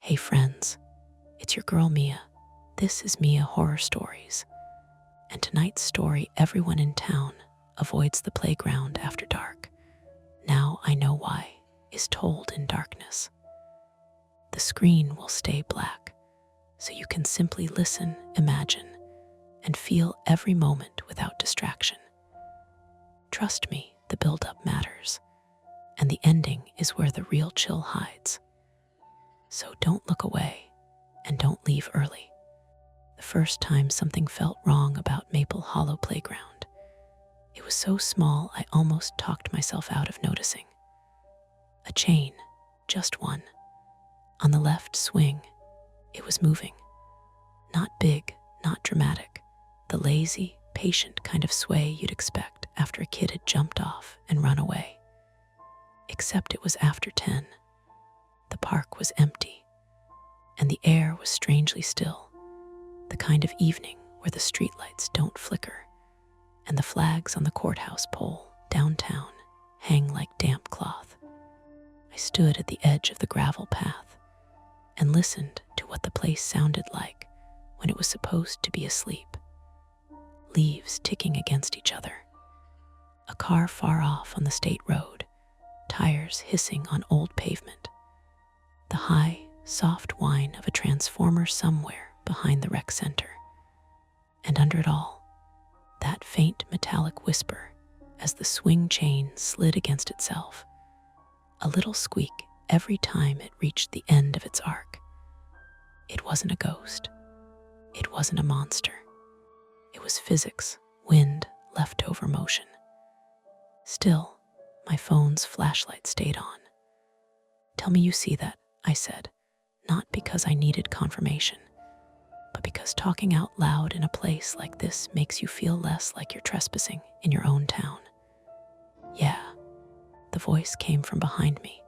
Hey friends, it's your girl Mia. This is Mia Horror Stories. And tonight's story, everyone in town avoids the playground after dark. Now I know why, is told in darkness. The screen will stay black, so you can simply listen, imagine, and feel every moment without distraction. Trust me, the build-up matters, and the ending is where the real chill hides. So don't look away, and don't leave early. The first time something felt wrong about Maple Hollow Playground. It was so small I almost talked myself out of noticing. A chain, just one. On the left swing, it was moving. Not big, not dramatic. The lazy, patient kind of sway you'd expect after a kid had jumped off and run away. Except it was after 10. The park was empty, and the air was strangely still, the kind of evening where the streetlights don't flicker, and the flags on the courthouse pole downtown hang like damp cloth. I stood at the edge of the gravel path and listened to what the place sounded like when it was supposed to be asleep. Leaves ticking against each other. A car far off on the state road, tires hissing on old pavement. The high, soft whine of a transformer somewhere behind the rec center. And under it all, that faint metallic whisper as the swing chain slid against itself. A little squeak every time it reached the end of its arc. It wasn't a ghost. It wasn't a monster. It was physics, wind, leftover motion. Still, my phone's flashlight stayed on. "Tell me you see that," I said, not because I needed confirmation, but because talking out loud in a place like this makes you feel less like you're trespassing in your own town. "Yeah," the voice came from behind me,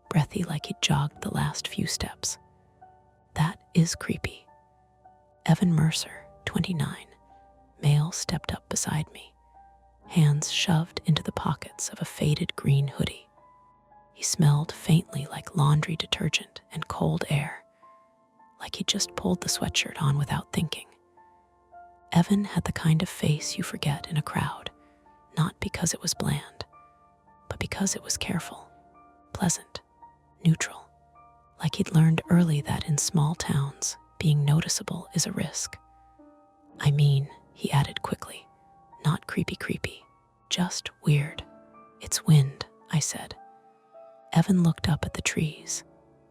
breathy like he'd jogged the last few steps. "That is creepy." Evan Mercer, 29, male, stepped up beside me, hands shoved into the pockets of a faded green hoodie. He smelled faintly like laundry detergent and cold air, like he'd just pulled the sweatshirt on without thinking. Evan had the kind of face you forget in a crowd, not because it was bland, but because it was careful, pleasant, neutral, like he'd learned early that in small towns, being noticeable is a risk. "I mean," he added quickly, "not creepy, just weird." "It's wind," I said. Evan looked up at the trees,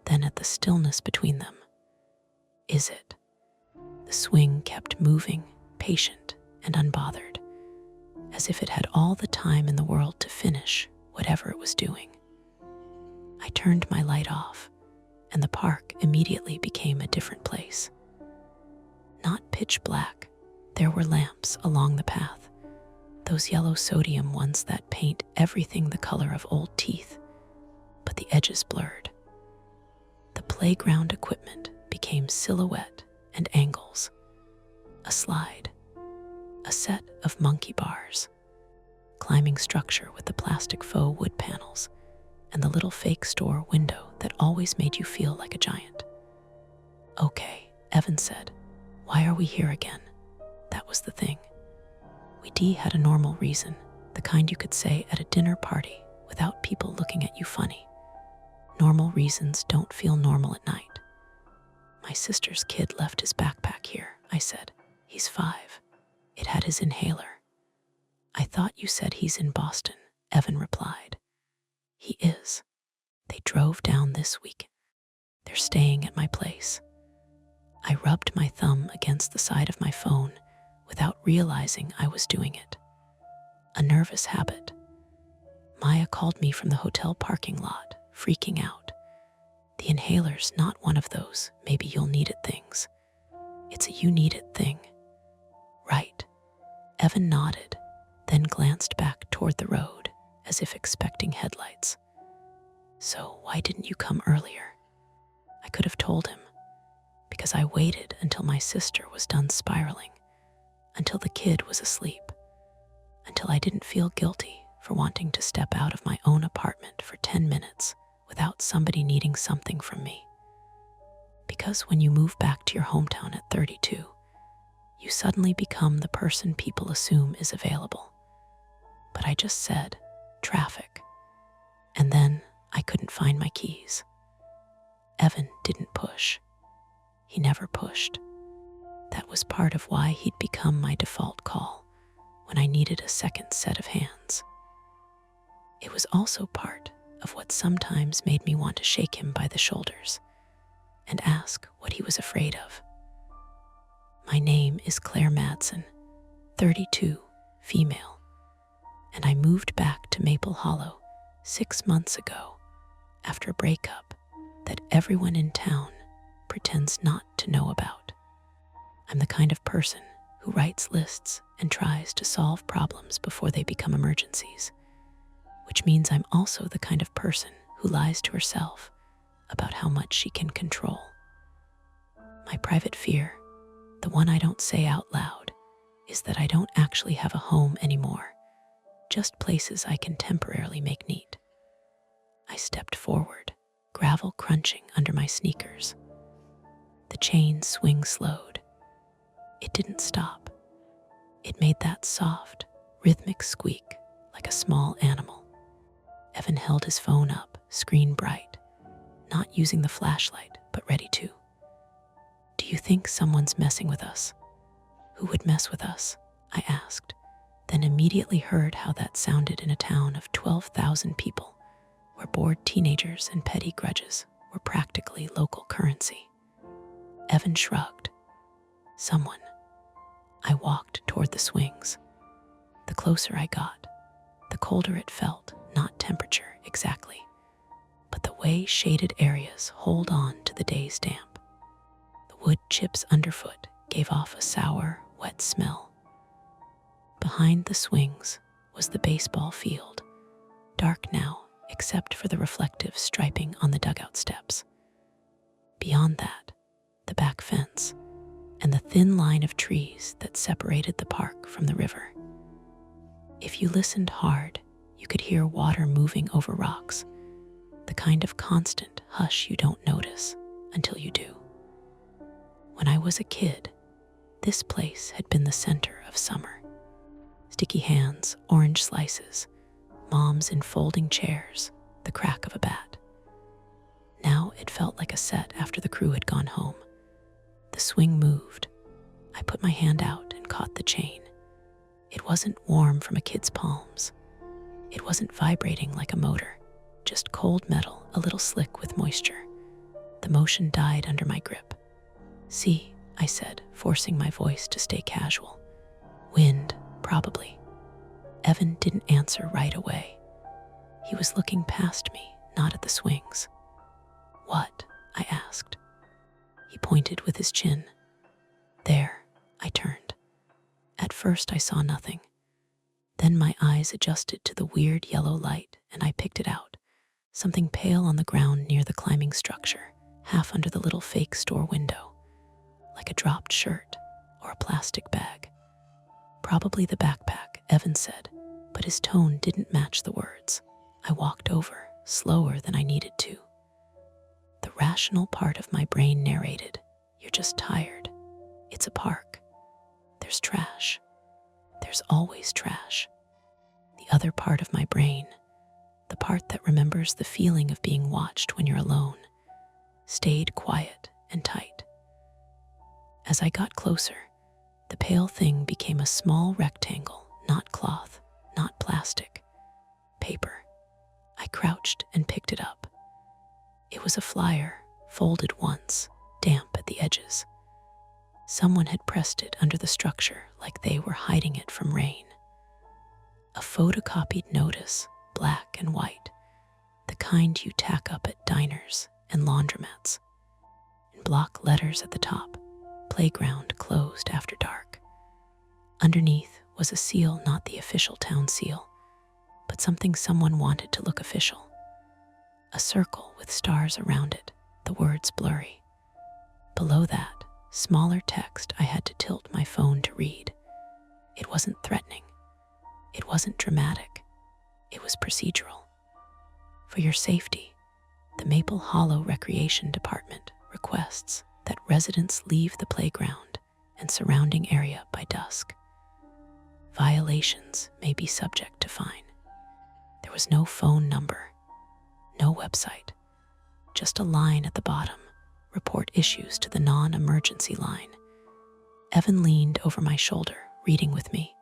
then at the stillness between them. "Is it?" The swing kept moving, patient and unbothered, as if it had all the time in the world to finish whatever it was doing. I turned my light off, and the park immediately became a different place. Not pitch black, there were lamps along the path, those yellow sodium ones that paint everything the color of old teeth, but the edges blurred. The playground equipment became silhouette and angles. A slide, a set of monkey bars, climbing structure with the plastic faux wood panels, and the little fake store window that always made you feel like a giant. "Okay," Evan said, "why are we here again?" That was the thing. We had a normal reason, the kind you could say at a dinner party without people looking at you funny. Normal reasons don't feel normal at night. "My sister's kid left his backpack here," I said. "He's 5. It had his inhaler." "I thought you said he's in Boston," Evan replied. "He is. They drove down this week. They're staying at my place." I rubbed my thumb against the side of my phone without realizing I was doing it. A nervous habit. Maya called me from the hotel parking lot, freaking out. The inhaler's not one of those "maybe you'll need it" things. It's a "you need it" thing. "Right." Evan nodded, then glanced back toward the road as if expecting headlights. "So why didn't you come earlier?" I could have told him, because I waited until my sister was done spiraling, until the kid was asleep, until I didn't feel guilty for wanting to step out of my own apartment for 10 minutes without somebody needing something from me. Because when you move back to your hometown at 32, you suddenly become the person people assume is available. But I just said, traffic. And then I couldn't find my keys. Evan didn't push. He never pushed. That was part of why he'd become my default call when I needed a second set of hands. It was also part of what sometimes made me want to shake him by the shoulders and ask what he was afraid of. My name is Claire Madsen, 32, female, and I moved back to Maple Hollow 6 months ago after a breakup that everyone in town pretends not to know about. I'm the kind of person who writes lists and tries to solve problems before they become emergencies, which means I'm also the kind of person who lies to herself about how much she can control. My private fear, the one I don't say out loud, is that I don't actually have a home anymore, just places I can temporarily make neat. I stepped forward, gravel crunching under my sneakers. The chain swing slowed. It didn't stop. It made that soft, rhythmic squeak like a small animal. Evan held his phone up, screen bright, not using the flashlight, but ready to. Do you think someone's messing with us? Who would mess with us? I asked, then immediately heard how that sounded in a town of 12,000 people, where bored teenagers and petty grudges were practically local currency. Evan shrugged. Someone. I walked toward the swings. The closer I got, the colder it felt, not temperature exactly, but the way shaded areas hold on to the day's damp. The wood chips underfoot gave off a sour, wet smell. Behind the swings was the baseball field, dark now except for the reflective striping on the dugout steps. Beyond that, the back fence and the thin line of trees that separated the park from the river. If you listened hard, you could hear water moving over rocks, the kind of constant hush you don't notice until you do. When I was a kid, this place had been the center of summer. Sticky hands, orange slices, moms in folding chairs, the crack of a bat. Now it felt like a set after the crew had gone home. The swing moved. I put my hand out and caught the chain. It wasn't warm from a kid's palms. It wasn't vibrating like a motor, just cold metal, a little slick with moisture. The motion died under my grip. See, I said, forcing my voice to stay casual. Wind, probably. Evan didn't answer right away. He was looking past me, not at the swings. What? I asked. He pointed with his chin. There, I turned. At first I saw nothing. Then my eyes adjusted to the weird yellow light and I picked it out. Something pale on the ground near the climbing structure, half under the little fake store window. Like a dropped shirt or a plastic bag. Probably the backpack, Evan said, but his tone didn't match the words. I walked over, slower than I needed to. The rational part of my brain narrated, "You're just tired. It's a park. There's trash. There's always trash." The other part of my brain, the part that remembers the feeling of being watched when you're alone, stayed quiet and tight. As I got closer, the pale thing became a small rectangle, not cloth, not plastic, paper. I crouched and picked it up. It was a flyer, folded once, damp at the edges. Someone had pressed it under the structure like they were hiding it from rain. A photocopied notice, black and white, the kind you tack up at diners and laundromats. In block letters at the top, playground closed after dark. Underneath was a seal, not the official town seal, but something someone wanted to look official. A circle with stars around it, the words blurry. Below that, smaller text I had to tilt my phone to read. It wasn't threatening. It wasn't dramatic. It was procedural. For your safety, the Maple Hollow Recreation Department requests Residents leave the playground and surrounding area by dusk. Violations may be subject to fine. There was no phone number, no website, just a line at the bottom. Report issues to the non-emergency line. Evan leaned over my shoulder, reading with me.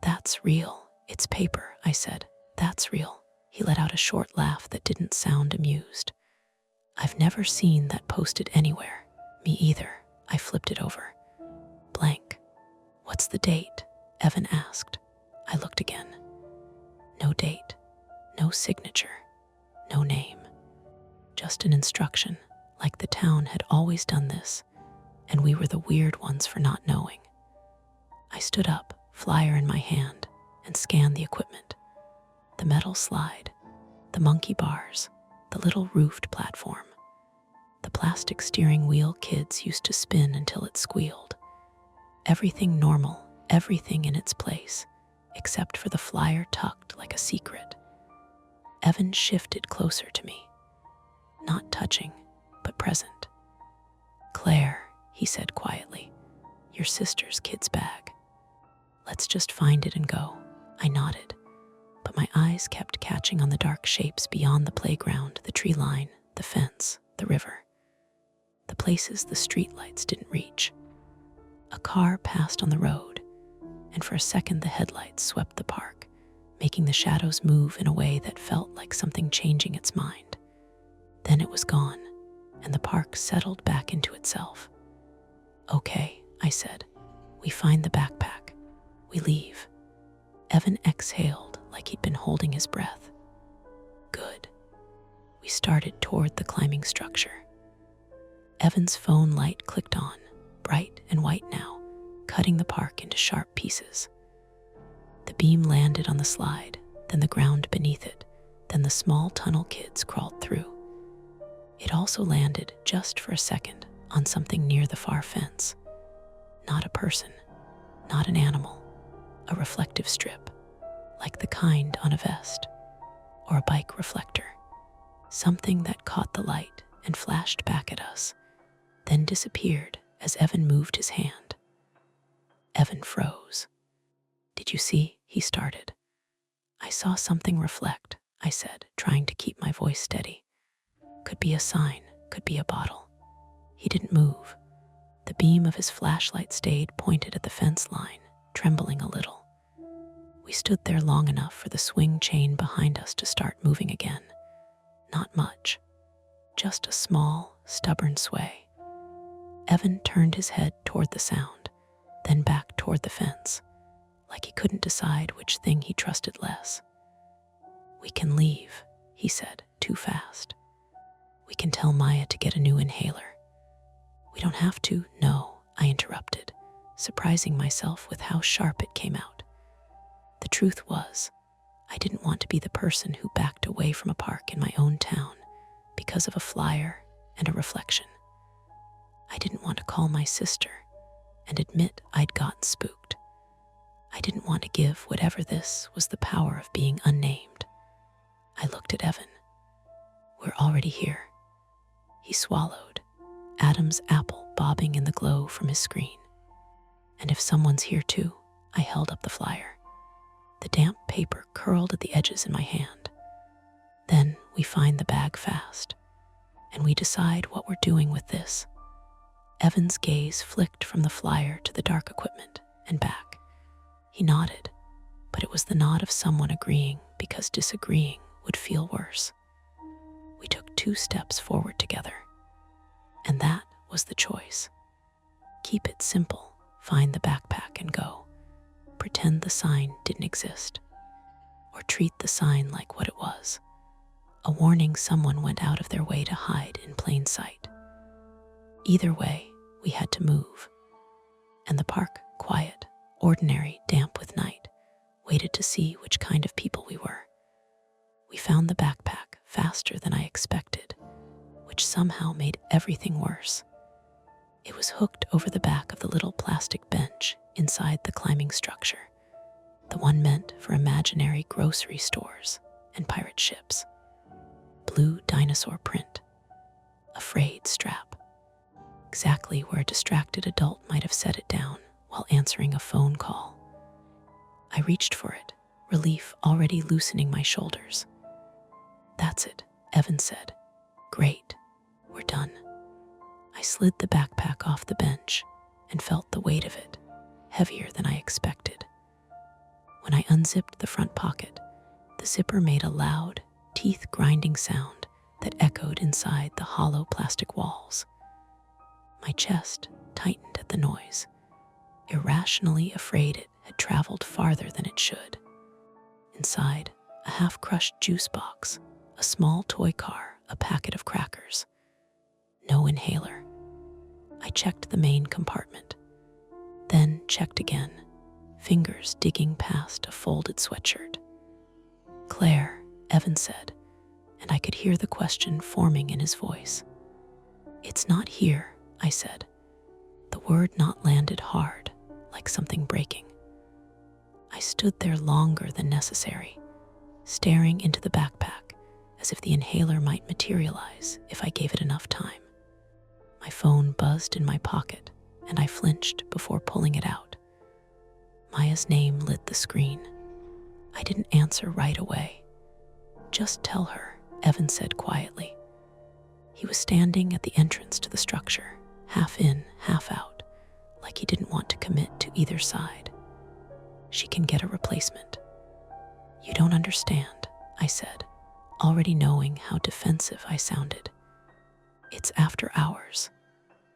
That's real. It's paper, I said. That's real. He let out a short laugh that didn't sound amused. I've never seen that posted anywhere. Me either. I flipped it over. Blank. What's the date? Evan asked. I looked again. No date, no signature, no name. Just an instruction, like the town had always done this, and we were the weird ones for not knowing. I stood up, flyer in my hand, and scanned the equipment. The metal slide, the monkey bars, the little roofed platform, the plastic steering wheel kids used to spin until it squealed. Everything normal, everything in its place, except for the flyer tucked like a secret. Evan shifted closer to me, not touching, but present. Claire, he said quietly, your sister's kid's bag. Let's just find it and go. I nodded, but my eyes kept catching on the dark shapes beyond the playground, the tree line, the fence, the river. The places the streetlights didn't reach. A car passed on the road, and for a second the headlights swept the park, making the shadows move in a way that felt like something changing its mind. Then it was gone, and the park settled back into itself. Okay, I said. We find the backpack. We leave. Evan exhaled like he'd been holding his breath. Good. We started toward the climbing structure. Evan's phone light clicked on, bright and white now, cutting the park into sharp pieces. The beam landed on the slide, then the ground beneath it, then the small tunnel kids crawled through. It also landed, just for a second, on something near the far fence. Not a person, not an animal, a reflective strip, like the kind on a vest, or a bike reflector. Something that caught the light and flashed back at us, then disappeared as Evan moved his hand. Evan froze. Did you see? He started. I saw something reflect, I said, trying to keep my voice steady. Could be a sign, could be a bottle. He didn't move. The beam of his flashlight stayed pointed at the fence line, trembling a little. We stood there long enough for the swing chain behind us to start moving again. Not much, just a small, stubborn sway. Evan turned his head toward the sound, then back toward the fence, like he couldn't decide which thing he trusted less. We can leave, he said, too fast. We can tell Maya to get a new inhaler. We don't have to, no, I interrupted, surprising myself with how sharp it came out. The truth was, I didn't want to be the person who backed away from a park in my own town because of a flyer and a reflection. I didn't want to call my sister and admit I'd gotten spooked. I didn't want to give whatever this was the power of being unnamed. I looked at Evan. We're already here. He swallowed, Adam's apple bobbing in the glow from his screen. And if someone's here too, I held up the flyer. The damp paper curled at the edges in my hand. Then we find the bag fast, and we decide what we're doing with this. Evan's gaze flicked from the flyer to the dark equipment and back. He nodded, but it was the nod of someone agreeing because disagreeing would feel worse. We took 2 steps forward together, and that was the choice. Keep it simple, find the backpack and go. Pretend the sign didn't exist, or treat the sign like what it was, a warning someone went out of their way to hide in plain sight. Either way, we had to move, and the park, quiet, ordinary, damp with night, waited to see which kind of people we were. We found the backpack faster than I expected, which somehow made everything worse. It was hooked over the back of the little plastic bench inside the climbing structure, the one meant for imaginary grocery stores and pirate ships. Blue dinosaur print, a frayed strap. exactly where a distracted adult might have set it down while answering a phone call. I reached for it, relief already loosening my shoulders. "That's it," Evan said. "Great, we're done." I slid the backpack off the bench and felt the weight of it, heavier than I expected. When I unzipped the front pocket, the zipper made a loud, teeth-grinding sound that echoed inside the hollow plastic walls. My chest tightened at the noise, irrationally afraid it had traveled farther than it should. Inside, a half-crushed juice box, a small toy car, a packet of crackers. No inhaler. I checked the main compartment, then checked again, fingers digging past a folded sweatshirt. "Claire," Evan said, and I could hear the question forming in his voice. "It's not here," I said. The word not landed hard, like something breaking. I stood there longer than necessary, staring into the backpack as if the inhaler might materialize if I gave it enough time. My phone buzzed in my pocket, and I flinched before pulling it out. Maya's name lit the screen. I didn't answer right away. "Just tell her," Evan said quietly. He was standing at the entrance to the structure, half in, half out, like he didn't want to commit to either side. "She can get a replacement." "You don't understand," I said, already knowing how defensive I sounded. "It's after hours.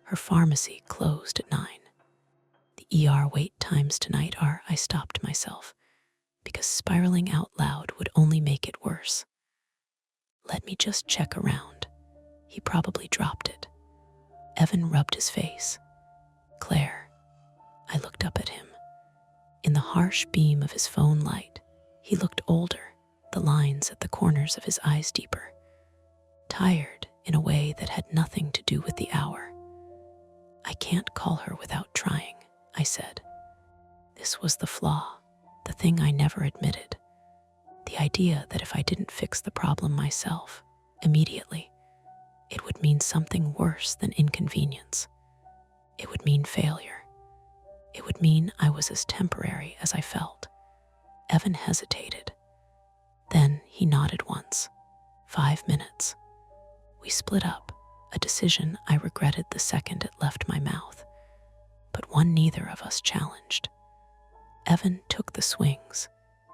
Her pharmacy closed at 9. The ER wait times tonight are," I stopped myself, because spiraling out loud would only make it worse. "Let me just check around. He probably dropped it." Evan rubbed his face. "Claire." I looked up at him. In the harsh beam of his phone light, he looked older, the lines at the corners of his eyes deeper. Tired in a way that had nothing to do with the hour. "I can't call her without trying," I said. This was the flaw, the thing I never admitted. The idea that if I didn't fix the problem myself, immediately, it would mean something worse than inconvenience. It would mean failure. It would mean I was as temporary as I felt. Evan hesitated. Then he nodded once. 5 minutes. We split up, a decision I regretted the second it left my mouth, but one neither of us challenged. Evan took the swings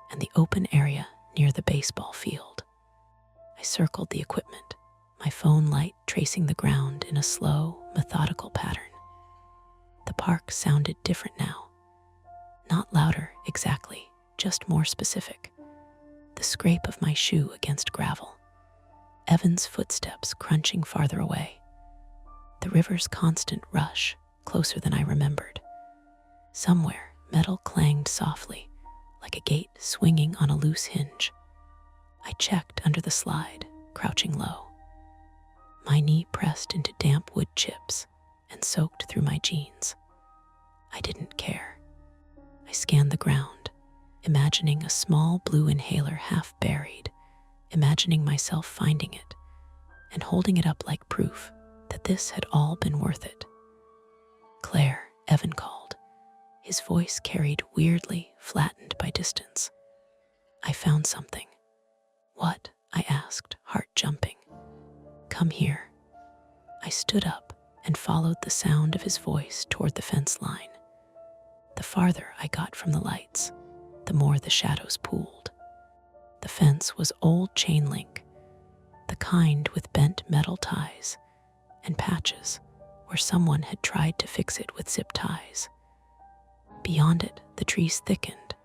and the open area near the baseball field. I circled the equipment, my phone light tracing the ground in a slow, methodical pattern. The park sounded different now. Not louder, exactly, just more specific. The scrape of my shoe against gravel. Evan's footsteps crunching farther away. The river's constant rush, closer than I remembered. Somewhere, metal clanged softly, like a gate swinging on a loose hinge. I checked under the slide, crouching low. My knee pressed into damp wood chips and soaked through my jeans. I didn't care. I scanned the ground, imagining a small blue inhaler half buried, imagining myself finding it and holding it up like proof that this had all been worth it. "Claire," Evan called. His voice carried weirdly, flattened by distance. "I found something." "What?" I asked, heart jumping. "Come here." I stood up and followed the sound of his voice toward the fence line. The farther I got from the lights, the more the shadows pooled. The fence was old chain link, the kind with bent metal ties and patches where someone had tried to fix it with zip ties. Beyond it, the trees thickened,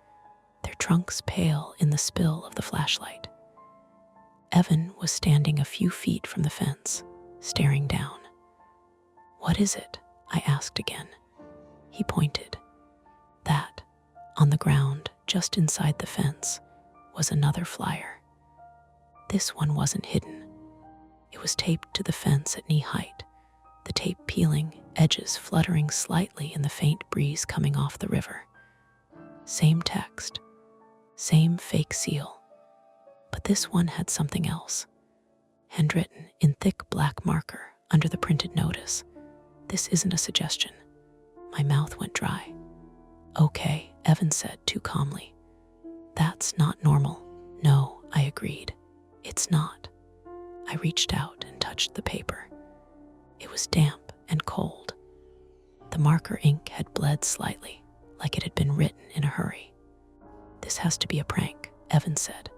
their trunks pale in the spill of the flashlight. Evan was standing a few feet from the fence, staring down. "What is it?" I asked again. He pointed. That, on the ground just inside the fence, was another flyer. This one wasn't hidden. It was taped to the fence at knee height, the tape peeling, edges fluttering slightly in the faint breeze coming off the river. Same text, same fake seal, but this one had something else. Handwritten in thick black marker under the printed notice, This isn't a suggestion. My mouth went dry. Okay, Evan said too calmly. That's not normal. No, I agreed. It's not. I reached out and touched the paper. It was damp and cold. The marker ink had bled slightly, like it had been written in a hurry. This has to be a prank, Evan said,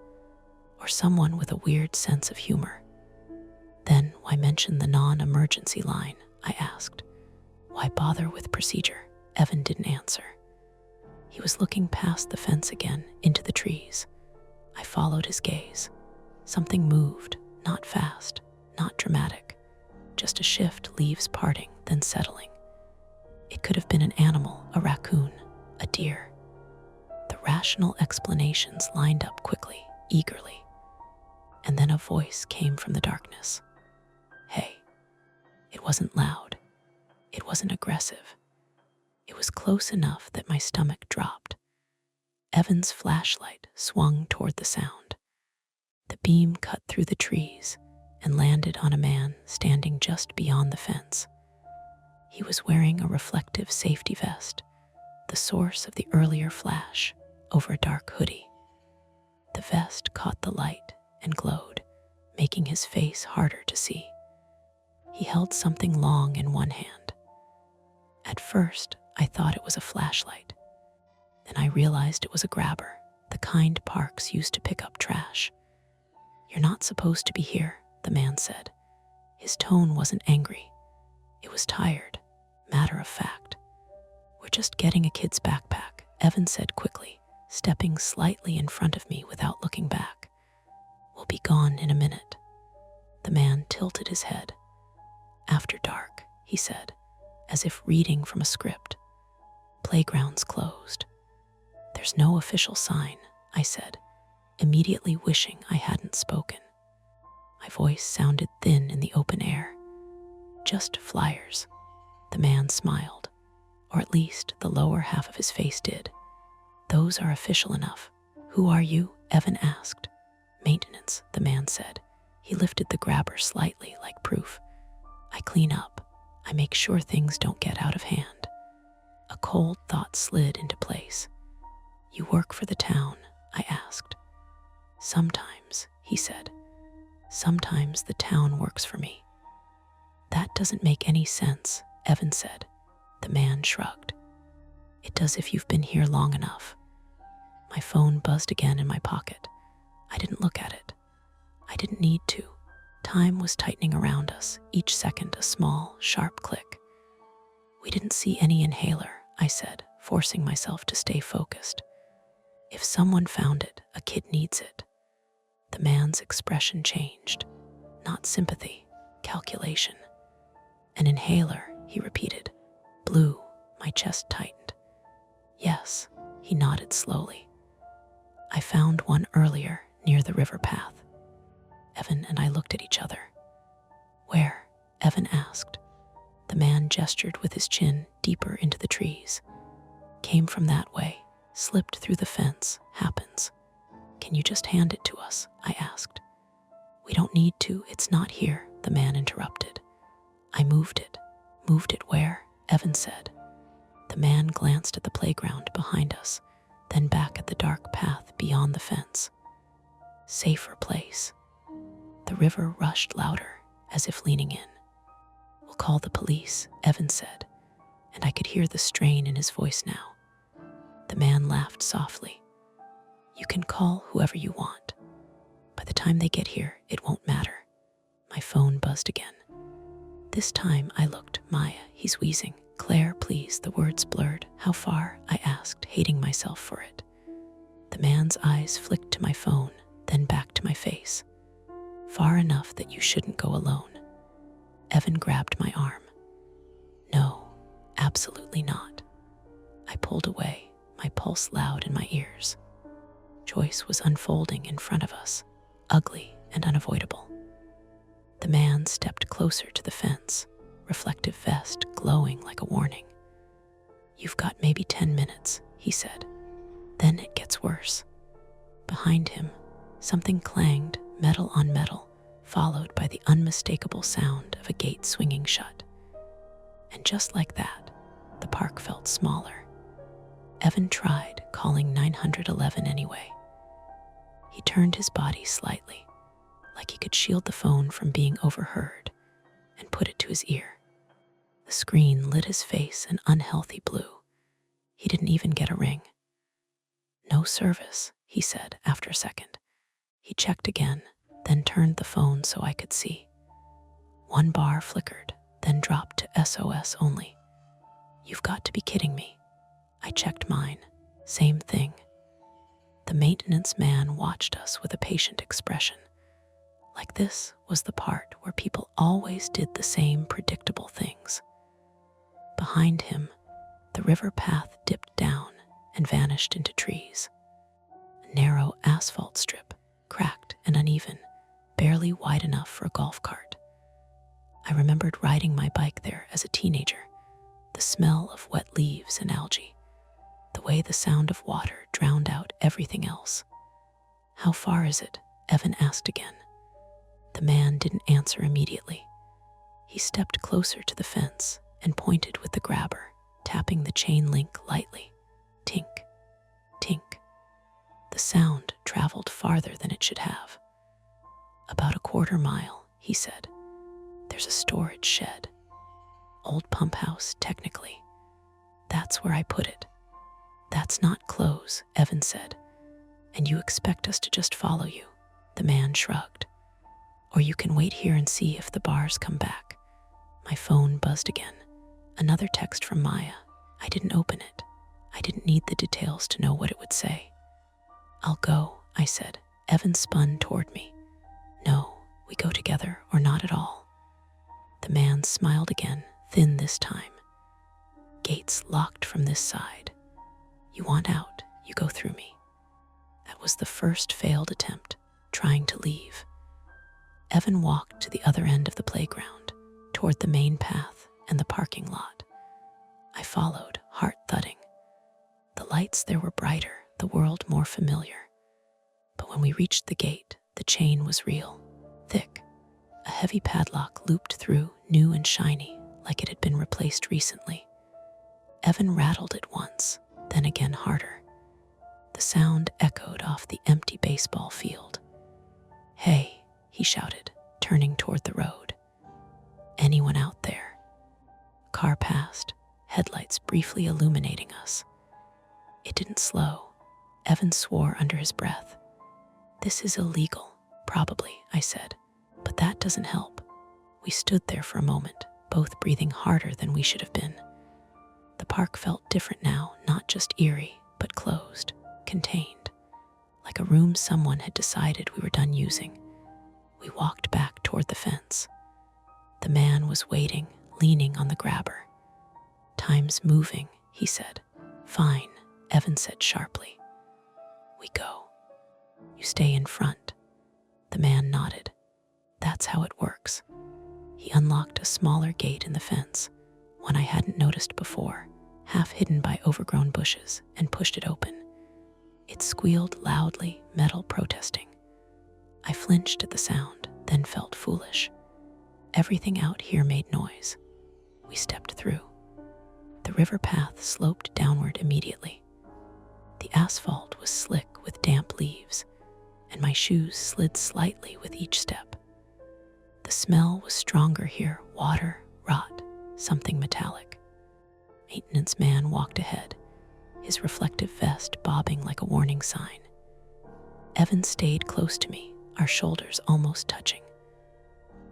or someone with a weird sense of humor. Then why mention the non-emergency line? I asked. Why bother with procedure? Evan didn't answer. He was looking past the fence again into the trees. I followed his gaze. Something moved, not fast, not dramatic, just a shift, leaves parting, then settling. It could have been an animal, a raccoon, a deer. The rational explanations lined up quickly, eagerly. And then a voice came from the darkness. Hey. It wasn't loud. It wasn't aggressive. It was close enough that my stomach dropped. Evan's flashlight swung toward the sound. The beam cut through the trees and landed on a man standing just beyond the fence. He was wearing a reflective safety vest, the source of the earlier flash, over a dark hoodie. The vest caught the light and glowed, making his face harder to see. He held something long in one hand. At first, I thought it was a flashlight. Then I realized it was a grabber, the kind parks used to pick up trash. You're not supposed to be here, the man said. His tone wasn't angry. It was tired, matter of fact. We're just getting a kid's backpack, Evan said quickly, stepping slightly in front of me without looking back. We'll be gone in a minute. The man tilted his head. After dark, he said, as if reading from a script. Playground's closed. There's no official sign, I said, immediately wishing I hadn't spoken. My voice sounded thin in the open air. Just flyers. The man smiled, or at least the lower half of his face did. Those are official enough. Who are you? Evan asked. Maintenance, the man said. He lifted the grabber slightly like proof. I clean up. I make sure things don't get out of hand. A cold thought slid into place. You work for the town? I asked. Sometimes, he said. Sometimes the town works for me. That doesn't make any sense, Evan said. The man shrugged. It does if you've been here long enough. My phone buzzed again in my pocket. I didn't look at it. I didn't need to. Time was tightening around us, each second a small, sharp click. We didn't see any inhaler, I said, forcing myself to stay focused. If someone found it, a kid needs it. The man's expression changed. Not sympathy, calculation. An inhaler, he repeated. Blue, my chest tightened. Yes, he nodded slowly. I found one earlier near the river path. Evan and I looked at each other. Where? Evan asked. The man gestured with his chin deeper into the trees. Came from that way, slipped through the fence, happens. Can you just hand it to us? I asked. We don't need to, it's not here, the man interrupted. I moved it. Moved it where? Evan said. The man glanced at the playground behind us, then back at the dark path beyond the fence. Safer place. The river rushed louder, as if leaning in. We'll call the police, Evan said, and I could hear the strain in his voice now. The man laughed softly. You can call whoever you want. By the time they get here, it won't matter. My phone buzzed again. This time I looked. Maya, he's wheezing. Claire, please, the words blurred. How far? I asked, hating myself for it. The man's eyes flicked to my phone, then back to my face. Far enough that you shouldn't go alone. Evan grabbed my arm. No, absolutely not. I pulled away, my pulse loud in my ears. Choice was unfolding in front of us, ugly and unavoidable. The man stepped closer to the fence, reflective vest glowing like a warning. You've got maybe 10 minutes, he said. Then it gets worse. Behind him, something clanged, metal on metal, followed by the unmistakable sound of a gate swinging shut. And just like that, the park felt smaller. Evan tried calling 911 anyway. He turned his body slightly, like he could shield the phone from being overheard, and put it to his ear. The screen lit his face an unhealthy blue. He didn't even get a ring. "No service," he said after a second. He checked again, then turned the phone so I could see. One bar flickered, then dropped to SOS only. "You've got to be kidding me." I checked mine. Same thing. The maintenance man watched us with a patient expression. Like this was the part where people always did the same predictable things. Behind him, the river path dipped down and vanished into trees. A narrow asphalt strip, cracked and uneven, barely wide enough for a golf cart. I remembered riding my bike there as a teenager, the smell of wet leaves and algae, the way the sound of water drowned out everything else. "How far is it?" Evan asked again. The man didn't answer immediately. He stepped closer to the fence and pointed with the grabber, tapping the chain link lightly. Tink, tink. The sound traveled farther than it should have. "About a quarter mile," he said. "There's a storage shed. Old pump house, technically. That's where I put it." "That's not close," Evan said. "And you expect us to just follow you?" The man shrugged. "Or you can wait here and see if the bars come back." My phone buzzed again. Another text from Maya. I didn't open it. I didn't need the details to know what it would say. "I'll go," I said. Evan spun toward me. "No, we go together or not at all." The man smiled again, thin this time. "Gates locked from this side. You want out, you go through me." That was the first failed attempt, trying to leave. Evan walked to the other end of the playground, toward the main path and the parking lot. I followed, heart thudding. The lights there were brighter, the world more familiar. But when we reached the gate, the chain was real, thick. A heavy padlock looped through, new and shiny, like it had been replaced recently. Evan rattled it once, then again harder. The sound echoed off the empty baseball field. "Hey," he shouted, turning toward the road. "Anyone out there?" A car passed, headlights briefly illuminating us. It didn't slow. Evan swore under his breath. "This is illegal, probably," I said, "but that doesn't help." We stood there for a moment, both breathing harder than we should have been. The park felt different now, not just eerie, but closed, contained, like a room someone had decided we were done using. We walked back toward the fence. The man was waiting, leaning on the grabber. "Time's moving," he said. "Fine," Evan said sharply. "We go. You stay in front." The man nodded. "That's how it works." He unlocked a smaller gate in the fence, one I hadn't noticed before, half hidden by overgrown bushes, and pushed it open. It squealed loudly, metal protesting. I flinched at the sound, then felt foolish. Everything out here made noise. We stepped through. The river path sloped downward immediately. The asphalt was slick with damp leaves, and my shoes slid slightly with each step. The smell was stronger here, water, rot, something metallic. Maintenance man walked ahead, his reflective vest bobbing like a warning sign. Evan stayed close to me, our shoulders almost touching.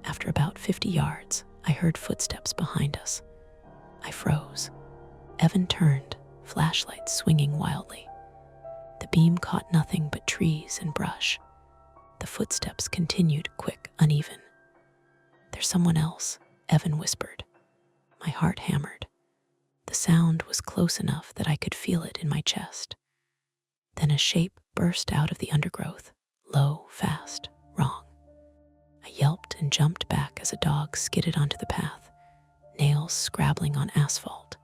After about 50 yards, I heard footsteps behind us. I froze. Evan turned, flashlight swinging wildly. The beam caught nothing but trees and brush. The footsteps continued, quick, uneven. "There's someone else," Evan whispered. My heart hammered. The sound was close enough that I could feel it in my chest. Then a shape burst out of the undergrowth, low, fast, wrong. I yelped and jumped back as a dog skidded onto the path, nails scrabbling on asphalt.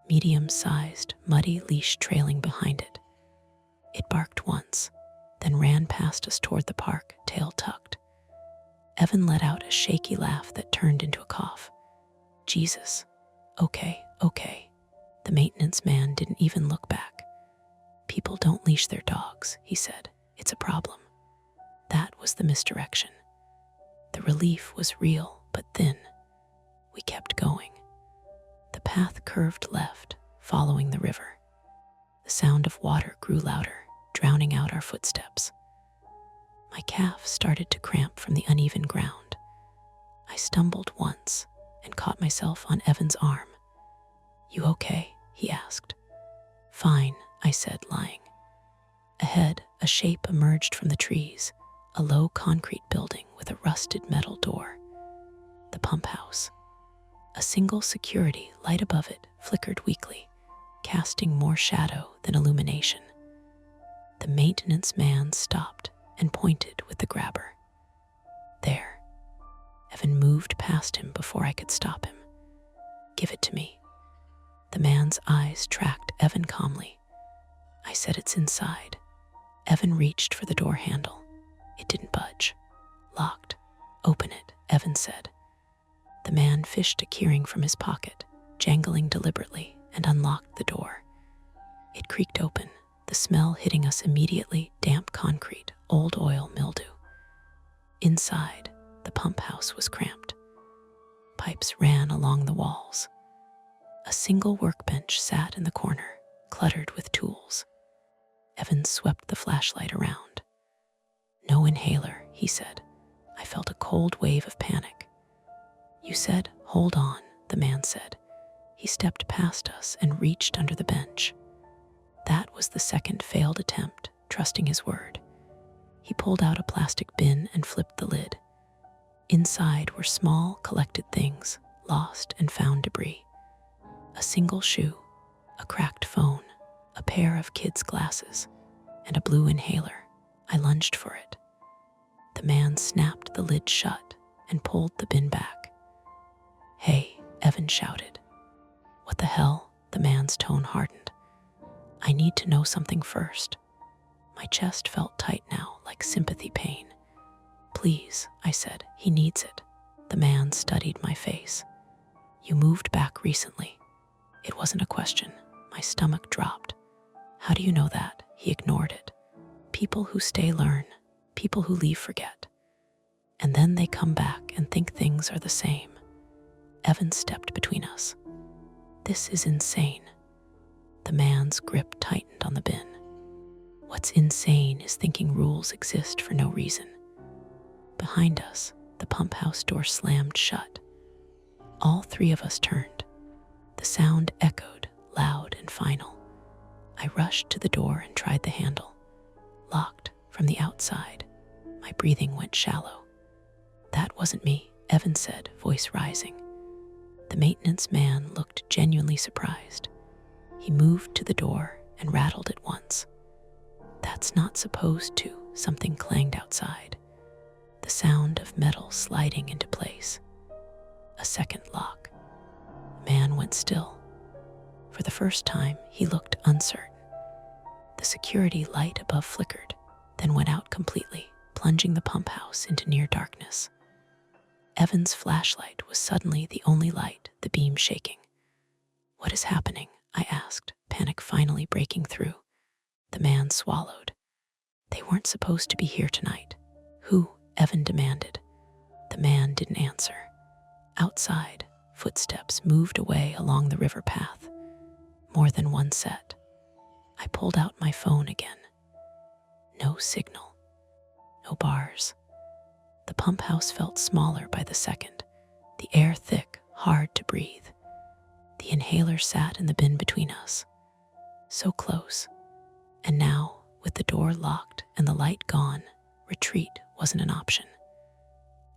Medium-sized, muddy leash trailing behind it. It barked once, then ran past us toward the park, tail tucked. Evan let out a shaky laugh that turned into a cough. "Jesus," Okay. The maintenance man didn't even look back. People don't leash their dogs, he said. It's a problem. That was the misdirection. The relief was real, but thin. We kept going. The path curved left, following the river. The sound of water grew louder, drowning out our footsteps. My calf started to cramp from the uneven ground. I stumbled once and caught myself on Evan's arm. You okay? He asked. Fine, I said, lying. Ahead, a shape emerged from the trees, a low concrete building with a rusted metal door. The pump house. A single security light above it flickered weakly, casting more shadow than illumination. The maintenance man stopped and pointed with the grabber. There. Evan moved past him before I could stop him. Give it to me. The man's eyes tracked Evan calmly. I said it's inside. Evan reached for the door handle. It didn't budge. Locked. Open it, Evan said. The man fished a keyring from his pocket, jangling deliberately, and unlocked the door. It creaked open, the smell hitting us immediately, damp concrete, old oil mildew. Inside, the pump house was cramped. Pipes ran along the walls. A single workbench sat in the corner, cluttered with tools. Evan swept the flashlight around. No inhaler, he said. I felt a cold wave of panic. You said, hold on, the man said. He stepped past us and reached under the bench. That was the second failed attempt, trusting his word. He pulled out a plastic bin and flipped the lid. Inside were small, collected things, lost and found debris. A single shoe, a cracked phone, a pair of kids' glasses, and a blue inhaler. I lunged for it. The man snapped the lid shut and pulled the bin back. Hey, Evan shouted. What the hell? The man's tone hardened. I need to know something first. My chest felt tight now, like sympathy pain. Please, I said, he needs it. The man studied my face. You moved back recently. It wasn't a question. My stomach dropped. How do you know that? He ignored it. People who stay learn. People who leave forget. And then they come back and think things are the same. Evan stepped between us. This is insane. The man's grip tightened on the bin. What's insane is thinking rules exist for no reason. Behind us, the pump house door slammed shut. All three of us turned. The sound echoed, loud and final. I rushed to the door and tried the handle. Locked from the outside. My breathing went shallow. That wasn't me, Evan said, voice rising. The maintenance man looked genuinely surprised. He moved to the door and rattled it once. That's not supposed to, something clanged outside. The sound of metal sliding into place. A second lock. The man went still. For the first time, he looked uncertain. The security light above flickered, then went out completely, plunging the pump house into near darkness. Evan's flashlight was suddenly the only light, the beam shaking. What is happening? I asked, panic finally breaking through. The man swallowed. They weren't supposed to be here tonight. Who? Evan demanded. The man didn't answer. Outside, footsteps moved away along the river path. More than one set. I pulled out my phone again. No signal. No bars. The pump house felt smaller by the second, the air thick, hard to breathe. The inhaler sat in the bin between us. So close. And now, with the door locked and the light gone, retreat wasn't an option.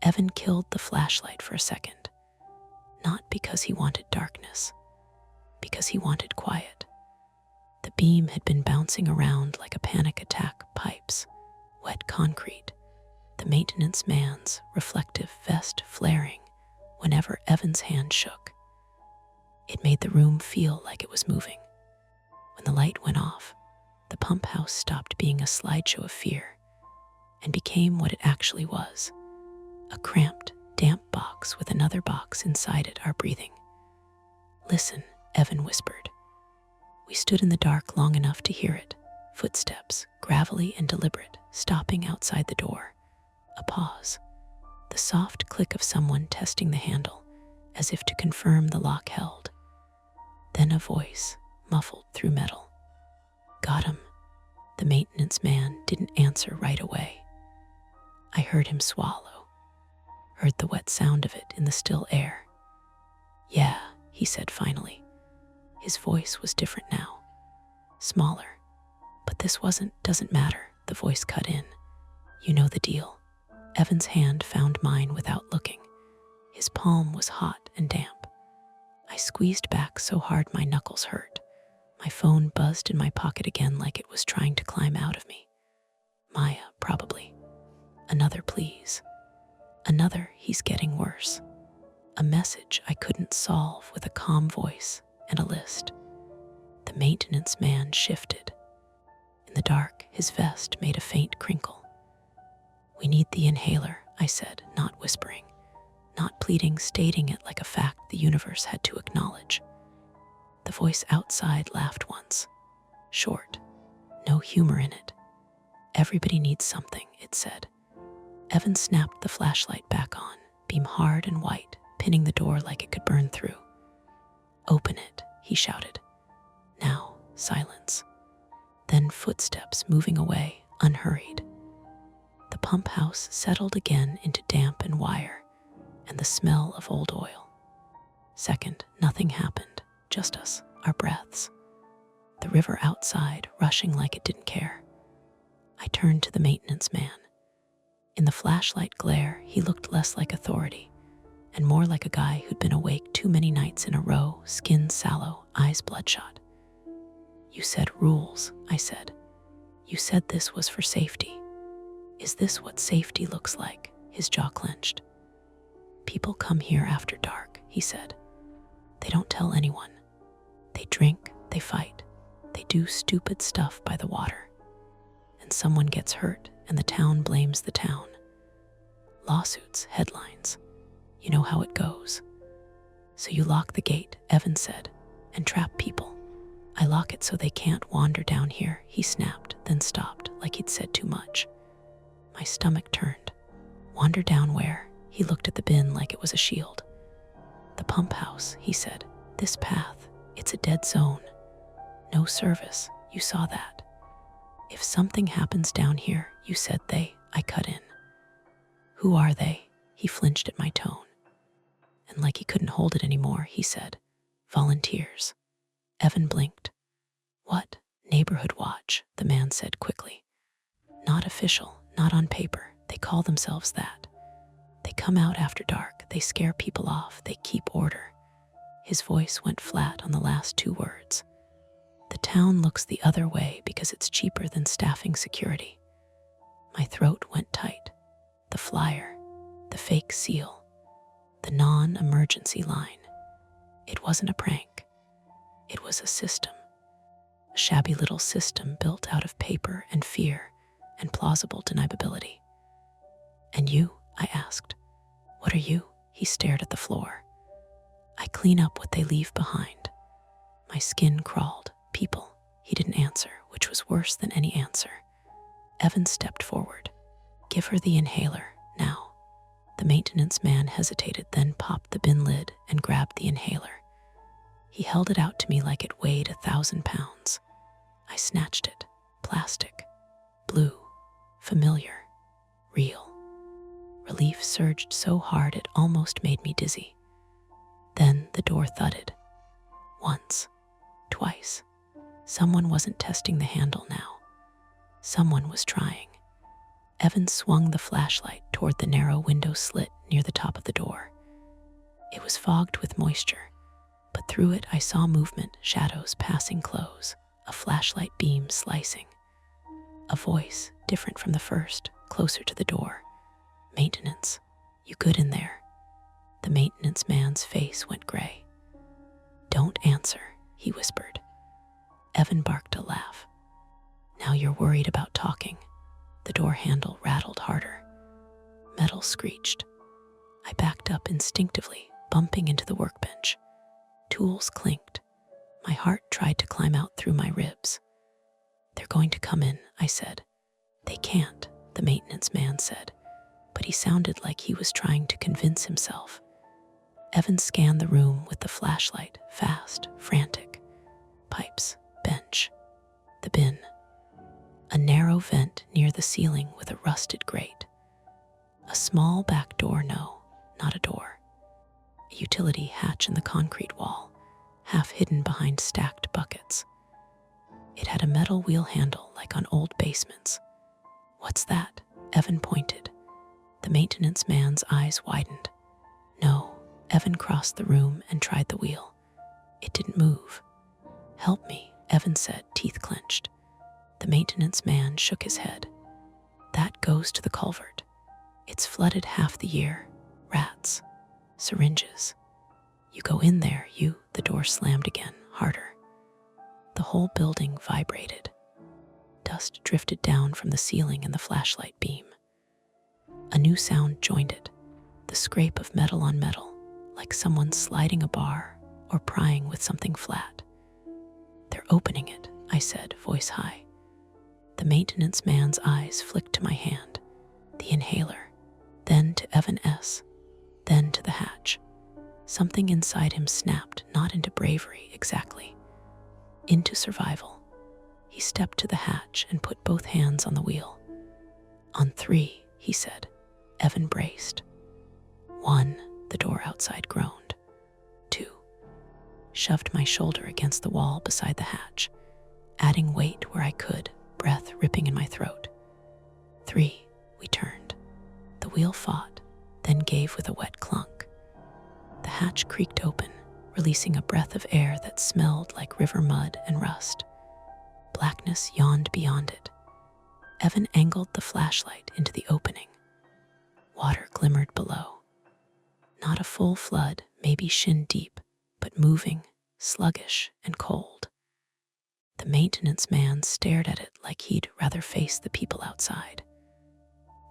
Evan killed the flashlight for a second. Not because he wanted darkness, because he wanted quiet. The beam had been bouncing around like a panic attack, pipes, wet concrete, the maintenance man's reflective vest flaring whenever Evan's hand shook. It made the room feel like it was moving. When the light went off, the pump house stopped being a slideshow of fear and became what it actually was, a cramped, damp box with another box inside it, our breathing. Listen, Evan whispered. We stood in the dark long enough to hear it. Footsteps, gravelly and deliberate, stopping outside the door. A pause. The soft click of someone testing the handle, as if to confirm the lock held. Then a voice, muffled through metal. Got him. The maintenance man didn't answer right away. I heard him swallow, heard the wet sound of it in the still air. Yeah, he said finally. His voice was different now, smaller. But this doesn't matter, the voice cut in. You know the deal. Evan's hand found mine without looking. His palm was hot and damp. I squeezed back so hard my knuckles hurt. My phone buzzed in my pocket again like it was trying to climb out of me. Maya, probably. Another please. Another he's getting worse. A message I couldn't solve with a calm voice and a list. The maintenance man shifted. In the dark, his vest made a faint crinkle. We need the inhaler, I said, not whispering, not pleading, stating it like a fact the universe had to acknowledge. The voice outside laughed once. Short, no humor in it. Everybody needs something, it said. Evan snapped the flashlight back on, beam hard and white, pinning the door like it could burn through. Open it, he shouted. Now, silence. Then footsteps moving away, unhurried. The pump house settled again into damp and wire, and the smell of old oil. Second, nothing happened, just us, our breaths. The river outside, rushing like it didn't care. I turned to the maintenance man. In the flashlight glare, he looked less like authority, and more like a guy who'd been awake too many nights in a row, skin sallow, eyes bloodshot. You said rules, I said. You said this was for safety. Is this what safety looks like? His jaw clenched. People come here after dark, he said. They don't tell anyone. They drink, they fight, they do stupid stuff by the water. And someone gets hurt, and the town blames the town. Lawsuits, headlines. You know how it goes. So you lock the gate, Evan said, and trap people. I lock it so they can't wander down here, he snapped, then stopped, like he'd said too much. My stomach turned. Wander down where? He looked at the bin like it was a shield. The pump house, he said. This path, it's a dead zone. No service, you saw that. If something happens down here, you said I cut in. Who are they? He flinched at my tone. And like he couldn't hold it anymore, he said, volunteers. Evan blinked. What? Neighborhood watch, the man said quickly. Not official, not on paper. They call themselves that. They come out after dark, they scare people off, they keep order. His voice went flat on the last two words. The town looks the other way because it's cheaper than staffing security. My throat went tight. The flyer, the fake seal, the non-emergency line. It wasn't a prank. It was a system. A shabby little system built out of paper and fear and plausible deniability. And you? I asked. What are you? He stared at the floor. I clean up what they leave behind. My skin crawled. People. He didn't answer, which was worse than any answer. Evan stepped forward. Give her the inhaler, now. The maintenance man hesitated, then popped the bin lid and grabbed the inhaler. He held it out to me like it weighed 1,000 pounds. I snatched it. Plastic. Blue. Familiar. Real. Relief surged so hard it almost made me dizzy. Then the door thudded. Once. Twice. Someone wasn't testing the handle now. Someone was trying. Evan swung the flashlight toward the narrow window slit near the top of the door. It was fogged with moisture, but through it I saw movement, shadows passing close, a flashlight beam slicing. A voice, different from the first, closer to the door. Maintenance. You good in there? The maintenance man's face went gray. Don't answer, he whispered. Evan barked a laugh. Now you're worried about talking. The door handle rattled harder. Metal screeched. I backed up instinctively, bumping into the workbench. Tools clinked. My heart tried to climb out through my ribs. "They're going to come in," I said. "They can't," the maintenance man said, but he sounded like he was trying to convince himself. Evan scanned the room with the flashlight, fast, frantic. Pipes, bench, the bin. A narrow vent near the ceiling with a rusted grate. A small back door, no, not a door. A utility hatch in the concrete wall, half hidden behind stacked buckets. It had a metal wheel handle like on old basements. "What's that?" Evan pointed. The maintenance man's eyes widened. "No." Evan crossed the room and tried the wheel. It didn't move. "Help me," Evan said, teeth clenched. The maintenance man shook his head. "That goes to the culvert. It's flooded half the year. Rats. Syringes. You go in there, you..." The door slammed again, harder. The whole building vibrated. Dust drifted down from the ceiling in the flashlight beam. A new sound joined it, the scrape of metal on metal, like someone sliding a bar or prying with something flat. "They're opening it," I said, voice high. The maintenance man's eyes flicked to my hand, the inhaler, then to Evan S., then to the hatch. Something inside him snapped, not into bravery exactly, into survival. He stepped to the hatch and put both hands on the wheel. "On 3, he said. Evan braced. 1, the door outside groaned. 2, shoved my shoulder against the wall beside the hatch, adding weight where I could, breath ripping in my throat. 3, we turned. The wheel fought, then gave with a wet clunk. The hatch creaked open, releasing a breath of air that smelled like river mud and rust. Blackness yawned beyond it. Evan angled the flashlight into the opening. Water glimmered below. Not a full flood, maybe shin deep, but moving, sluggish, and cold. The maintenance man stared at it like he'd rather face the people outside.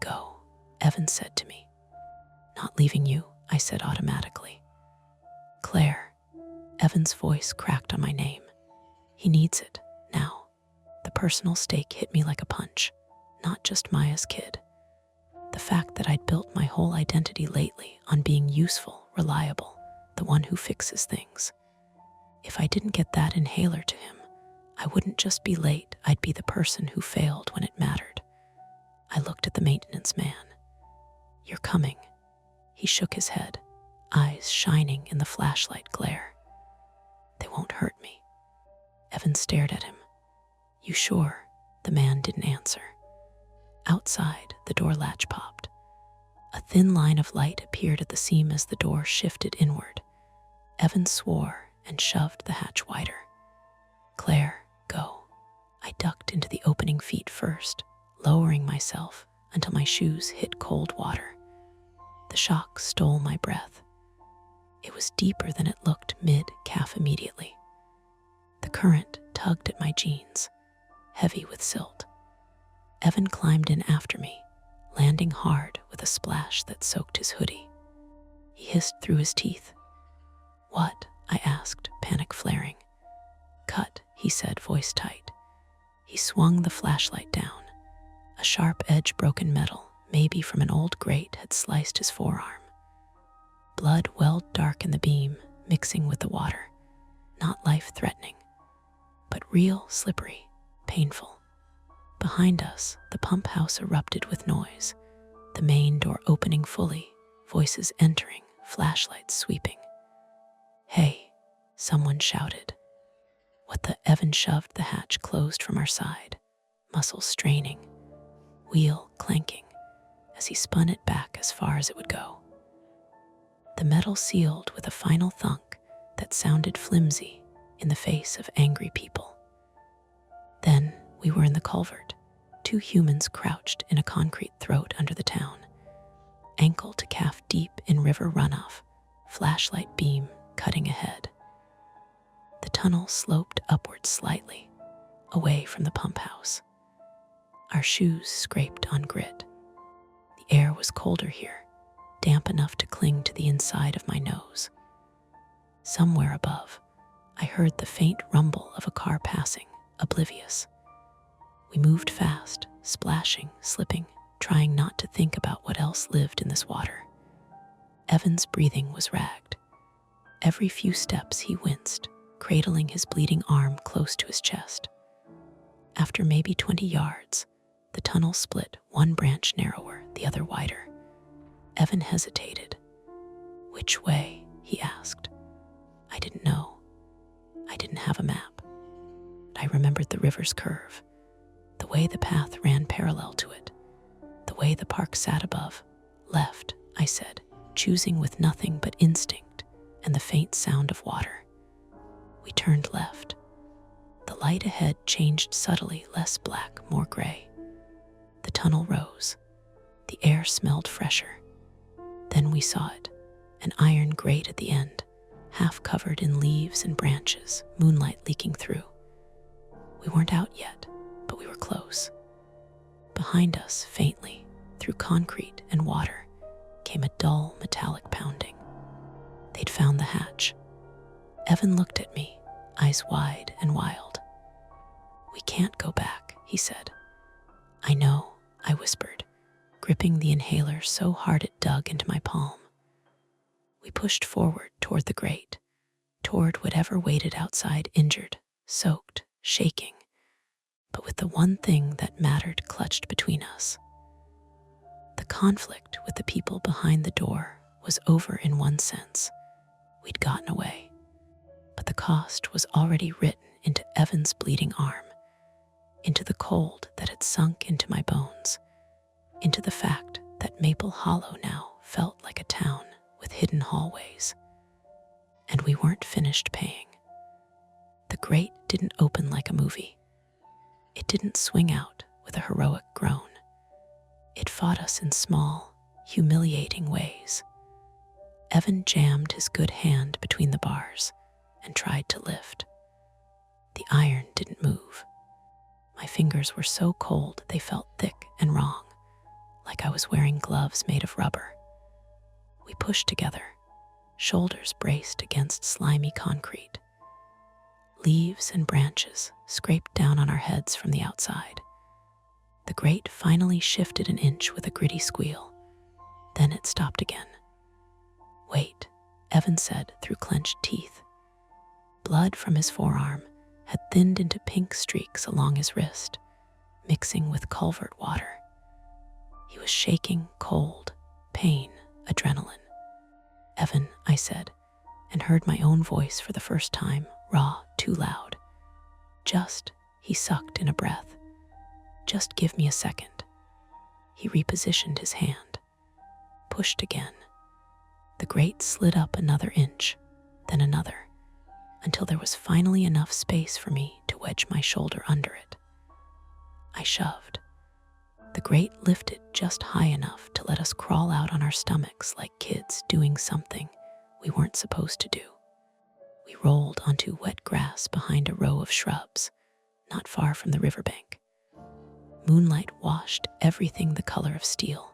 "Go," Evan said to me. "Not leaving you," I said automatically. "Claire." Evan's voice cracked on my name. "He needs it, now." The personal stake hit me like a punch, not just Maya's kid. The fact that I'd built my whole identity lately on being useful, reliable, the one who fixes things. If I didn't get that inhaler to him, I wouldn't just be late, I'd be the person who failed when it mattered. I looked at the maintenance man. "You're coming." He shook his head, eyes shining in the flashlight glare. "They won't hurt me." Evan stared at him. "You sure?" The man didn't answer. Outside, the door latch popped. A thin line of light appeared at the seam as the door shifted inward. Evan swore and shoved the hatch wider. "Claire, go." I ducked into the opening feet first, lowering myself until my shoes hit cold water. The shock stole my breath. It was deeper than it looked mid-calf immediately. The current tugged at my jeans, heavy with silt. Evan climbed in after me, landing hard with a splash that soaked his hoodie. He hissed through his teeth. "What?" I asked, panic flaring. "Cut," he said, voice tight. He swung the flashlight down. A sharp edge broken metal, maybe from an old grate, had sliced his forearm. Blood welled dark in the beam, mixing with the water. Not life-threatening, but real, slippery, painful. Behind us, the pump house erupted with noise, the main door opening fully, voices entering, flashlights sweeping. "Hey," someone shouted. "What the..." Evan shoved the hatch closed from our side, muscles straining, wheel clanking, as he spun it back as far as it would go. The metal sealed with a final thunk that sounded flimsy in the face of angry people. Then we were in the culvert, 2 humans crouched in a concrete throat under the town, ankle to calf deep in river runoff, flashlight beam cutting ahead. The tunnel sloped upward slightly, away from the pump house. Our shoes scraped on grit. The air was colder here, damp enough to cling to the inside of my nose. Somewhere above, I heard the faint rumble of a car passing, oblivious. We moved fast, splashing, slipping, trying not to think about what else lived in this water. Evan's breathing was ragged. Every few steps he winced, cradling his bleeding arm close to his chest. After maybe 20 yards, the tunnel split, one branch narrower, the other wider. Evan hesitated. "Which way?" he asked. I didn't know. I didn't have a map. But I remembered the river's curve, the way the path ran parallel to it, the way the park sat above. "Left," I said, choosing with nothing but instinct and the faint sound of water. We turned left. The light ahead changed subtly, less black, more gray. The tunnel rose. The air smelled fresher. Then we saw it, an iron grate at the end, half covered in leaves and branches, moonlight leaking through. We weren't out yet, but we were close. Behind us, faintly, through concrete and water, came a dull, metallic pounding. They'd found the hatch. Evan looked at me, eyes wide and wild. "We can't go back," he said. "I know," I whispered, gripping the inhaler so hard it dug into my palm. We pushed forward toward the grate, toward whatever waited outside, injured, soaked, shaking, but with the one thing that mattered clutched between us. The conflict with the people behind the door was over in one sense. We'd gotten away, but the cost was already written into Evan's bleeding arm, into the cold that had sunk into my bones, into the fact that Maple Hollow now felt like a town with hidden hallways. And we weren't finished paying. The grate didn't open like a movie. It didn't swing out with a heroic groan. It fought us in small, humiliating ways. Evan jammed his good hand between the bars and tried to lift. The iron didn't move. My fingers were so cold they felt thick and wrong, like I was wearing gloves made of rubber. We pushed together, shoulders braced against slimy concrete. Leaves and branches scraped down on our heads from the outside. The grate finally shifted an inch with a gritty squeal. Then it stopped again. "Wait," Evan said through clenched teeth. Blood from his forearm had thinned into pink streaks along his wrist, mixing with culvert water. He was shaking, cold, pain, adrenaline. "Evan," I said, and heard my own voice for the first time, raw, too loud. He sucked in a breath. "Just give me a second." He repositioned his hand, pushed again. The grate slid up another inch, then another, until there was finally enough space for me to wedge my shoulder under it. I shoved. The grate lifted just high enough to let us crawl out on our stomachs like kids doing something we weren't supposed to do. We rolled onto wet grass behind a row of shrubs, not far from the riverbank. Moonlight washed everything the color of steel.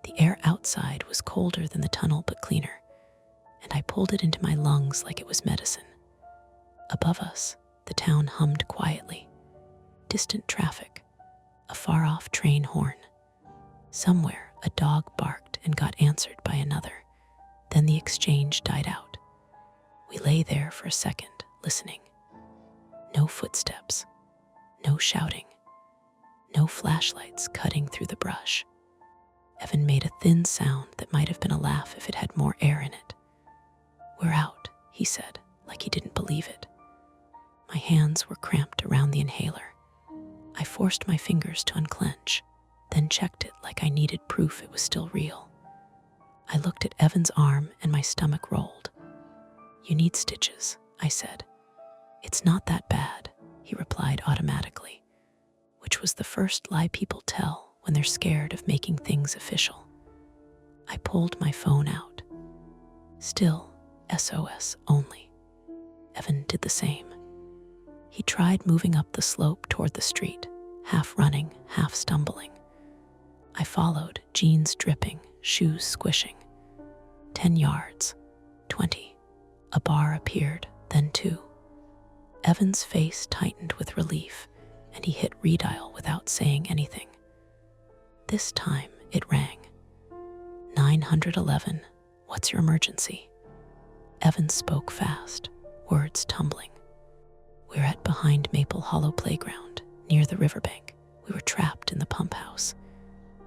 The air outside was colder than the tunnel but cleaner, and I pulled it into my lungs like it was medicine. Above us, the town hummed quietly. Distant traffic, a far-off train horn. Somewhere, a dog barked and got answered by another. Then the exchange died out. We lay there for a second, listening. No footsteps, no shouting, no flashlights cutting through the brush. Evan made a thin sound that might have been a laugh if it had more air in it. "We're out," he said, like he didn't believe it. My hands were cramped around the inhaler. I forced my fingers to unclench, then checked it like I needed proof it was still real. I looked at Evan's arm and my stomach rolled. "You need stitches," I said. "It's not that bad," he replied automatically, which was the first lie people tell when they're scared of making things official. I pulled my phone out. Still, SOS only. Evan did the same. He tried moving up the slope toward the street, half running, half stumbling. I followed, jeans dripping, shoes squishing. 10 yards, 20. A bar appeared, then two. Evan's face tightened with relief, and he hit redial without saying anything. This time it rang. 911, what's your emergency? Evan spoke fast, words tumbling. We're at behind Maple Hollow Playground, near the riverbank. We were trapped in the pump house.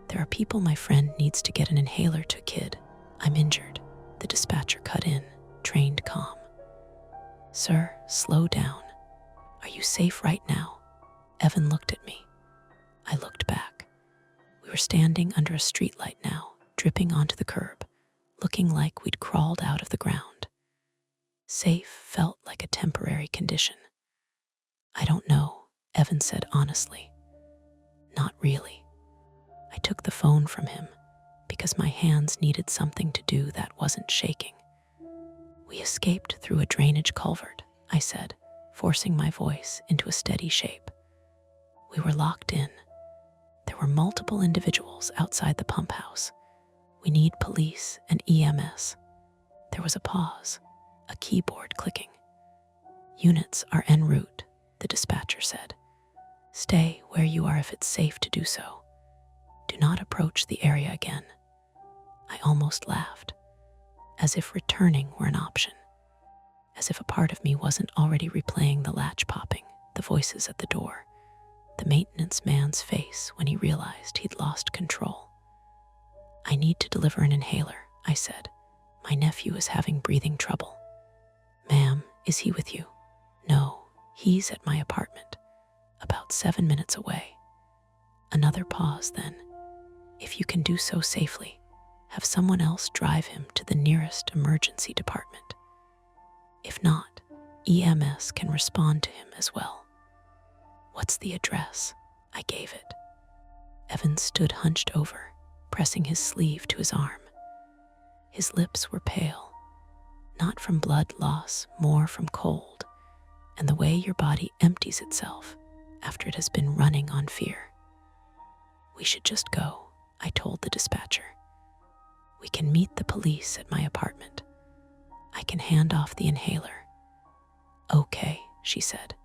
There are people my friend needs to get an inhaler to, kid. I'm injured. The dispatcher cut in, trained calm. Sir, slow down. Are you safe right now? Evan looked at me. I looked back. We were standing under a streetlight now, dripping onto the curb, looking like we'd crawled out of the ground. Safe felt like a temporary condition. I don't know, Evan said honestly. Not really. I took the phone from him because my hands needed something to do that wasn't shaking. We escaped through a drainage culvert, I said, forcing my voice into a steady shape. We were locked in. There were multiple individuals outside the pump house. We need police and EMS. There was a pause, a keyboard clicking. Units are en route, the dispatcher said. Stay where you are if it's safe to do so. Do not approach the area again. I almost laughed, as if returning were an option, as if a part of me wasn't already replaying the latch popping, the voices at the door, the maintenance man's face when he realized he'd lost control. I need to deliver an inhaler, I said. My nephew is having breathing trouble. Ma'am, is he with you? No, he's at my apartment, about 7 minutes away. Another pause then. If you can do so safely, have someone else drive him to the nearest emergency department. If not, EMS can respond to him as well. What's the address? I gave it. Evan stood hunched over, pressing his sleeve to his arm. His lips were pale, not from blood loss, more from cold, and the way your body empties itself after it has been running on fear. We should just go, I told the dispatcher. We can meet the police at my apartment. I can hand off the inhaler. Okay, she said.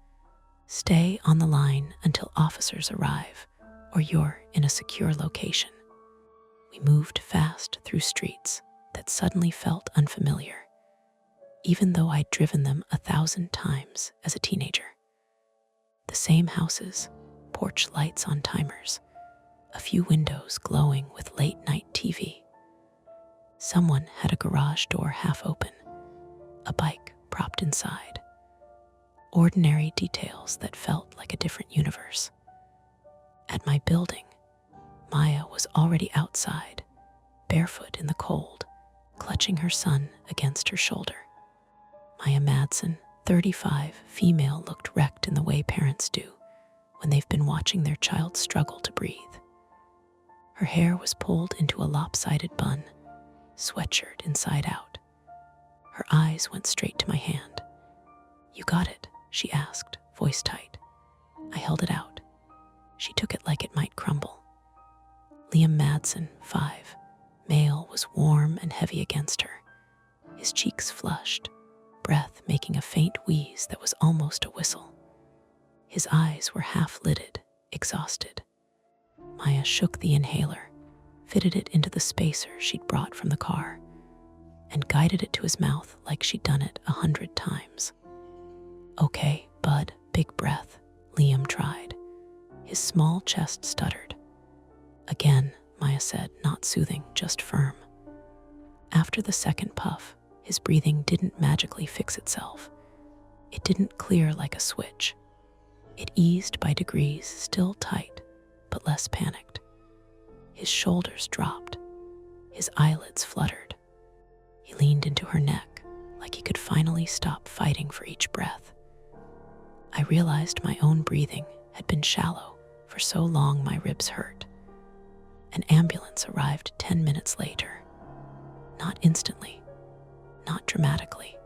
Stay on the line until officers arrive, or you're in a secure location. We moved fast through streets that suddenly felt unfamiliar, even though I'd driven them 1,000 times as a teenager. The same houses, porch lights on timers, a few windows glowing with late-night TV. Someone had a garage door half open, a bike propped inside. Ordinary details that felt like a different universe. At my building, Maya was already outside, barefoot in the cold, clutching her son against her shoulder. Maya Madsen, 35, female, looked wrecked in the way parents do when they've been watching their child struggle to breathe. Her hair was pulled into a lopsided bun, sweatshirt inside out. Her eyes went straight to my hand. You got it, she asked, voice tight. I held it out. She took it like it might crumble. Liam Madsen, 5, male, was warm and heavy against her, his cheeks flushed, breath making a faint wheeze that was almost a whistle. His eyes were half-lidded, exhausted. Maya shook the inhaler, fitted it into the spacer she'd brought from the car, and guided it to his mouth like she'd done it 100 times. Okay, bud, big breath, Liam tried. His small chest stuttered. Again, Maya said, not soothing, just firm. After the second puff, his breathing didn't magically fix itself. It didn't clear like a switch. It eased by degrees, still tight, but less panicked. His shoulders dropped. His eyelids fluttered. He leaned into her neck like he could finally stop fighting for each breath. I realized my own breathing had been shallow for so long my ribs hurt. An ambulance arrived 10 minutes later. Not instantly, not dramatically,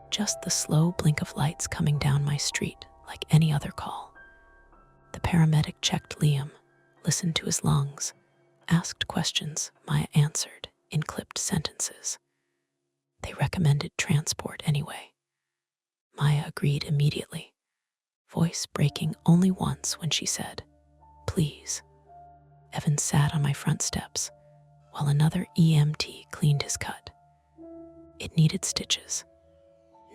just the slow blink of lights coming down my street like any other call. The paramedic checked Liam, listened to his lungs, asked questions Maya answered in clipped sentences. They recommended transport anyway. Maya agreed immediately, voice breaking only once when she said, "Please." Evan sat on my front steps while another EMT cleaned his cut. It needed stitches.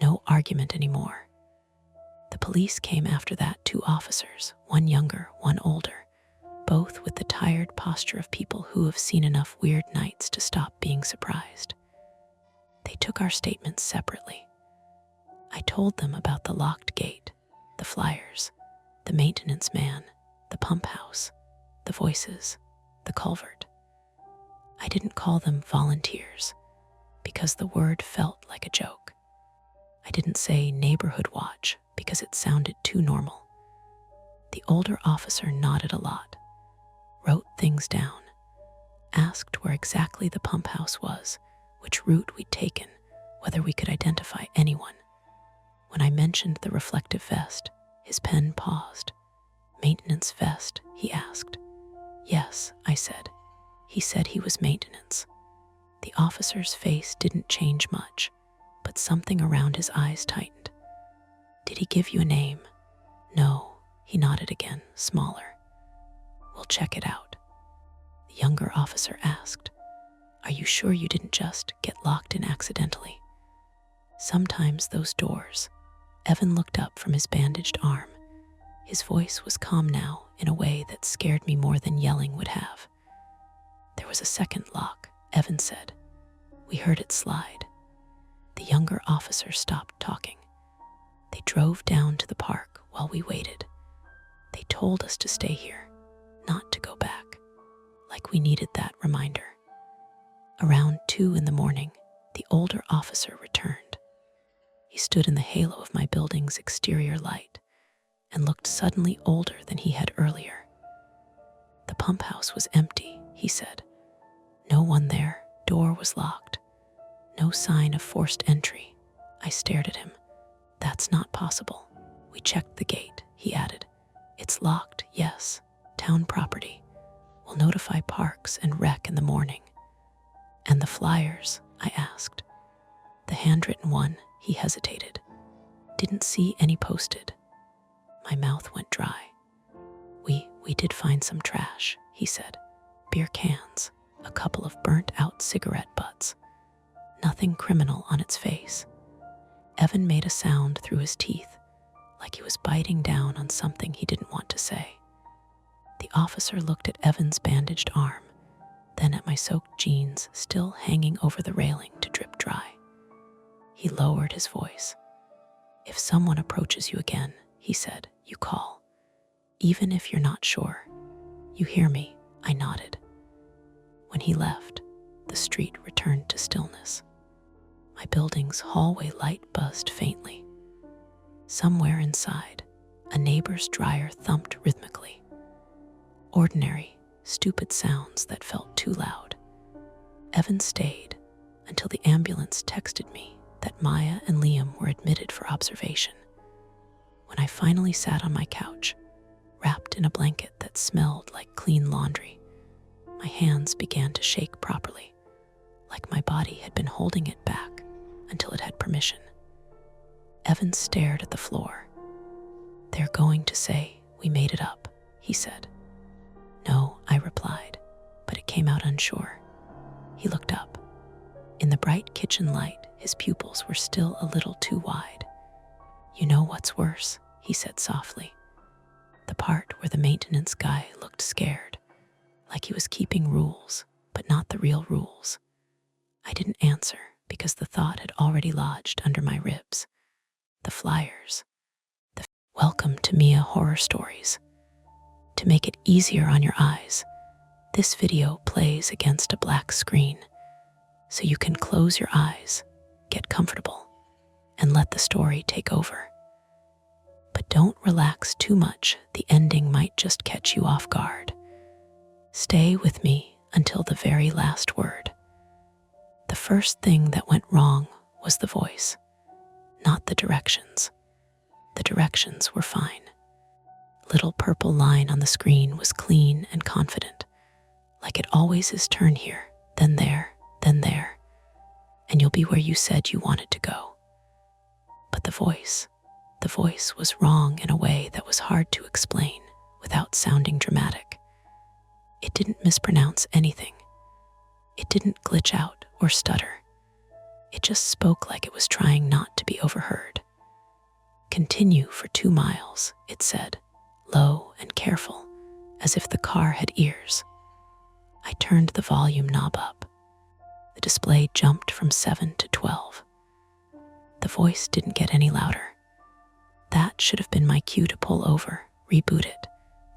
No argument anymore. The police came after that, 2 officers, one younger, one older, both with the tired posture of people who have seen enough weird nights to stop being surprised. They took our statements separately. I told them about the locked gate, the flyers, the maintenance man, the pump house, the voices, the culvert. I didn't call them volunteers because the word felt like a joke. I didn't say neighborhood watch because it sounded too normal. The older officer nodded a lot, wrote things down, asked where exactly the pump house was, which route we'd taken, whether we could identify anyone. When I mentioned the reflective vest, his pen paused. "Maintenance vest?" he asked. "Yes," I said. He said he was maintenance. The officer's face didn't change much, but something around his eyes tightened. "Did he give you a name?" "No," he nodded again, smaller. "We'll check it out." The younger officer asked, "Are you sure you didn't just get locked in accidentally?" "Sometimes those doors." Evan looked up from his bandaged arm. His voice was calm now in a way that scared me more than yelling would have. "There was a second lock," Evan said. "We heard it slide." The younger officer stopped talking. "They drove down to the park while we waited. They told us to stay here, not to go back, like we needed that reminder." Around 2 in the morning, the older officer returned. He stood in the halo of my building's exterior light and looked suddenly older than he had earlier. "The pump house was empty," he said. "No one there, door was locked. No sign of forced entry." I stared at him. "That's not possible." "We checked the gate," he added. "It's locked, yes. Town property. We'll notify Parks and Rec in the morning." "And the flyers?" I asked. "The handwritten one," he hesitated. "Didn't see any posted." My mouth went dry. We did find some trash," he said. "Beer cans, a couple of burnt-out cigarette butts. Nothing criminal on its face." Evan made a sound through his teeth, like he was biting down on something he didn't want to say. The officer looked at Evan's bandaged arm, then at my soaked jeans still hanging over the railing to drip dry. He lowered his voice. "If someone approaches you again," he said, "you call. Even if you're not sure. You hear me?" I nodded. When he left, the street returned to stillness. My building's hallway light buzzed faintly. Somewhere inside, a neighbor's dryer thumped rhythmically. Ordinary, stupid sounds that felt too loud. Evan stayed until the ambulance texted me that Maya and Liam were admitted for observation. When I finally sat on my couch, wrapped in a blanket that smelled like clean laundry, my hands began to shake properly, like my body had been holding it back until it had permission. Evan stared at the floor. "They're going to say we made it up," he said. "No," I replied, but it came out unsure. He looked up. In the bright kitchen light, his pupils were still a little too wide. "You know what's worse?" he said softly. The part where the maintenance guy looked scared, like he was keeping rules, but not the real rules. I didn't answer because the thought had already lodged under my ribs. The flyers. Welcome to Mia Horror Stories. To make it easier on your eyes, this video plays against a black screen, so you can close your eyes, get comfortable, and let the story take over. But don't relax too much, the ending might just catch you off guard. Stay with me until the very last word. The first thing that went wrong was the voice, not the directions. The directions were fine. Little purple line on the screen was clean and confident, like it always is. Turn here, then there, then there. and you'll be where you said you wanted to go. But the voice was wrong in a way that was hard to explain without sounding dramatic. It didn't mispronounce anything. It didn't glitch out or stutter. It just spoke like it was trying not to be overheard. "Continue for 2 miles, it said, low and careful, as if the car had ears. I turned the volume knob up. The display jumped from 7 to 12. The voice didn't get any louder. That should have been my cue to pull over, reboot it,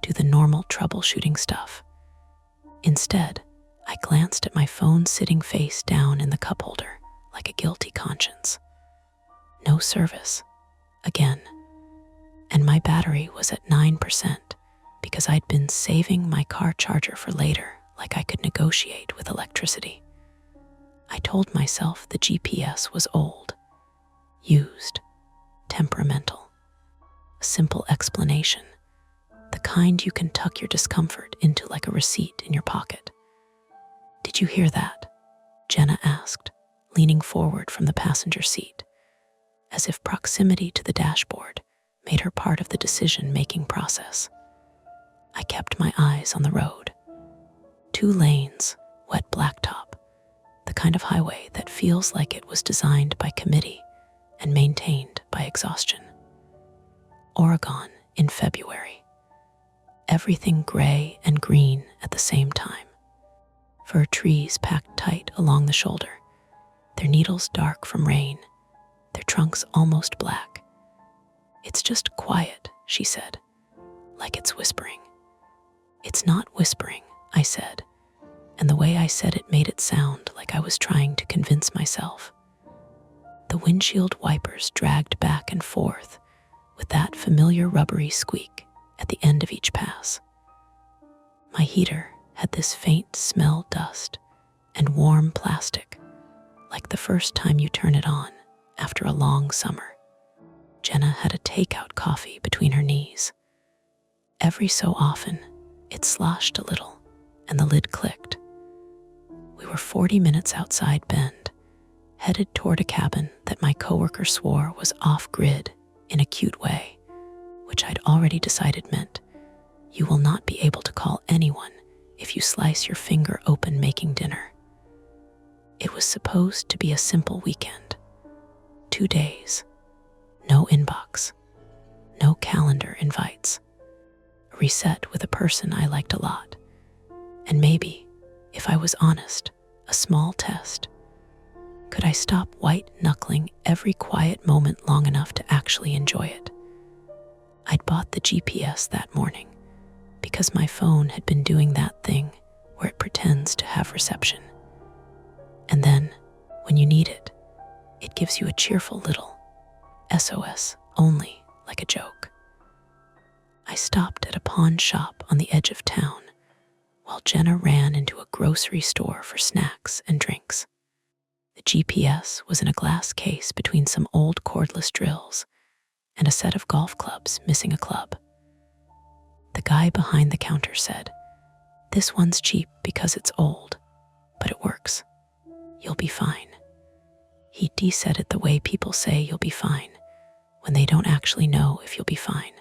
do the normal troubleshooting stuff. Instead, I glanced at my phone sitting face down in the cup holder like a guilty conscience. No service. Again. And my battery was at 9% because I'd been saving my car charger for later, like I could negotiate with electricity. I told myself the GPS was old, used, temperamental. A simple explanation, the kind you can tuck your discomfort into like a receipt in your pocket. "Did you hear that?" Jenna asked, leaning forward from the passenger seat, as if proximity to the dashboard made her part of the decision-making process. I kept my eyes on the road. 2 lanes, wet blacktop, the kind of highway that feels like it was designed by committee and maintained by exhaustion. Oregon in February. Everything gray and green at the same time. Fir trees packed tight along the shoulder, their needles dark from rain, their trunks almost black. "It's just quiet," she said, like it's whispering. "It's not whispering," I said, and the way I said it made it sound like I was trying to convince myself. The windshield wipers dragged back and forth with that familiar rubbery squeak at the end of each pass. My heater had this faint smell dust and warm plastic, like the first time you turn it on after a long summer. Jenna had a takeout coffee between her knees. Every so often, it sloshed a little and the lid clicked. We were 40 minutes outside Bend, headed toward a cabin that my coworker swore was off-grid in a cute way, which I'd already decided meant you will not be able to call anyone if you slice your finger open making dinner. It was supposed to be a simple weekend. 2 days. No inbox. No calendar invites. A reset with a person I liked a lot. And maybe, if I was honest, a small test. Could I stop white-knuckling every quiet moment long enough to actually enjoy it? I'd bought the GPS that morning because my phone had been doing that thing where it pretends to have reception. And then, when you need it, it gives you a cheerful little SOS only, like a joke. I stopped at a pawn shop on the edge of town while Jenna ran into a grocery store for snacks and drinks. The GPS was in a glass case between some old cordless drills and a set of golf clubs missing a club. The guy behind the counter said, "This one's cheap because it's old, but it works. You'll be fine." He de-said it the way people say you'll be fine when they don't actually know if you'll be fine.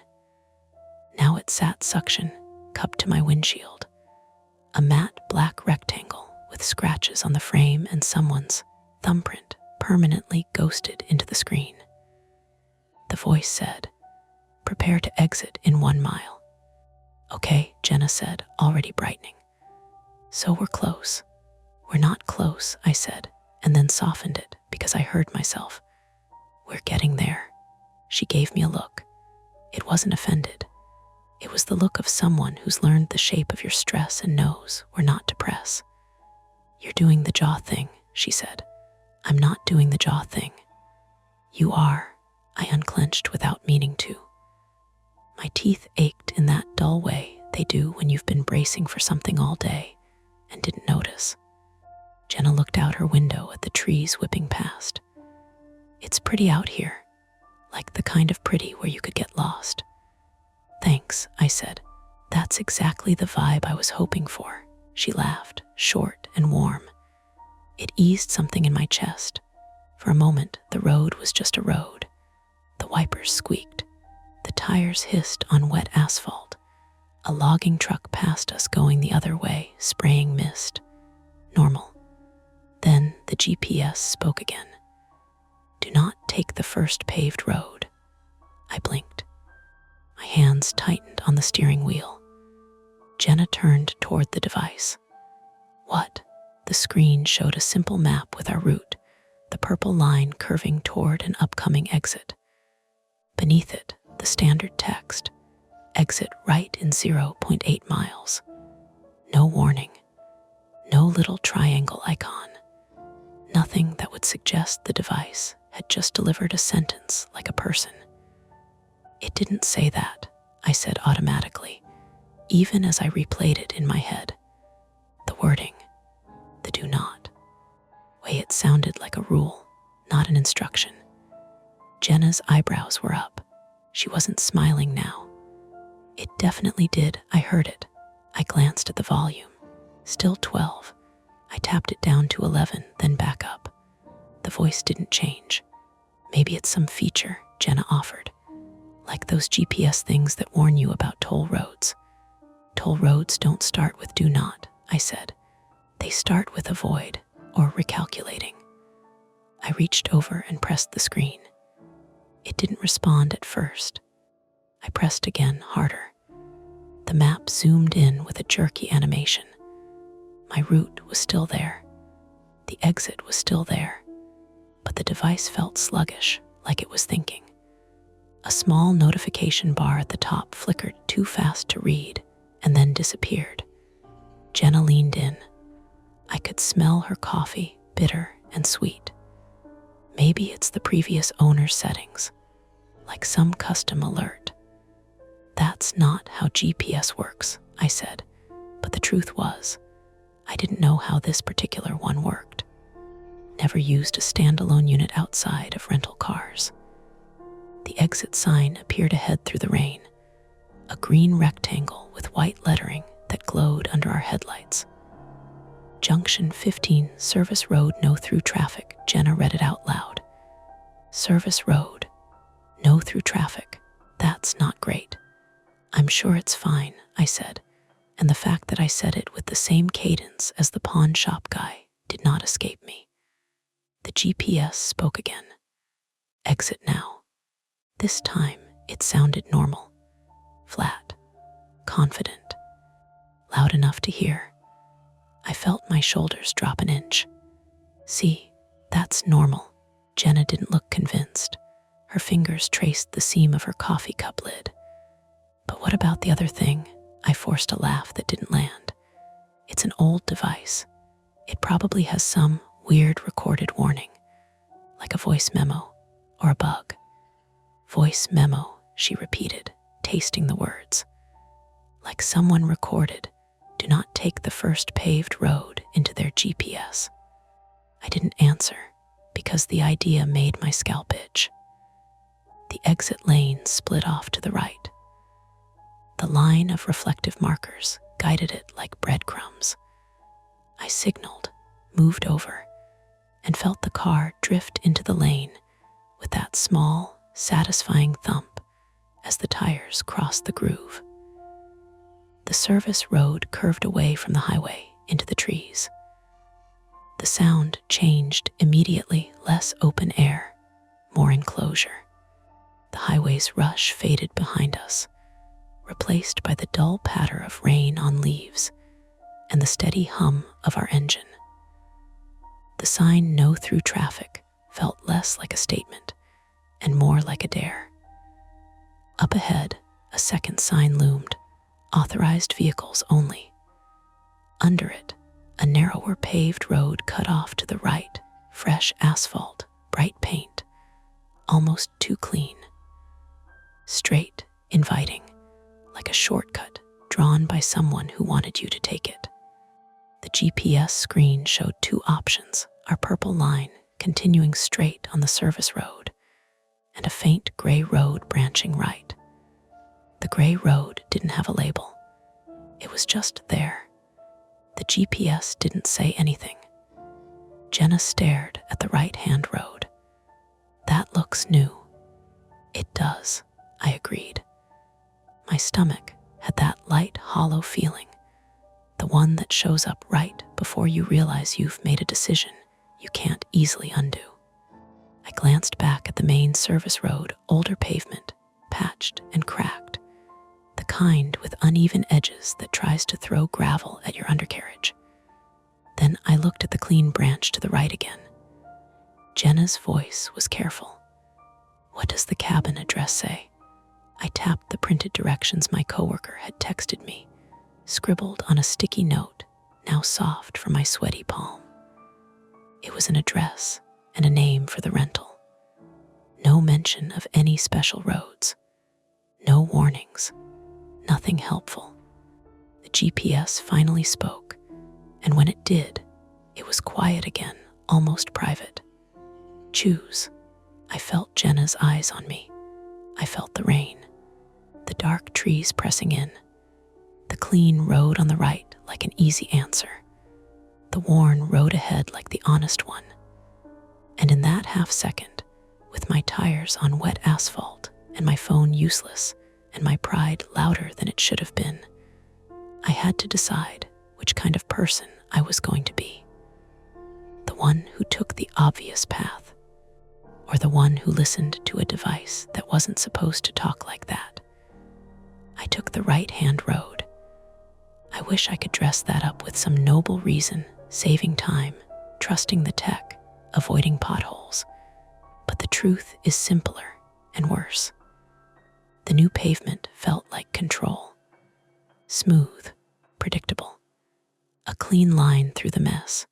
Now it sat suction, cupped to my windshield, a matte black rectangle with scratches on the frame and someone's thumbprint permanently ghosted into the screen. The voice said, "Prepare to exit in 1 mile." "Okay," Jenna said, already brightening. "So we're close." "We're not close," I said, and then softened it because I heard myself. "We're getting there." She gave me a look. It wasn't offended. It was the look of someone who's learned the shape of your stress and knows where not to press. "You're doing the jaw thing," she said. "I'm not doing the jaw thing." "You are," I unclenched without meaning to. My teeth ached in that dull way they do when you've been bracing for something all day and didn't notice. Jenna looked out her window at the trees whipping past. "It's pretty out here, like the kind of pretty where you could get lost." "Thanks," I said. "That's exactly the vibe I was hoping for." She laughed, short and warm. It eased something in my chest. For a moment, the road was just a road. The wipers squeaked. The tires hissed on wet asphalt. A logging truck passed us going the other way, spraying mist. Normal. Then the GPS spoke again. Do not take the first paved road. I blinked. My hands tightened on the steering wheel. Jenna turned toward the device. What? The screen showed a simple map with our route, the purple line curving toward an upcoming exit. Beneath it, the standard text, exit right in 0.8 miles. No warning. No little triangle icon. Nothing that would suggest the device had just delivered a sentence like a person. It didn't say that, I said automatically, even as I replayed it in my head. The wording, the do not. Way it sounded like a rule, not an instruction. Jenna's eyebrows were up. She wasn't smiling now. It definitely did. I heard it. I glanced at the volume. Still 12. I tapped it down to 11, then back up. The voice didn't change. Maybe it's some feature Jenna offered, like those GPS things that warn you about toll roads. Toll roads don't start with do not, I said. They start with avoid or recalculating. I reached over and pressed the screen. It didn't respond at first. I pressed again, harder. The map zoomed in with a jerky animation. My route was still there. The exit was still there. But the device felt sluggish, like it was thinking. A small notification bar at the top flickered too fast to read and then disappeared. Jenna leaned in. I could smell her coffee, bitter and sweet. Maybe it's the previous owner's settings, like some custom alert. That's not how GPS works, I said, but the truth was, I didn't know how this particular one worked. Never used a standalone unit outside of rental cars. The exit sign appeared ahead through the rain, a green rectangle with white lettering that glowed under our headlights. Junction 15, Service Road, no through traffic. Jenna read it out loud. Service Road, no through traffic. That's not great. I'm sure it's fine, I said, and the fact that I said it with the same cadence as the pawn shop guy did not escape me. The GPS spoke again. Exit now. This time, it sounded normal, flat, confident, loud enough to hear. I felt my shoulders drop an inch. See, that's normal. Jenna didn't look convinced. Her fingers traced the seam of her coffee cup lid. But what about the other thing? I forced a laugh that didn't land. It's an old device. It probably has some weird recorded warning, like a voice memo or a bug. Voice memo, she repeated, tasting the words. Like someone recorded, do not take the first paved road into their GPS. I didn't answer because the idea made my scalp itch. The exit lane split off to the right. The line of reflective markers guided it like breadcrumbs. I signaled, moved over, and felt the car drift into the lane with that small, satisfying thump as the tires crossed the groove. The service road curved away from the highway into the trees. The sound changed immediately, less open air, more enclosure. The highway's rush faded behind us, replaced by the dull patter of rain on leaves and the steady hum of our engine. The sign "No Through Traffic" felt less like a statement and more like a dare. Up ahead, a second sign loomed, authorized vehicles only. Under it, a narrower paved road cut off to the right, fresh asphalt, bright paint, almost too clean. Straight, inviting, like a shortcut drawn by someone who wanted you to take it. The GPS screen showed two options, our purple line continuing straight on the service road, and a faint gray road branching right. The gray road didn't have a label. It was just there. The GPS didn't say anything. Jenna stared at the right-hand road. That looks new. It does, I agreed. My stomach had that light, hollow feeling, the one that shows up right before you realize you've made a decision you can't easily undo. I glanced back at the main service road, older pavement, patched and cracked, the kind with uneven edges that tries to throw gravel at your undercarriage. Then I looked at the clean branch to the right again. Jenna's voice was careful. What does the cabin address say? I tapped the printed directions my coworker had texted me, scribbled on a sticky note, now soft from my sweaty palm. It was an address and a name for the rental. No mention of any special roads. No warnings. Nothing helpful. The GPS finally spoke, and when it did, it was quiet again, almost private. Choose. I felt Jenna's eyes on me. I felt the rain, the dark trees pressing in, the clean road on the right like an easy answer, the worn road ahead like the honest one. And in that half second, with my tires on wet asphalt and my phone useless and my pride louder than it should have been, I had to decide which kind of person I was going to be. The one who took the obvious path, or the one who listened to a device that wasn't supposed to talk like that. I took the right-hand road. I wish I could dress that up with some noble reason, saving time, trusting the tech, avoiding potholes. But the truth is simpler and worse. The new pavement felt like control. Smooth, predictable. A clean line through the mess.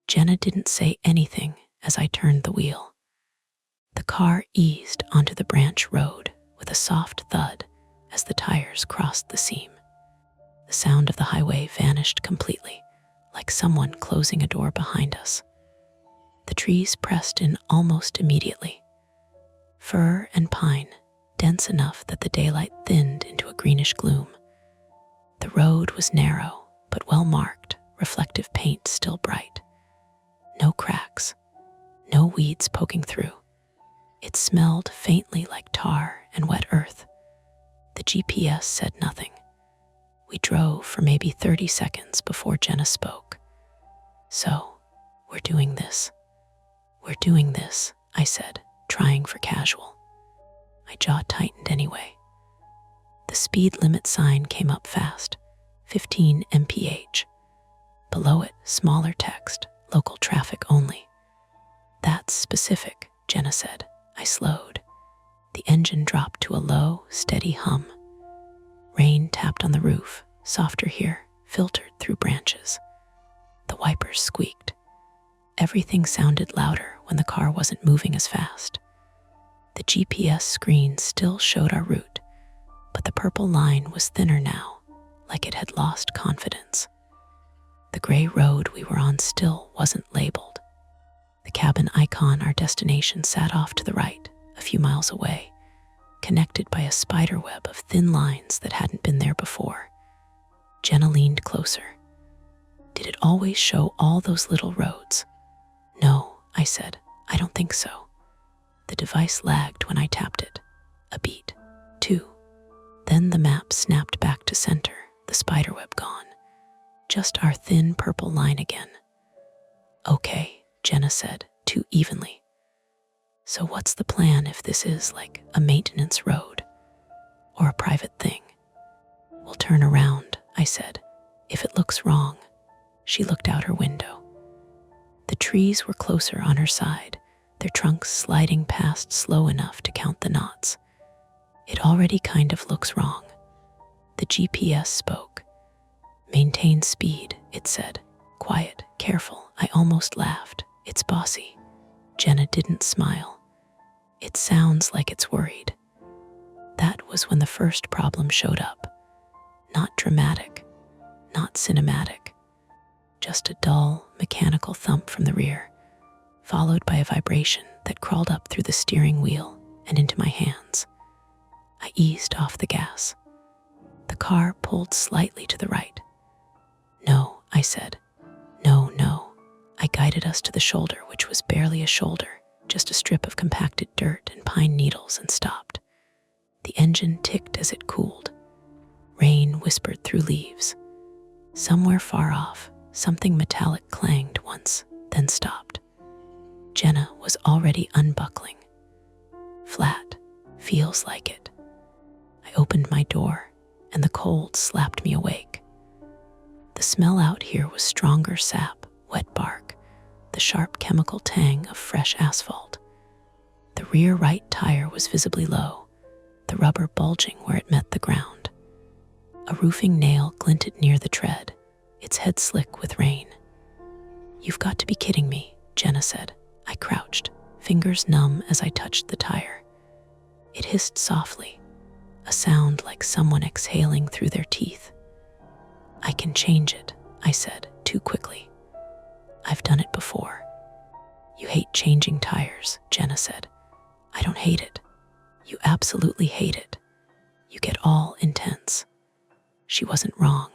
Jenna didn't say anything as I turned the wheel. The car eased onto the branch road with a soft thud as the tires crossed the seam. The sound of the highway vanished completely, like someone closing a door behind us. The trees pressed in almost immediately. Fir and pine, dense enough that the daylight thinned into a greenish gloom. The road was narrow, but well marked, reflective paint still bright. No cracks, no weeds poking through. It smelled faintly like tar and wet earth. The GPS said nothing. We drove for maybe 30 seconds before Jenna spoke. So, we're doing this. We're doing this, I said, trying for casual. My jaw tightened anyway. The speed limit sign came up fast, 15 mph. Below it, smaller text, local traffic only. That's specific, Jenna said. I slowed. The engine dropped to a low, steady hum. Rain tapped on the roof, softer here, filtered through branches. The wipers squeaked. Everything sounded louder when the car wasn't moving as fast. The GPS screen still showed our route, but the purple line was thinner now, like it had lost confidence. The gray road we were on still wasn't labeled. The cabin icon, our destination, sat off to the right, a few miles away, connected by a spider web of thin lines that hadn't been there before. Jenna leaned closer. Did it always show all those little roads? No, I said, I don't think so. The device lagged when I tapped it. A beat, two. Then the map snapped back to center, the spiderweb gone. Just our thin purple line again. Okay, Jenna said, too evenly. So what's the plan if this is like a maintenance road or a private thing? We'll turn around, I said, if it looks wrong. She looked out her window. The trees were closer on her side, their trunks sliding past slow enough to count the knots. It already kind of looks wrong. The GPS spoke. Maintain speed, it said. Quiet, careful. I almost laughed. It's bossy. Jenna didn't smile. It sounds like it's worried. That was when the first problem showed up. Not dramatic, not cinematic. Just a dull, mechanical thump from the rear, followed by a vibration that crawled up through the steering wheel and into my hands. I eased off the gas. The car pulled slightly to the right. No, I said. No. I guided us to the shoulder, which was barely a shoulder, just a strip of compacted dirt and pine needles, and stopped. The engine ticked as it cooled. Rain whispered through leaves. Somewhere far off, something metallic clanged once, then stopped. Jenna was already unbuckling. Flat, feels like it. I opened my door, and the cold slapped me awake. The smell out here was stronger sap, wet bark, the sharp chemical tang of fresh asphalt. The rear right tire was visibly low, the rubber bulging where it met the ground. A roofing nail glinted near the tread, its head slick with rain. "You've got to be kidding me," Jenna said. I crouched, fingers numb as I touched the tire. It hissed softly, a sound like someone exhaling through their teeth. "I can change it," I said, too quickly. "I've done it before." "You hate changing tires," Jenna said. "I don't hate it. You absolutely hate it. You get all intense." She wasn't wrong.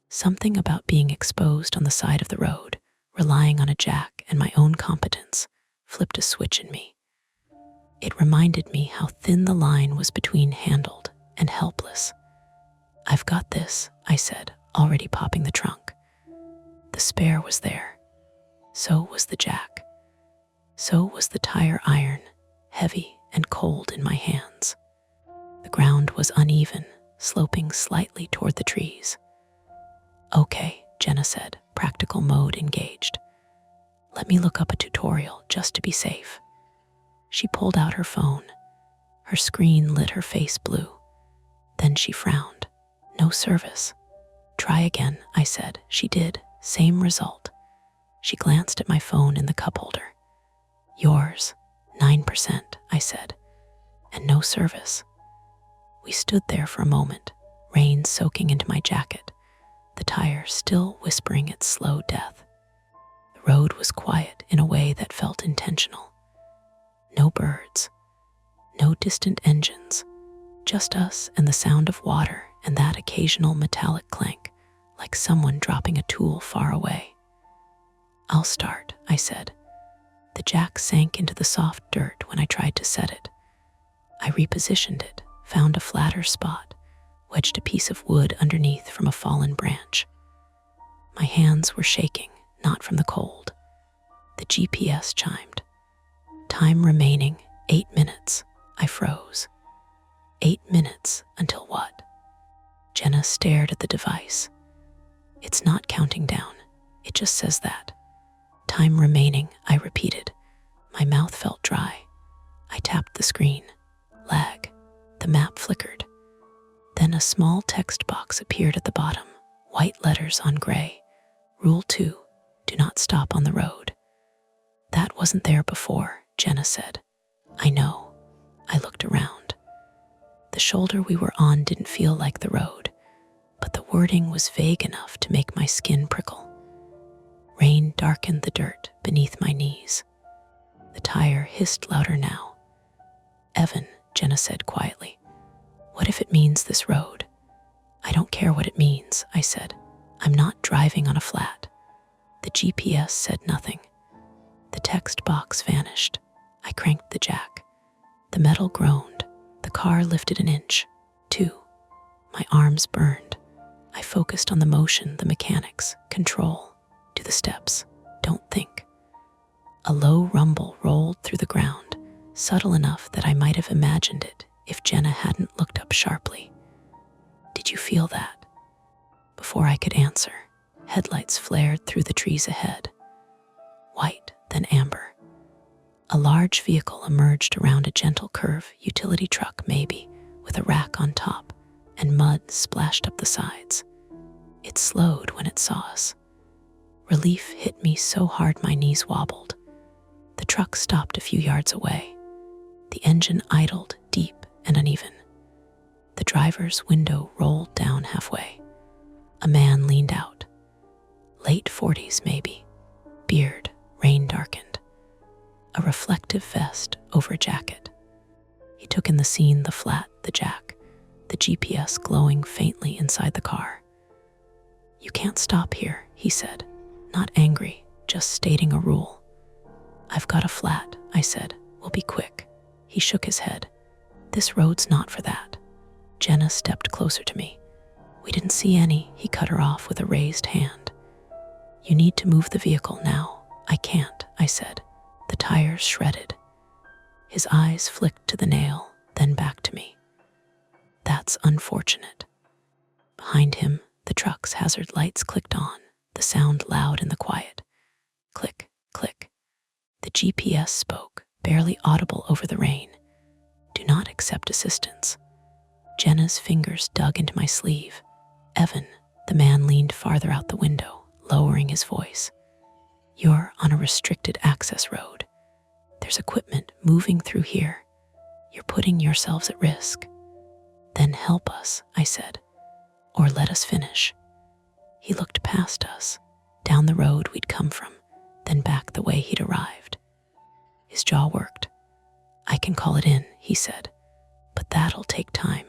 Something about being exposed on the side of the road, relying on a jack and my own competence, flipped a switch in me. It reminded me how thin the line was between handled and helpless. "I've got this," I said, already popping the trunk. The spare was there. So was the jack. So was the tire iron, heavy and cold in my hands. The ground was uneven, sloping slightly toward the trees. "Okay," Jenna said, practical mode engaged. "Let me look up a tutorial just to be safe." She pulled out her phone. Her screen lit her face blue. Then she frowned. "No service." "Try again," I said. She did. Same result. She glanced at my phone in the cup holder. "Yours, 9%, I said. "And no service." We stood there for a moment, rain soaking into my jacket, the tire still whispering its slow death. The road was quiet in a way that felt intentional. No birds, no distant engines, just us and the sound of water and that occasional metallic clank, like someone dropping a tool far away. "I'll start," I said. The jack sank into the soft dirt when I tried to set it. I repositioned it, found a flatter spot, wedged a piece of wood underneath from a fallen branch. My hands were shaking, not from the cold. The GPS chimed. "Time remaining, 8 minutes. I froze. 8 minutes until what? Jenna stared at the device. "It's not counting down. It just says that." "Time remaining," I repeated. My mouth felt dry. I tapped the screen. Lag. The map flickered. Then a small text box appeared at the bottom, white letters on gray. "Rule 2, do not stop on the road." "That wasn't there before," Jenna said. "I know." I looked around. The shoulder we were on didn't feel like the road, but the wording was vague enough to make my skin prickle. Rain darkened the dirt beneath my knees. The tire hissed louder now. "Evan," Jenna said quietly, "what if it means this road?" "I don't care what it means," I said. "I'm not driving on a flat." The GPS said nothing. The text box vanished. I cranked the jack. The metal groaned. The car lifted an inch, 2. My arms burned. I focused on the motion, the mechanics, control. Do the steps. Don't think. A low rumble rolled through the ground, subtle enough that I might have imagined it if Jenna hadn't looked up sharply. "Did you feel that?" Before I could answer, headlights flared through the trees ahead. White, then amber. A large vehicle emerged around a gentle curve, utility truck maybe, with a rack on top, and mud splashed up the sides. It slowed when it saw us. Relief hit me so hard my knees wobbled. The truck stopped a few yards away. The engine idled, deep and uneven. The driver's window rolled down halfway. A man leaned out. Late 40s maybe, beard, rain darkened. A reflective vest over a jacket. He took in the scene, the flat, the jack, the GPS glowing faintly inside the car. "You can't stop here," he said, not angry, just stating a rule. I've got a flat, I said. We'll be quick. He shook his head. This road's not for that. Jenna stepped closer to me. We didn't see any, he cut her off with a raised hand. You need to move the vehicle now. I can't, I said. The tires shredded. His eyes flicked to the nail, then back to me. That's unfortunate. Behind him, the truck's hazard lights clicked on, the sound loud in the quiet. Click, click. The GPS spoke, barely audible over the rain. Do not accept assistance. Jenna's fingers dug into my sleeve. Evan, the man leaned farther out the window, lowering his voice. You're on a restricted access road. There's equipment moving through here. You're putting yourselves at risk. Then help us, I said, or let us finish. He looked past us, down the road we'd come from, then back the way he'd arrived. His jaw worked. I can call it in, he said, but that'll take time.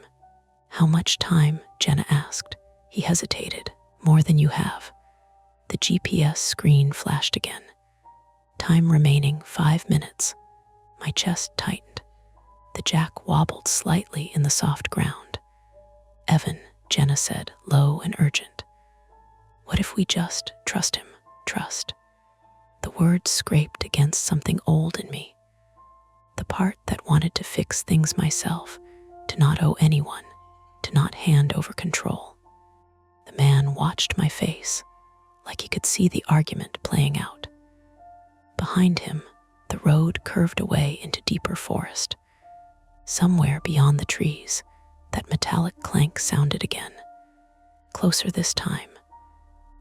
How much time? Jenna asked. He hesitated. More than you have. The GPS screen flashed again. Time remaining 5 minutes. My chest tightened. The jack wobbled slightly in the soft ground. Evan, Jenna said, low and urgent. What if we just trust him? Trust. The words scraped against something old in me. The part that wanted to fix things myself, to not owe anyone, to not hand over control. The man watched my face, like he could see the argument playing out. Behind him, the road curved away into deeper forest. Somewhere beyond the trees, that metallic clank sounded again. Closer this time.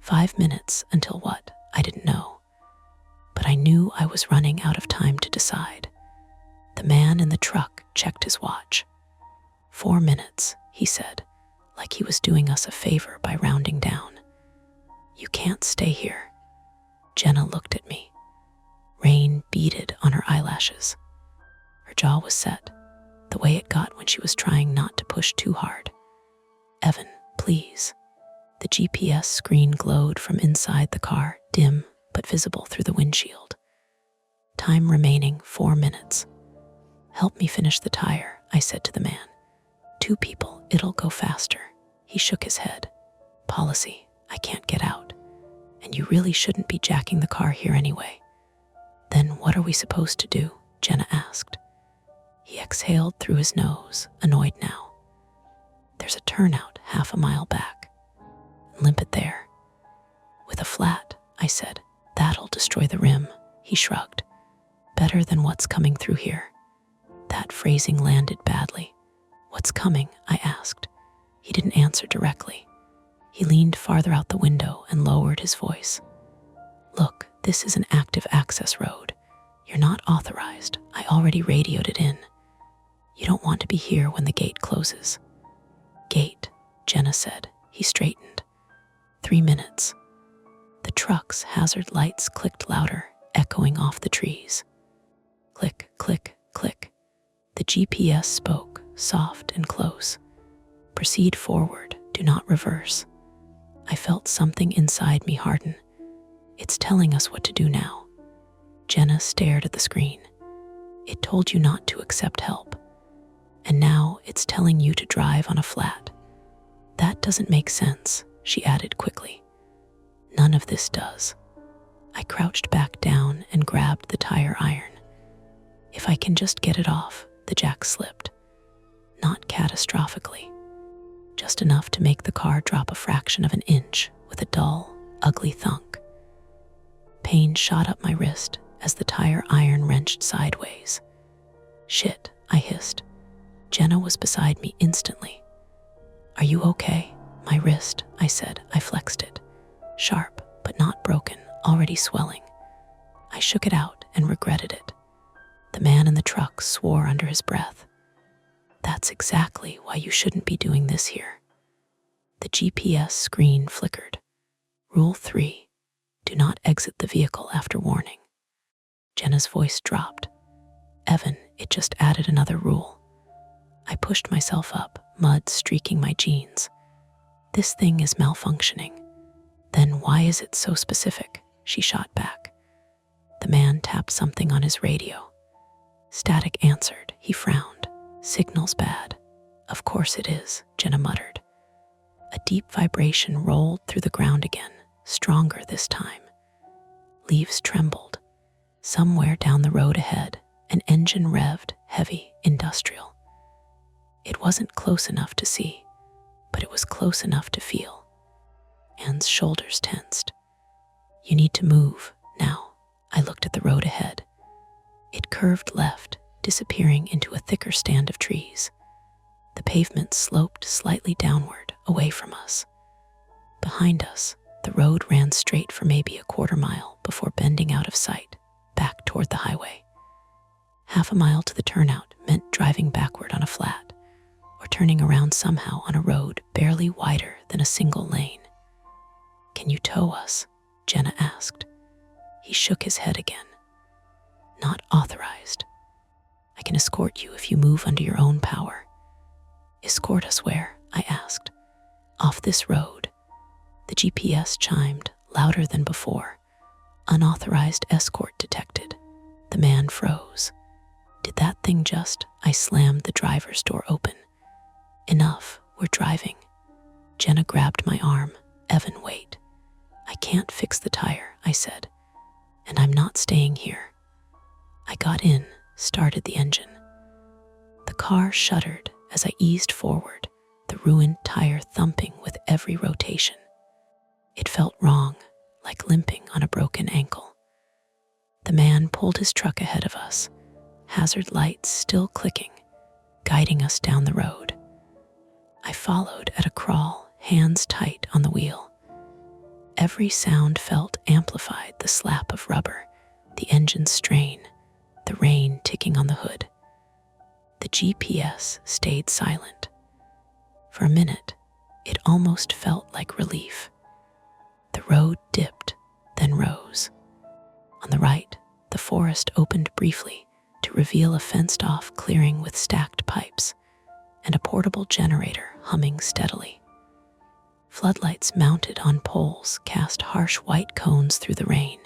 5 minutes until what? I didn't know. But I knew I was running out of time to decide. The man in the truck checked his watch. 4 minutes, he said, like he was doing us a favor by rounding down. You can't stay here. Jenna looked at me. Rain beaded on her eyelashes. Her jaw was set, the way it got when she was trying not to push too hard. Evan, please. The GPS screen glowed from inside the car, dim but visible through the windshield. Time remaining 4 minutes. Help me finish the tire, I said to the man. 2 people, it'll go faster. He shook his head. Policy, I can't get out. And you really shouldn't be jacking the car here anyway. Then what are we supposed to do? Jenna asked. He exhaled through his nose, annoyed now. There's a turnout half a mile back. Limp it there. With a flat, I said. That'll destroy the rim. He shrugged. Better than what's coming through here. That phrasing landed badly. What's coming? I asked. He didn't answer directly. He leaned farther out the window and lowered his voice. Look, this is an active access road. You're not authorized. I already radioed it in. You don't want to be here when the gate closes. Gate, Jenna said. He straightened. 3 minutes. The truck's hazard lights clicked louder, echoing off the trees. Click, click, click. The GPS spoke, soft and close. Proceed forward, do not reverse. I felt something inside me harden. It's telling us what to do now. Jenna stared at the screen. It told you not to accept help. And now it's telling you to drive on a flat. That doesn't make sense, she added quickly. None of this does. I crouched back down and grabbed the tire iron. If I can just get it off, the jack slipped. Not catastrophically. Just enough to make the car drop a fraction of an inch with a dull, ugly thunk. Pain shot up my wrist as the tire iron wrenched sideways. Shit, I hissed. Jenna was beside me instantly. Are you okay? My wrist, I said. I flexed it. Sharp, but not broken, already swelling. I shook it out and regretted it. The man in the truck swore under his breath. That's exactly why you shouldn't be doing this here. The GPS screen flickered. Rule 3. Do not exit the vehicle after warning. Jenna's voice dropped. Evan, it just added another rule. I pushed myself up, mud streaking my jeans. This thing is malfunctioning. Then why is it so specific? She shot back. tapped something on his radio. Static answered. He frowned. Signal's bad. Of course it is, Jenna muttered. A deep vibration rolled through the ground again, stronger this time. Leaves trembled. Somewhere down the road ahead, an engine revved, heavy, industrial. It wasn't close enough to see, but it was close enough to feel. Anne's shoulders tensed. You need to move, now. I looked at the road ahead. It curved left, disappearing into a thicker stand of trees. The pavement sloped slightly downward, away from us. Behind us, the road ran straight for maybe a quarter mile before bending out of sight, back toward the highway. Half a mile to the turnout meant driving backward on a flat, or turning around somehow on a road barely wider than a single lane. Can you tow us? Jenna asked. He shook his head again. Not authorized. I can escort you if you move under your own power. Escort us where? I asked. Off this road. The GPS chimed, louder than before. Unauthorized escort detected. The man froze. Did that thing just? I slammed the driver's door open. Enough, we're driving. Jenna grabbed my arm. Evan, wait. I can't fix the tire, I said. And I'm not staying here. I got in, started the engine. The car shuddered as I eased forward, the ruined tire thumping with every rotation. It felt wrong, like limping on a broken ankle. The man pulled his truck ahead of us, hazard lights still clicking, guiding us down the road. I followed at a crawl, hands tight on the wheel. Every sound felt amplified, the slap of rubber, the engine's strain, the rain ticking on the hood. The GPS stayed silent. For a minute, it almost felt like relief. The road dipped, then rose. On the right, the forest opened briefly to reveal a fenced-off clearing with stacked pipes and a portable generator humming steadily. Floodlights mounted on poles cast harsh white cones through the rain,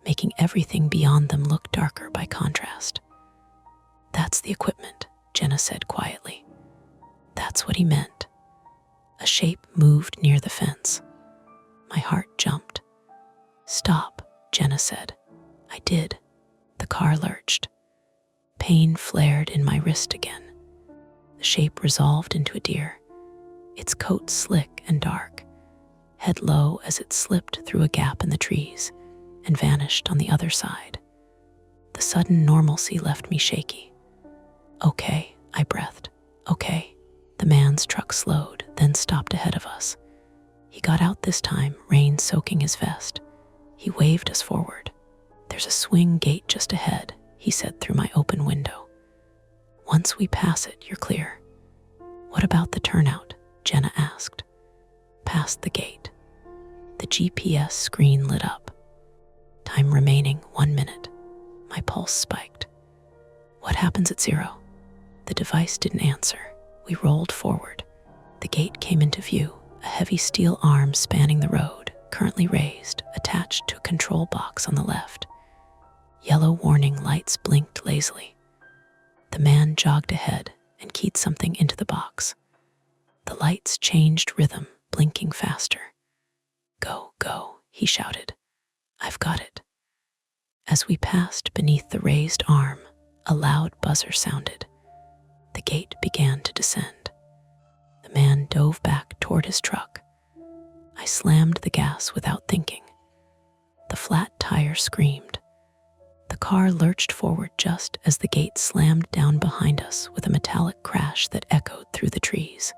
making everything beyond them look darker by contrast. That's the equipment, Jenna said quietly. That's what he meant. A shape moved near the fence. My heart jumped. Stop, Jenna said. I did. The car lurched. Pain flared in my wrist again. The shape resolved into a deer, its coat slick and dark, head low as it slipped through a gap in the trees and vanished on the other side. The sudden normalcy left me shaky. Okay, I breathed. Okay. The man's truck slowed, then stopped ahead of us. He got out this time, rain soaking his vest. He waved us forward. There's a swing gate just ahead, he said through my open window. Once we pass it, you're clear. What about the turnout? Jenna asked. Past the gate. The GPS screen lit up. Time remaining 1 minute. My pulse spiked. What happens at 0? The device didn't answer. We rolled forward. The gate came into view, a heavy steel arm spanning the road, currently raised, attached to a control box on the left. Yellow warning lights blinked lazily. The man jogged ahead and keyed something into the box. The lights changed rhythm, blinking faster. Go, go, he shouted. I've got it. As we passed beneath the raised arm, a loud buzzer sounded. The gate began to descend. The man dove back toward his truck. I slammed the gas without thinking. The flat tire screamed. The car lurched forward just as the gate slammed down behind us with a metallic crash that echoed through the trees.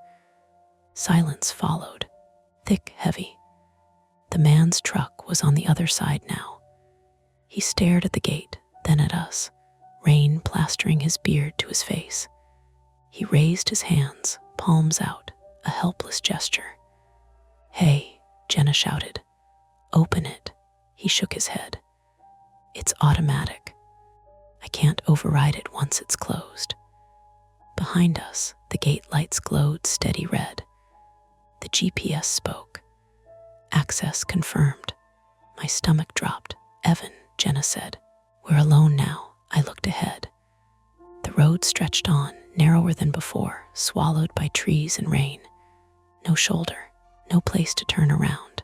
Silence followed, thick, heavy. The man's truck was on the other side now. He stared at the gate, then at us, rain plastering his beard to his face. He raised his hands, palms out, a helpless gesture. Hey, Jenna shouted. Open it. He shook his head. It's automatic. I can't override it once it's closed. Behind us, the gate lights glowed steady red. The GPS spoke. Access confirmed. My stomach dropped. Evan, Jenna said. We're alone now. I looked ahead. The road stretched on, narrower than before, swallowed by trees and rain. No shoulder, no place to turn around.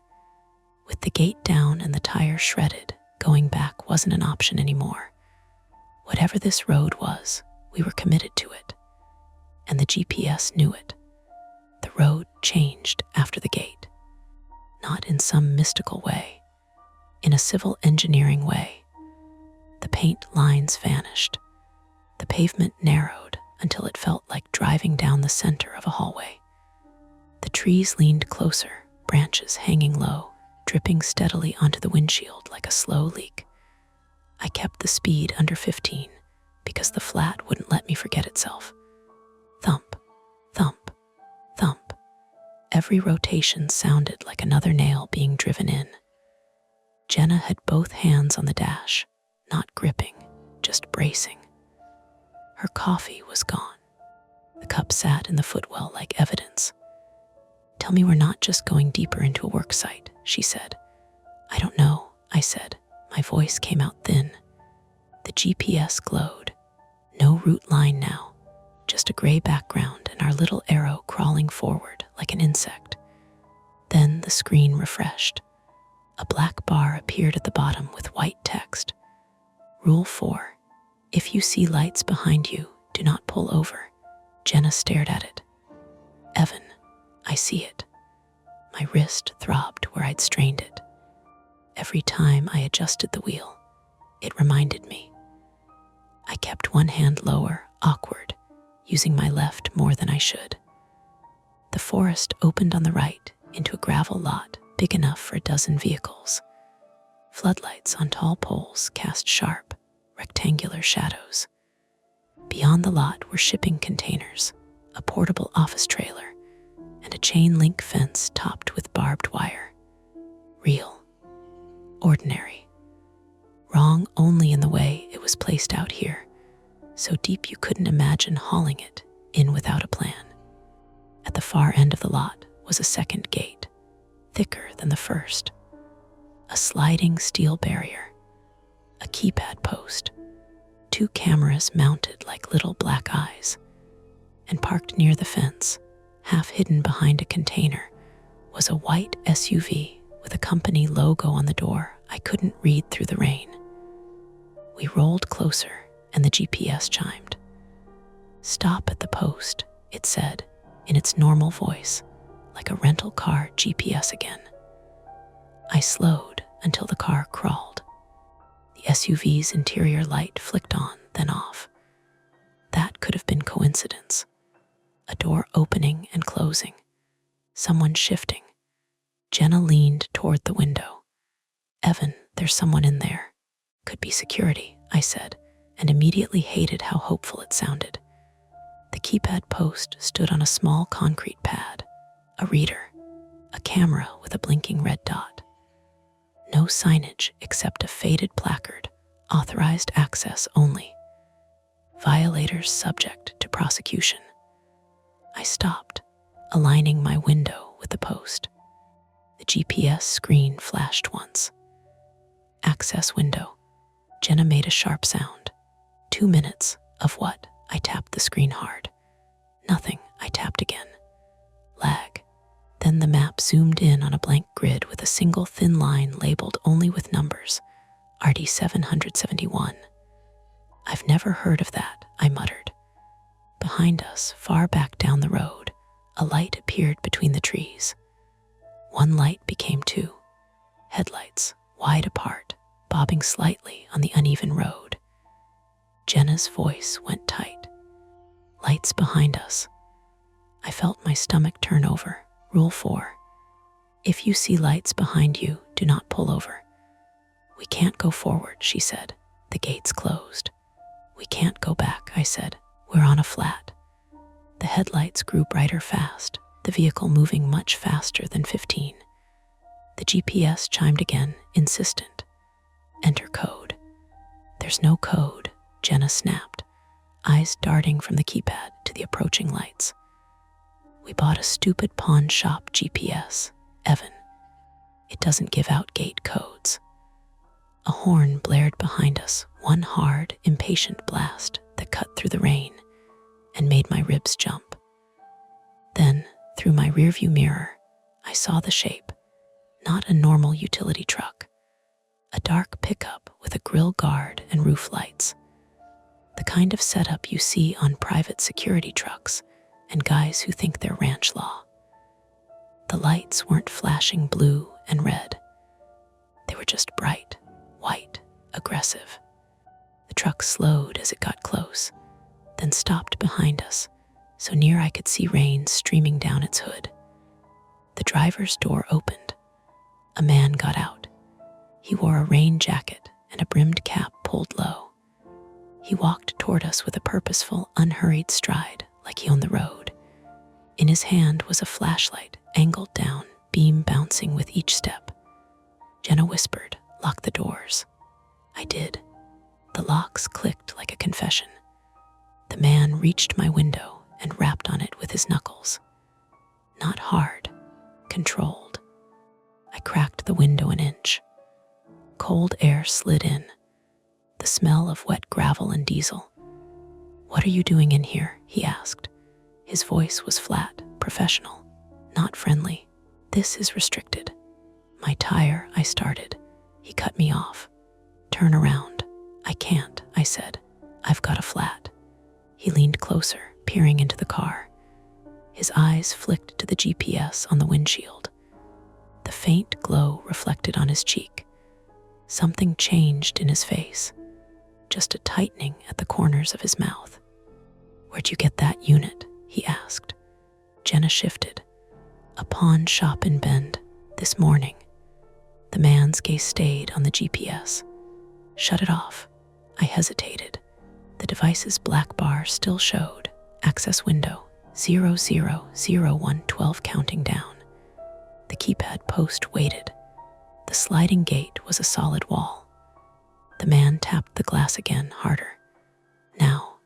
With the gate down and the tire shredded, going back wasn't an option anymore. Whatever this road was, we were committed to it. And the GPS knew it. The road changed after the gate. Not in some mystical way, in a civil engineering way. The paint lines vanished. The pavement narrowed until it felt like driving down the center of a hallway. The trees leaned closer, branches hanging low, dripping steadily onto the windshield like a slow leak. I kept the speed under 15 because the flat wouldn't let me forget itself. Thump, thump, thump. Every rotation sounded like another nail being driven in. Jenna had both hands on the dash, not gripping, just bracing. Her coffee was gone. The cup sat in the footwell like evidence. "Tell me we're not just going deeper into a work site," she said. "I don't know," I said. My voice came out thin. The GPS glowed. No route line now, just a gray background and our little arrow crawling forward like an insect. Then the screen refreshed. A black bar appeared at the bottom with white text. Rule 4. If you see lights behind you, do not pull over. Jenna stared at it. "Evan, I see it." My wrist throbbed where I'd strained it. Every time I adjusted the wheel, it reminded me. I kept one hand lower, awkward, using my left more than I should. The forest opened on the right into a gravel lot big enough for a dozen vehicles. Floodlights on tall poles cast sharp, rectangular shadows. Beyond the lot were shipping containers, a portable office trailer, and a chain-link fence topped with barbed wire. Real. Ordinary. Wrong only in the way it was placed out here, so deep you couldn't imagine hauling it in without a plan. At the far end of the lot was a second gate, thicker than the first. A sliding steel barrier, a keypad post, 2 cameras mounted like little black eyes, and parked near the fence, half hidden behind a container, was a white SUV with a company logo on the door I couldn't read through the rain. We rolled closer and the GPS chimed. "Stop at the post," it said, in its normal voice, like a rental car GPS again. I slowed until the car crawled. The SUV's interior light flicked on, then off. That could have been coincidence. A door opening and closing. Someone shifting. Jenna leaned toward the window. "Evan, there's someone in there." "Could be security," I said, and immediately hated how hopeful it sounded. The keypad post stood on a small concrete pad, a reader, a camera with a blinking red dot. No signage except a faded placard, authorized access only. Violators subject to prosecution. I stopped, aligning my window with the post. The GPS screen flashed once. Access window. Jenna made a sharp sound. 2 minutes of what? I tapped the screen hard. Nothing. I tapped again. Lag. Then the map zoomed in on a blank grid with a single thin line labeled only with numbers. RD 771. "I've never heard of that," I muttered. Behind us, far back down the road, a light appeared between the trees. One light became 2. Headlights, wide apart, bobbing slightly on the uneven road. Jenna's voice went tight. "Lights behind us." I felt my stomach turn over. Rule 4. If you see lights behind you, do not pull over. "We can't go forward," she said. "The gate's closed." "We can't go back," I said. "We're on a flat." The headlights grew brighter fast, the vehicle moving much faster than 15. The GPS chimed again, insistent. "Enter code." "There's no code," Jenna snapped, eyes darting from the keypad to the approaching lights. "We bought a stupid pawn shop GPS, Evan. It doesn't give out gate codes." A horn blared behind us, one hard, impatient blast that cut through the rain and made my ribs jump. Then, through my rearview mirror, I saw the shape, not a normal utility truck, a dark pickup with a grill guard and roof lights, the kind of setup you see on private security trucks and guys who think they're ranch law. The lights weren't flashing blue and red. They were just bright, white, aggressive. The truck slowed as it got close, then stopped behind us, so near I could see rain streaming down its hood. The driver's door opened. A man got out. He wore a rain jacket and a brimmed cap pulled low. He walked toward us with a purposeful, unhurried stride, like he owned the road. In his hand was a flashlight, angled down, beam bouncing with each step. Jenna whispered, "Lock the doors." I did. The locks clicked like a confession. The man reached my window and rapped on it with his knuckles. Not hard, controlled. I cracked the window an inch. Cold air slid in, the smell of wet gravel and diesel. "What are you doing in here?" he asked. His voice was flat, professional, not friendly. "This is restricted." "My tire," I started. He cut me off. "Turn around." "I can't," I said. "I've got a flat." He leaned closer, peering into the car. His eyes flicked to the GPS on the windshield. The faint glow reflected on his cheek. Something changed in his face, just a tightening at the corners of his mouth. "Where'd you get that unit?" he asked. Jenna shifted. "A pawn shop in Bend, this morning." The man's gaze stayed on the GPS. "Shut it off." I hesitated. The device's black bar still showed. Access window, 000112 counting down. The keypad post waited. The sliding gate was a solid wall. The man tapped the glass again, harder. Now,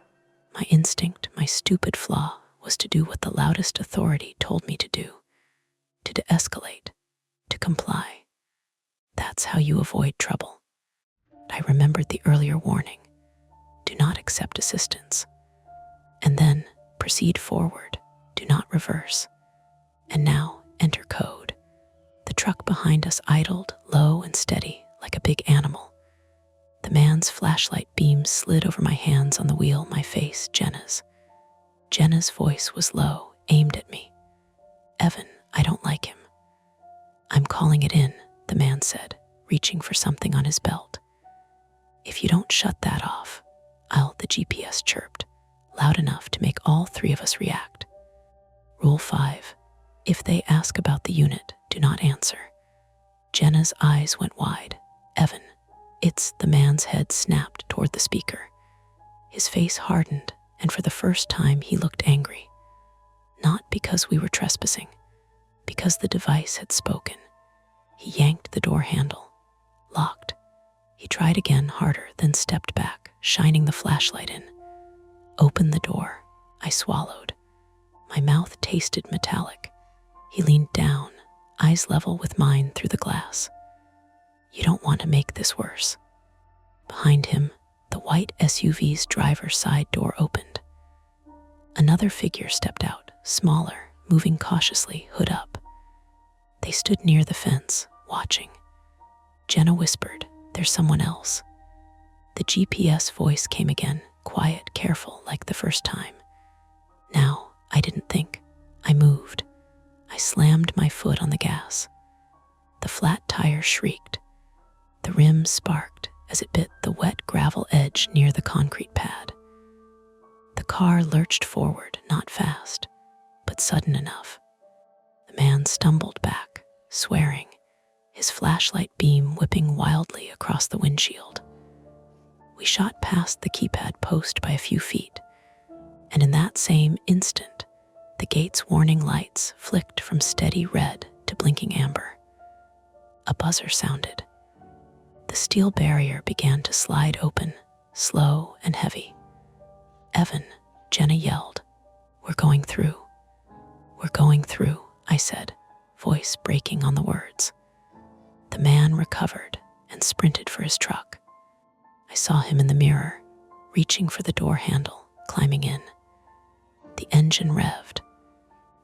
my instinct, my stupid flaw, was to do what the loudest authority told me to do. To de-escalate, to comply. That's how you avoid trouble. I remembered the earlier warning. Do not accept assistance. And then proceed forward. Do not reverse. And now enter code. The truck behind us idled, low and steady, like a big animal. The man's flashlight beam slid over my hands on the wheel, my face, Jenna's. Jenna's voice was low, aimed at me. "Evan, I don't like him." "I'm calling it in," the man said, reaching for something on his belt. "If you don't shut that off, the GPS chirped, loud enough to make all three of us react. Rule 5. If they ask about the unit, do not answer. Jenna's eyes went wide. "Evan." The man's head snapped toward the speaker. His face hardened, and for the first time he looked angry. Not because we were trespassing, because the device had spoken. He yanked the door handle. Locked. He tried again, harder, then stepped back, shining the flashlight in. "Open the door." I swallowed. My mouth tasted metallic. He leaned down, eyes level with mine through the glass. "You don't want to make this worse." Behind him, the white SUV's driver's side door opened. Another figure stepped out, smaller, moving cautiously, hood up. They stood near the fence, watching. Jenna whispered, "There's someone else." The GPS voice came again, quiet, careful, like the first time. Now, I didn't think. I moved. I slammed my foot on the gas. The flat tire shrieked. The rim sparked as it bit the wet gravel edge near the concrete pad. The car lurched forward, not fast, but sudden enough. The man stumbled back, swearing, his flashlight beam whipping wildly across the windshield. We shot past the keypad post by a few feet, and in that same instant, the gate's warning lights flicked from steady red to blinking amber. A buzzer sounded. The steel barrier began to slide open, slow and heavy. "Evan," Jenna yelled. "We're going through." "We're going through," I said, voice breaking on the words. The man recovered, and sprinted for his truck. I saw him in the mirror, reaching for the door handle, climbing in. The engine revved.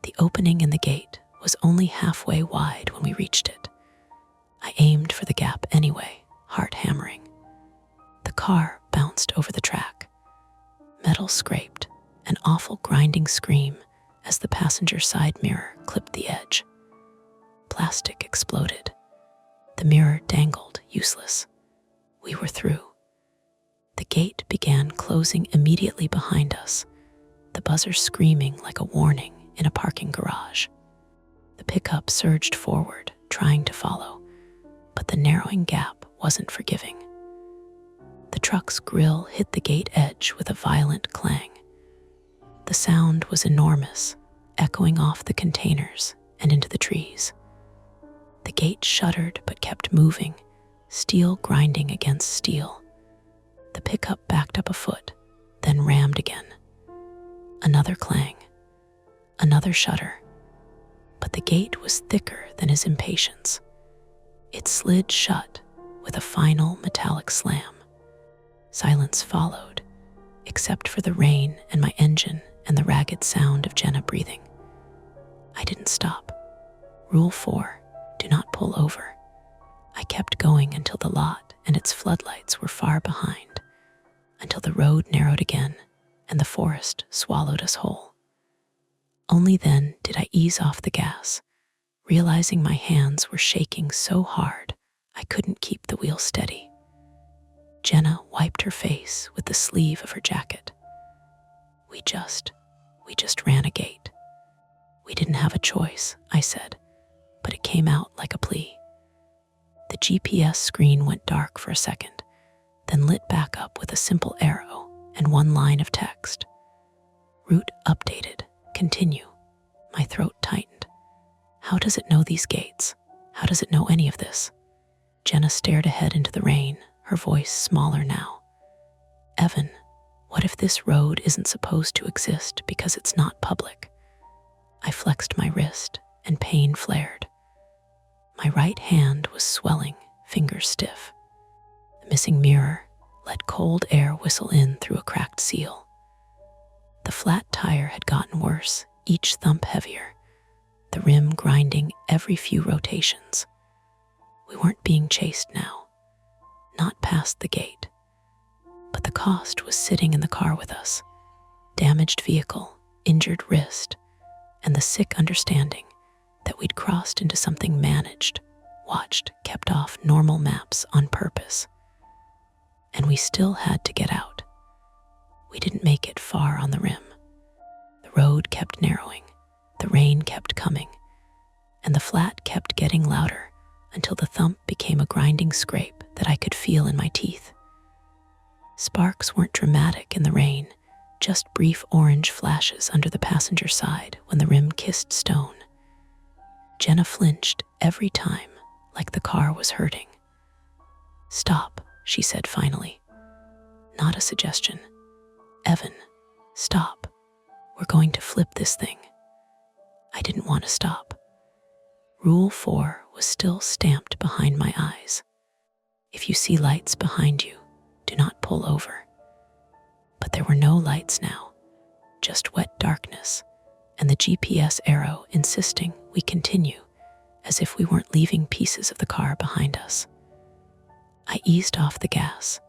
The opening in the gate was only halfway wide when we reached it. I aimed for the gap anyway, heart hammering. The car bounced over the track. Metal scraped, an awful grinding scream as the passenger side mirror clipped the edge. Plastic exploded. The mirror dangled, useless. We were through. The gate began closing immediately behind us, the buzzer screaming like a warning in a parking garage. The pickup surged forward, trying to follow, but the narrowing gap wasn't forgiving. The truck's grille hit the gate edge with a violent clang. The sound was enormous, echoing off the containers and into the trees. The gate shuddered but kept moving, steel grinding against steel. The pickup backed up a foot, then rammed again. Another clang, another shudder. But the gate was thicker than his impatience. It slid shut with a final metallic slam. Silence followed, except for the rain and my engine and the ragged sound of Jenna breathing. I didn't stop. Rule 4, do not pull over. I kept going until the lot and its floodlights were far behind, until the road narrowed again and the forest swallowed us whole. Only then did I ease off the gas, realizing my hands were shaking so hard I couldn't keep the wheel steady. Jenna wiped her face with the sleeve of her jacket. We just ran a gate. We didn't have a choice, I said, but it came out like a plea. The GPS screen went dark for a second, then lit back up with a simple arrow and one line of text. Route updated. Continue. My throat tightened. How does it know these gates? How does it know any of this? Jenna stared ahead into the rain, her voice smaller now. Evan, what if this road isn't supposed to exist because it's not public? I flexed my wrist, and pain flared. My right hand was swelling, fingers stiff. The missing mirror let cold air whistle in through a cracked seal. The flat tire had gotten worse, each thump heavier, the rim grinding every few rotations. We weren't being chased now, not past the gate, but the cost was sitting in the car with us. Damaged vehicle, injured wrist, and the sick understanding that we'd crossed into something managed, watched, kept off normal maps on purpose. And we still had to get out. We didn't make it far on the rim. The road kept narrowing, the rain kept coming, and the flat kept getting louder until the thump became a grinding scrape that I could feel in my teeth. Sparks weren't dramatic in the rain, just brief orange flashes under the passenger side when the rim kissed stone. Jenna flinched every time, like the car was hurting. Stop, she said finally. Not a suggestion. Evan, stop. We're going to flip this thing. I didn't want to stop. Rule 4 was still stamped behind my eyes. If you see lights behind you, do not pull over. But there were no lights now, just wet darkness, and the GPS arrow insisting we continue, as if we weren't leaving pieces of the car behind us. I eased off the gas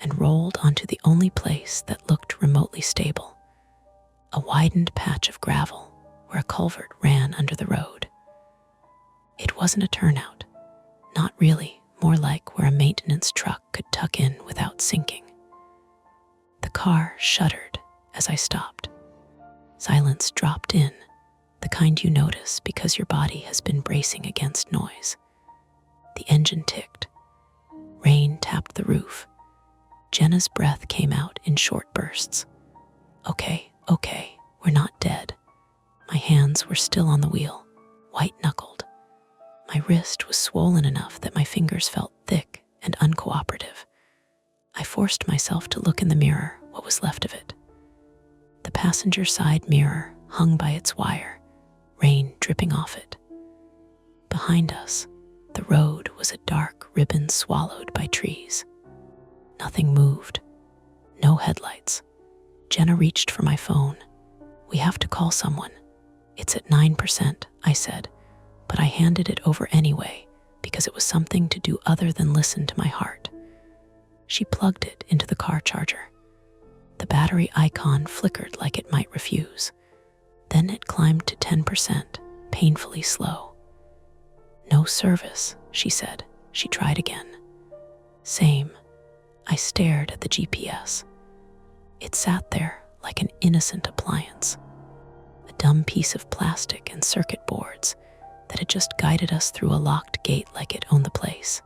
and rolled onto the only place that looked remotely stable, a widened patch of gravel where a culvert ran under the road. It wasn't a turnout, not really, more like where a maintenance truck could tuck in without sinking. The car shuddered as I stopped. Silence dropped in, the kind you notice because your body has been bracing against noise. The engine ticked. Rain tapped the roof. Jenna's breath came out in short bursts. Okay, we're not dead. My hands were still on the wheel, white-knuckled. My wrist was swollen enough that my fingers felt thick and uncooperative. I forced myself to look in the mirror, what was left of it. The passenger side mirror hung by its wire, rain dripping off it. Behind us, The road was a dark ribbon swallowed by trees. Nothing moved. No headlights. Jenna reached for my phone. "We have to call someone." "It's at 9%, I said, but I handed it over anyway because it was something to do other than listen to my heart. She plugged it into the car charger. The battery icon flickered like it might refuse. Then it climbed to 10%, painfully slow. "No service," she said. She tried again. "Same." I stared at the GPS. It sat there like an innocent appliance, a dumb piece of plastic and circuit boards that had just guided us through a locked gate like it owned the place.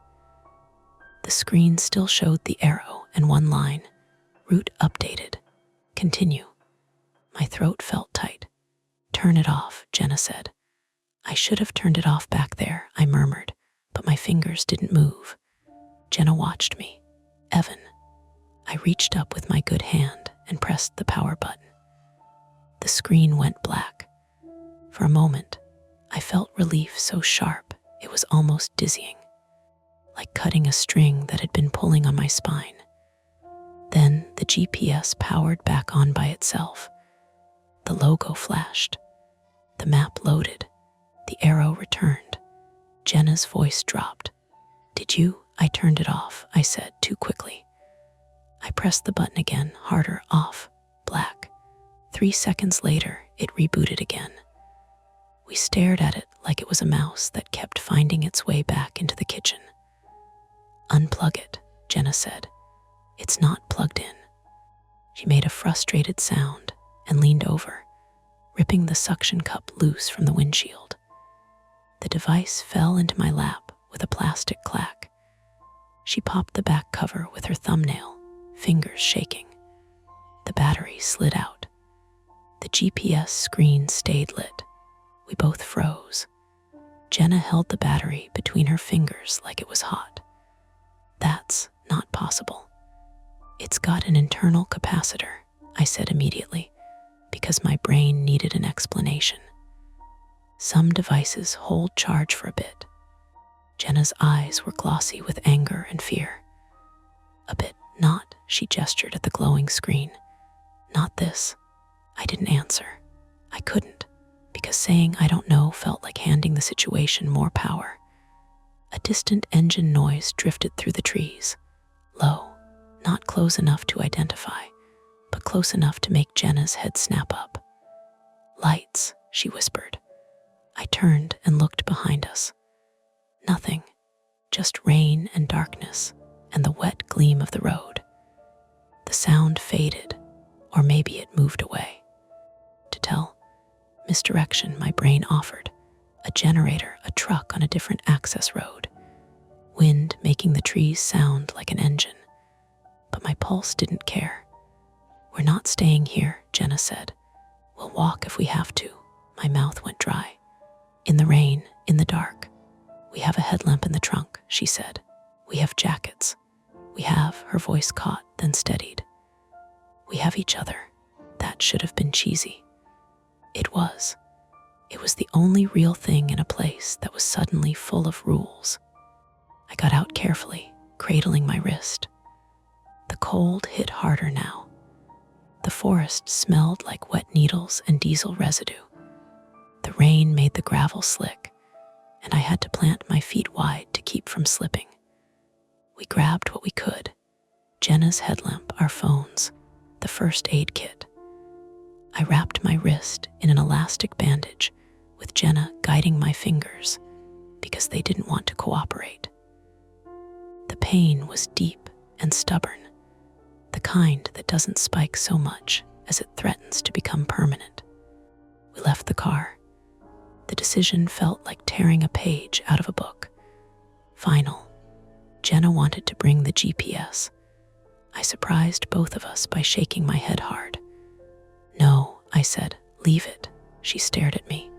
The screen still showed the arrow and one line: route updated. Continue. My throat felt tight. "Turn it off," Jenna said. "I should have turned it off back there," I murmured, but my fingers didn't move. Jenna watched me. "Evan." I reached up with my good hand and pressed the power button. The screen went black. For a moment, I felt relief so sharp it was almost dizzying, like cutting a string that had been pulling on my spine. Then the GPS powered back on by itself. The logo flashed. The map loaded. The arrow returned. Jenna's voice dropped. "Did you?" I turned it off, I said too quickly. I pressed the button again, harder, off, black. 3 seconds later, it rebooted again. We stared at it like it was a mouse that kept finding its way back into the kitchen. "Unplug it," Jenna said. "It's not plugged in." She made a frustrated sound and leaned over, ripping the suction cup loose from the windshield. The device fell into my lap with a plastic clack. She popped the back cover with her thumbnail, fingers shaking. The battery slid out. The GPS screen stayed lit. We both froze. Jenna held the battery between her fingers like it was hot. "That's not possible." "It's got an internal capacitor," I said immediately, because my brain needed an explanation. "Some devices hold charge for a bit." Jenna's eyes were glossy with anger and fear. "A bit, not," she gestured at the glowing screen. "Not this." I didn't answer. I couldn't, because saying "I don't know" felt like handing the situation more power. A distant engine noise drifted through the trees, low, not close enough to identify, but close enough to make Jenna's head snap up. "Lights," she whispered. I turned and looked behind us. Nothing, just rain and darkness and the wet gleam of the road. The sound faded, or maybe it moved away. To tell, misdirection, my brain offered. A generator, a truck on a different access road. Wind making the trees sound like an engine. But my pulse didn't care. "We're not staying here," Jenna said. "We'll walk if we have to." My mouth went dry. "In the rain, in the dark. We have a headlamp in the trunk," she said. "We have jackets. We have," her voice caught, then steadied. "We have each other." That should have been cheesy. It was. It was the only real thing in a place that was suddenly full of rules. I got out carefully, cradling my wrist. The cold hit harder now. The forest smelled like wet needles and diesel residue. The rain made the gravel slick, and I had to plant my feet wide to keep from slipping. We grabbed what we could: Jenna's headlamp, our phones, the first aid kit. I wrapped my wrist in an elastic bandage, with Jenna guiding my fingers because they didn't want to cooperate. The pain was deep and stubborn, the kind that doesn't spike so much as it threatens to become permanent. We left the car. The decision felt like tearing a page out of a book. Final. Jenna wanted to bring the GPS. I surprised both of us by shaking my head hard. "No," I said, "leave it." She stared at me.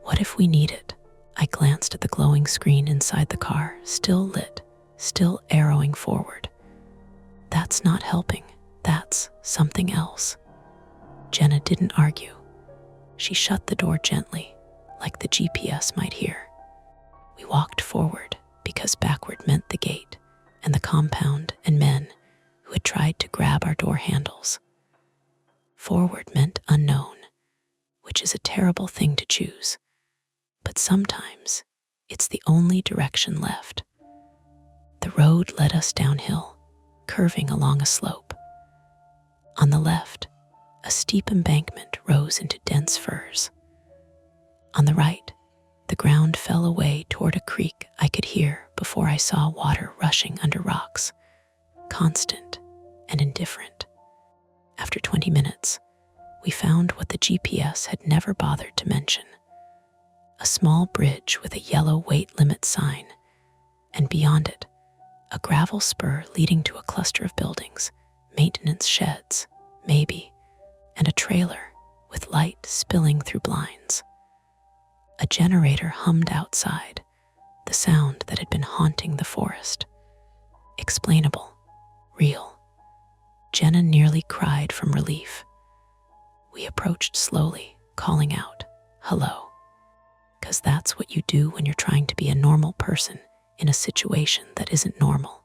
"What if we need it?" I glanced at the glowing screen inside the car, still lit, still arrowing forward. "That's not helping. That's something else." Jenna didn't argue. She shut the door gently, like the GPS might hear. We walked forward because backward meant the gate and the compound and men who had tried to grab our door handles. Forward meant unknown, which is a terrible thing to choose, but sometimes it's the only direction left. The road led us downhill, curving along a slope. On the left, a steep embankment rose into dense firs. On the right, the ground fell away toward a creek I could hear before I saw water rushing under rocks, constant and indifferent. After 20 minutes, we found what the GPS had never bothered to mention: a small bridge with a yellow weight limit sign, and beyond it, a gravel spur leading to a cluster of buildings, maintenance sheds, maybe, and a trailer with light spilling through blinds. A generator hummed outside, the sound that had been haunting the forest. Explainable, real. Jenna nearly cried from relief. We approached slowly, calling out, "Hello," because that's what you do when you're trying to be a normal person in a situation that isn't normal.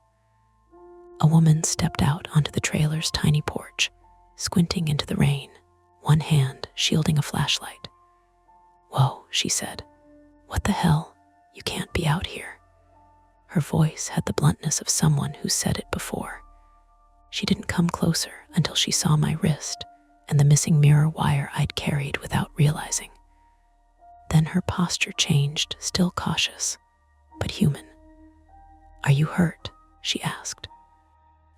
A woman stepped out onto the trailer's tiny porch, squinting into the rain, one hand shielding a flashlight. "Whoa," she said. "What the hell? You can't be out here." Her voice had the bluntness of someone who said it before. She didn't come closer until she saw my wrist and the missing mirror wire I'd carried without realizing. Then her posture changed, still cautious, but human. "Are you hurt?" she asked.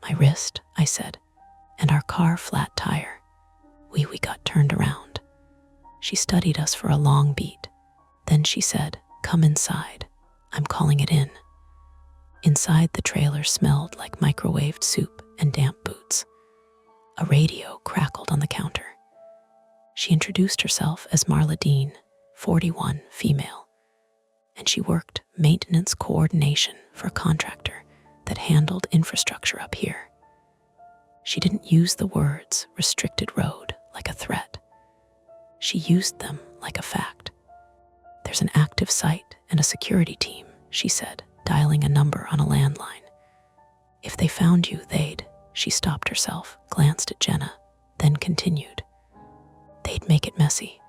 "My wrist," I said, "and our car flat tire. We got turned around." She studied us for a long beat. Then she said, "Come inside. I'm calling it in." Inside, the trailer smelled like microwaved soup and damp boots. A radio crackled on the counter. She introduced herself as Marla Dean, 41, female, and she worked maintenance coordination for a contractor that handled infrastructure up here. She didn't use the words restricted road like a threat. She used them like a fact. "There's an active site and a security team," she said, dialing a number on a landline. "If they found you, they'd..." She stopped herself, glanced at Jenna, then continued. "They'd make it messy."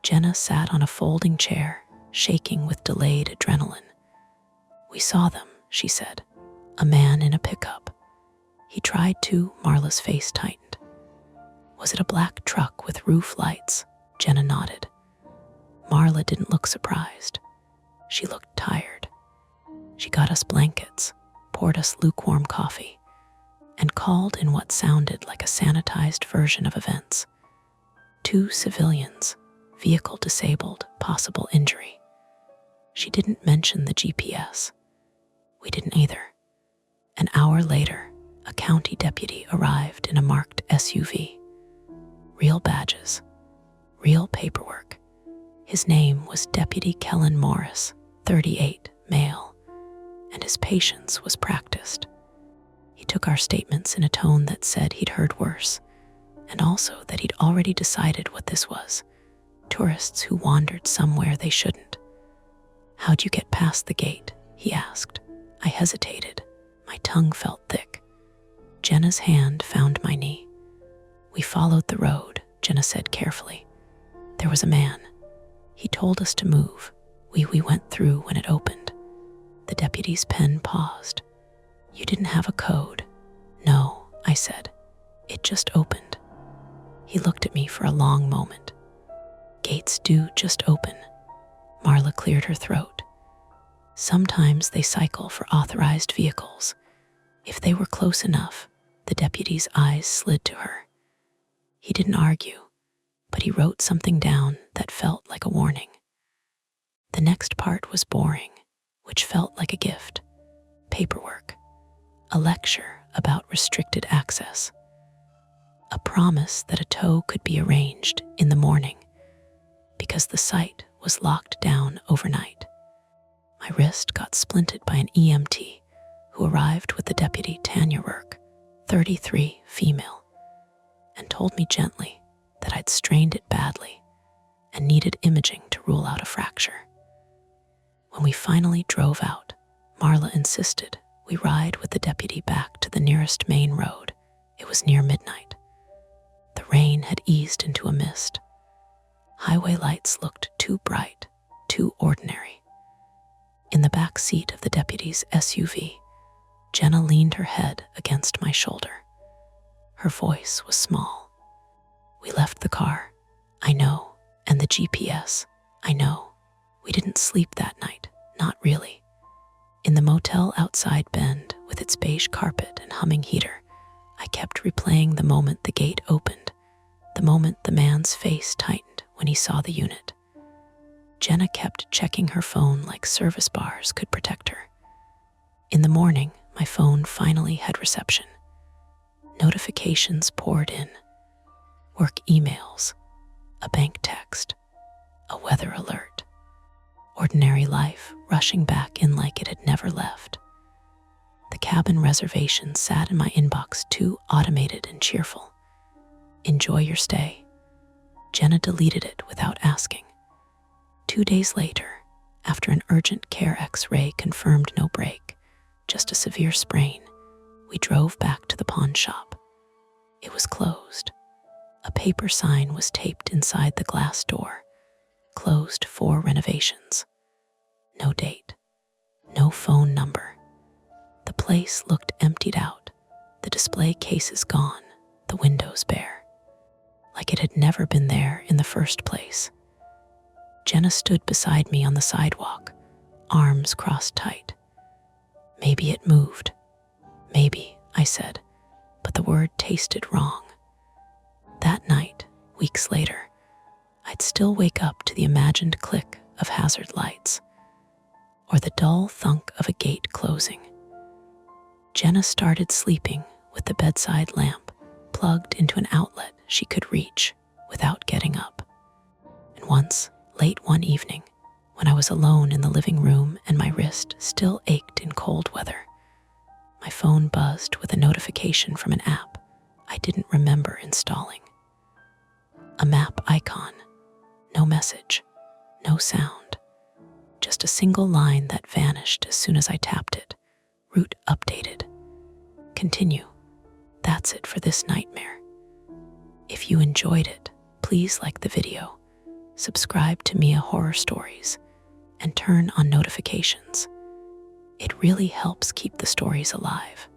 Jenna sat on a folding chair, shaking with delayed adrenaline. "We saw them," she said. "A man in a pickup. He tried to..." Marla's face tightened. "Was it a black truck with roof lights?" Jenna nodded. Marla didn't look surprised. She looked tired. She got us blankets, poured us lukewarm coffee, and called in what sounded like a sanitized version of events. 2 civilians, vehicle disabled, possible injury. She didn't mention the GPS. We didn't either. An hour later, a county deputy arrived in a marked SUV. Real badges, real paperwork. His name was Deputy Kellen Morris, 38, male, and his patience was practiced. He took our statements in a tone that said he'd heard worse, and also that he'd already decided what this was: tourists who wandered somewhere they shouldn't. "How'd you get past the gate?" he asked. I hesitated. My tongue felt thick. Jenna's hand found my knee. "We followed the road," Jenna said carefully. "There was a man. He told us to move. We went through when it opened." The deputy's pen paused. "You didn't have a code?" "No," I said. "It just opened." He looked at me for a long moment. "Gates do just open." Marla cleared her throat. "Sometimes they cycle for authorized vehicles. If they were close enough," the deputy's eyes slid to her. He didn't argue, but he wrote something down that felt like a warning. The next part was boring, which felt like a gift. Paperwork. A lecture about restricted access. A promise that a tow could be arranged in the morning because the site was locked down overnight. My wrist got splinted by an EMT who arrived with the deputy Tanya Rourke, 33, female, and told me gently that I'd strained it badly and needed imaging to rule out a fracture. When we finally drove out, Marla insisted we ride with the deputy back to the nearest main road. It was near midnight. The rain had eased into a mist. Highway lights looked too bright, too ordinary. In the back seat of the deputy's SUV, Jenna leaned her head against my shoulder. Her voice was small. "We left the car, I know, and the GPS, I know. We didn't sleep that night, not really." In the motel outside Bend, with its beige carpet and humming heater, I kept replaying the moment the gate opened, the moment the man's face tightened when he saw the unit. Jenna kept checking her phone like service bars could protect her. In the morning, my phone finally had reception. Notifications poured in. Work emails, a bank text, a weather alert. Ordinary life rushing back in like it had never left. The cabin reservation sat in my inbox, too automated and cheerful. "Enjoy your stay." Jenna deleted it without asking. 2 days later, after an urgent care X-ray confirmed no break, just a severe sprain, we drove back to the pawn shop. It was closed. A paper sign was taped inside the glass door. Closed for renovations. No date. No phone number. The place looked emptied out, the display cases gone, the windows bare. Like it had never been there in the first place. Jenna stood beside me on the sidewalk, arms crossed tight. "Maybe it moved." "Maybe," I said, but the word tasted wrong. That night, weeks later, I'd still wake up to the imagined click of hazard lights, or the dull thunk of a gate closing. Jenna started sleeping with the bedside lamp plugged into an outlet she could reach without getting up. And once, late one evening, when I was alone in the living room and my wrist still ached in cold weather, my phone buzzed with a notification from an app I didn't remember installing. A map icon, no message, no sound, just a single line that vanished as soon as I tapped it. Route updated. Continue. That's it for this nightmare. If you enjoyed it, please like the video, subscribe to Mia Horror Stories, and turn on notifications. It really helps keep the stories alive.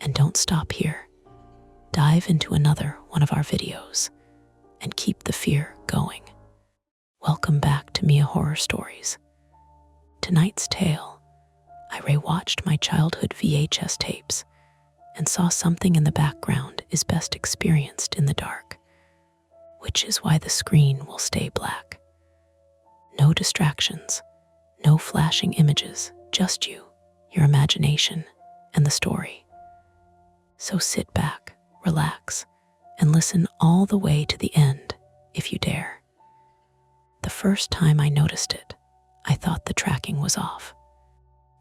And don't stop here. Dive into another one of our videos and keep the fear going. Welcome back to Mia Horror Stories. Tonight's tale, I rewatched my childhood VHS tapes and saw something in the background is best experienced in the dark, which is why the screen will stay black. No distractions, no flashing images, just you, your imagination, and the story. So sit back, relax, and listen all the way to the end, if you dare. The first time I noticed it, I thought the tracking was off.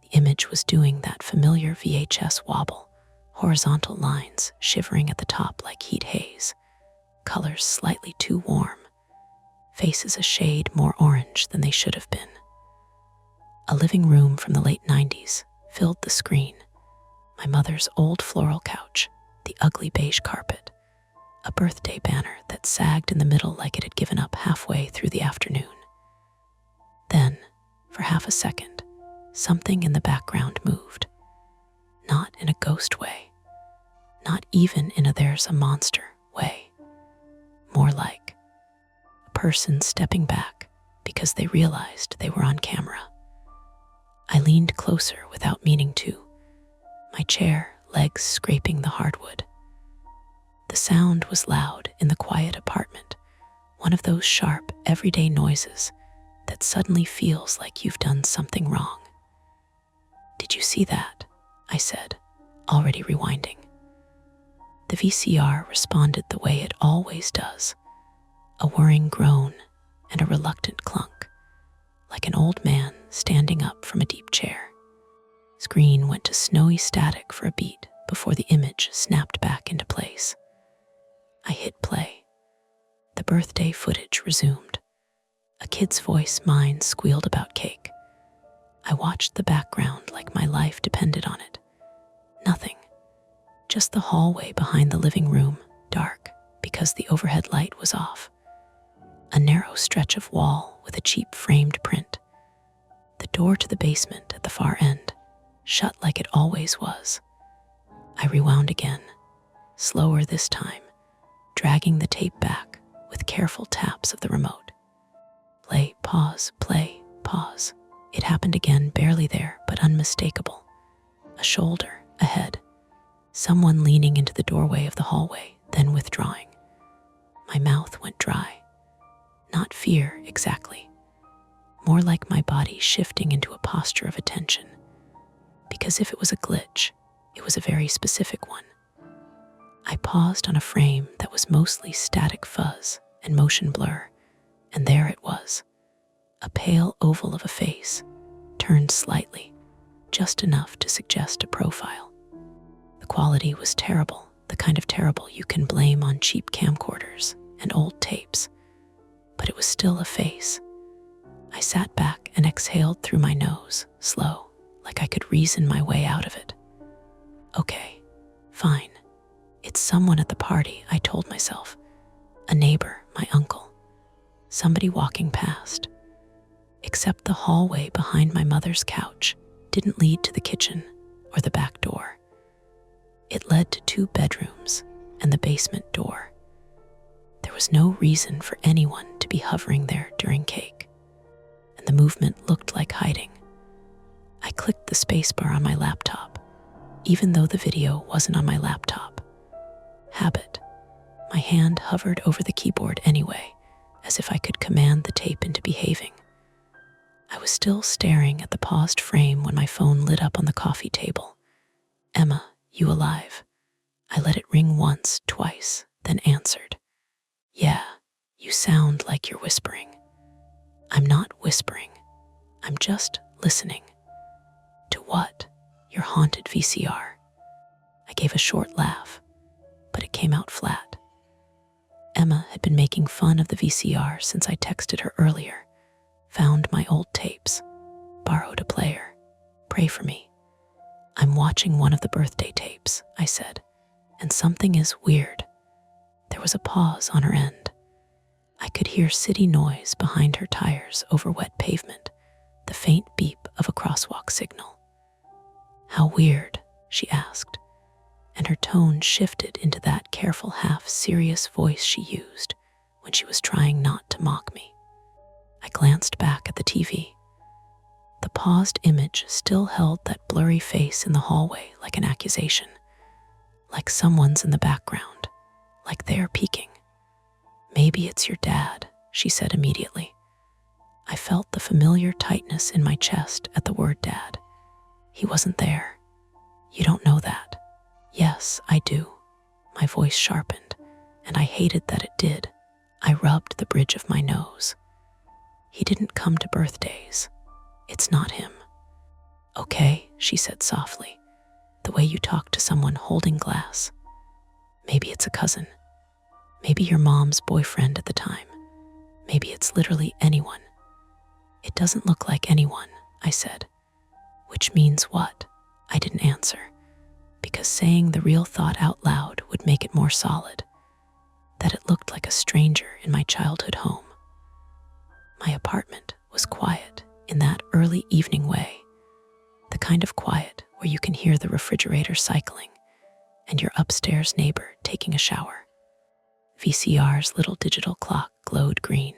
The image was doing that familiar VHS wobble, horizontal lines shivering at the top like heat haze, colors slightly too warm, faces a shade more orange than they should have been. A living room from the late 90s filled the screen. My mother's old floral couch, the ugly beige carpet, a birthday banner that sagged in the middle like it had given up halfway through the afternoon. Then, for half a second, something in the background moved. Not in a ghost way, not even in a "there's a monster" way. More like a person stepping back because they realized they were on camera. I leaned closer without meaning to, my chair, legs scraping the hardwood. The sound was loud in the quiet apartment, one of those sharp, everyday noises that suddenly feels like you've done something wrong. "Did you see that?" I said, already rewinding. The VCR responded the way it always does, a whirring groan and a reluctant clunk, like an old man standing up from a deep chair. Screen went to snowy static for a beat before the image snapped back into place. I hit play. The birthday footage resumed. A kid's voice, mine, squealed about cake. I watched the background like my life depended on it. Nothing. Just the hallway behind the living room, dark because the overhead light was off. A narrow stretch of wall with a cheap framed print. The door to the basement at the far end, shut like it always was. I rewound again, slower this time, dragging the tape back with careful taps of the remote. Play, pause, play, pause. It happened again, barely there, but unmistakable. A shoulder, a head. Someone leaning into the doorway of the hallway, then withdrawing. My mouth went dry. Not fear, exactly. More like my body shifting into a posture of attention. Because if it was a glitch, it was a very specific one. I paused on a frame that was mostly static fuzz and motion blur, and there it was. A pale oval of a face, turned slightly, just enough to suggest a profile. The quality was terrible, the kind of terrible you can blame on cheap camcorders and old tapes, but it was still a face. I sat back and exhaled through my nose, slow, like I could reason my way out of it. Okay, fine. It's someone at the party, I told myself. A neighbor, my uncle. Somebody walking past. Except the hallway behind my mother's couch didn't lead to the kitchen or the back door. It led to 2 bedrooms and the basement door. There was no reason for anyone to be hovering there during cake, and the movement looked like hiding. I clicked the spacebar on my laptop, even though the video wasn't on my laptop. Habit. My hand hovered over the keyboard anyway, as if I could command the tape into behaving. I was still staring at the paused frame when my phone lit up on the coffee table. Emma, you alive? I let it ring once, twice, then answered. Yeah, you sound like you're whispering. I'm not whispering. I'm just listening. To what? Your haunted VCR. I gave a short laugh, but it came out flat. Emma had been making fun of the VCR since I texted her earlier. Found my old tapes. Borrowed a player. Pray for me. I'm watching one of the birthday tapes, I said, and something is weird. There was a pause on her end. I could hear city noise behind her tires over wet pavement, the faint beep of a crosswalk signal. How weird, she asked, and her tone shifted into that careful half-serious voice she used when she was trying not to mock me. I glanced back at the TV. The paused image still held that blurry face in the hallway like an accusation, like someone's in the background, like they're peeking. Maybe it's your dad, she said immediately. I felt the familiar tightness in my chest at the word dad. He wasn't there. You don't know that. Yes, I do. My voice sharpened, and I hated that it did. I rubbed the bridge of my nose. He didn't come to birthdays. It's not him. Okay, she said softly, the way you talk to someone holding glass. Maybe it's a cousin. Maybe your mom's boyfriend at the time. Maybe it's literally anyone. It doesn't look like anyone, I said. Which means what? I didn't answer, because saying the real thought out loud would make it more solid. That it looked like a stranger in my childhood home. My apartment was quiet in that early evening way, the kind of quiet where you can hear the refrigerator cycling and your upstairs neighbor taking a shower. VCR's little digital clock glowed green,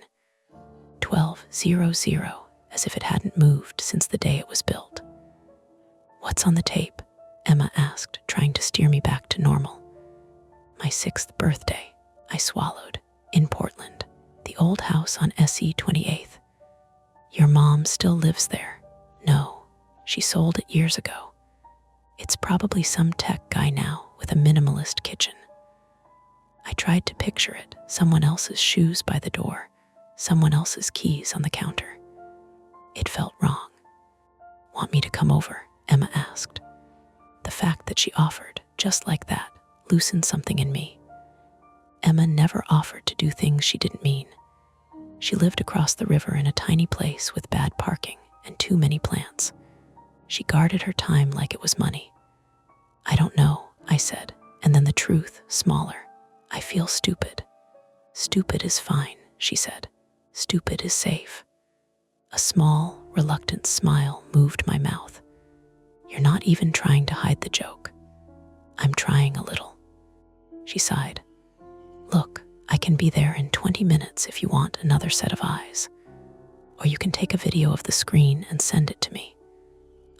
12:00, as if it hadn't moved since the day it was built. What's on the tape? Emma asked, trying to steer me back to normal. My 6th birthday, I swallowed, in Portland, the old house on SE 28th. Your mom still lives there. No, she sold it years ago. It's probably some tech guy now with a minimalist kitchen. I tried to picture it, someone else's shoes by the door, someone else's keys on the counter. It felt wrong. Want me to come over? Emma asked. The fact that she offered, just like that, loosened something in me. Emma never offered to do things she didn't mean. She lived across the river in a tiny place with bad parking and too many plants. She guarded her time like it was money. I don't know, I said, and then the truth, smaller. I feel stupid. Stupid is fine, she said. Stupid is safe. A small, reluctant smile moved my mouth. You're not even trying to hide the joke. I'm trying a little. She sighed. Look, I can be there in 20 minutes if you want another set of eyes. Or you can take a video of the screen and send it to me.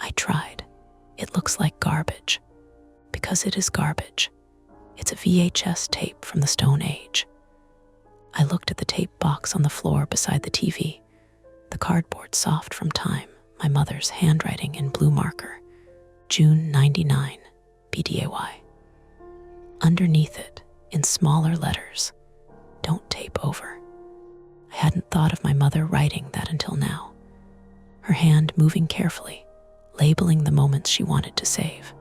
I tried. It looks like garbage. Because it is garbage. It's a VHS tape from the Stone Age. I looked at the tape box on the floor beside the TV, the cardboard soft from time, my mother's handwriting in blue marker, June 99, BDAY. Underneath it, in smaller letters, don't tape over. I hadn't thought of my mother writing that until now, her hand moving carefully, labeling the moments she wanted to save.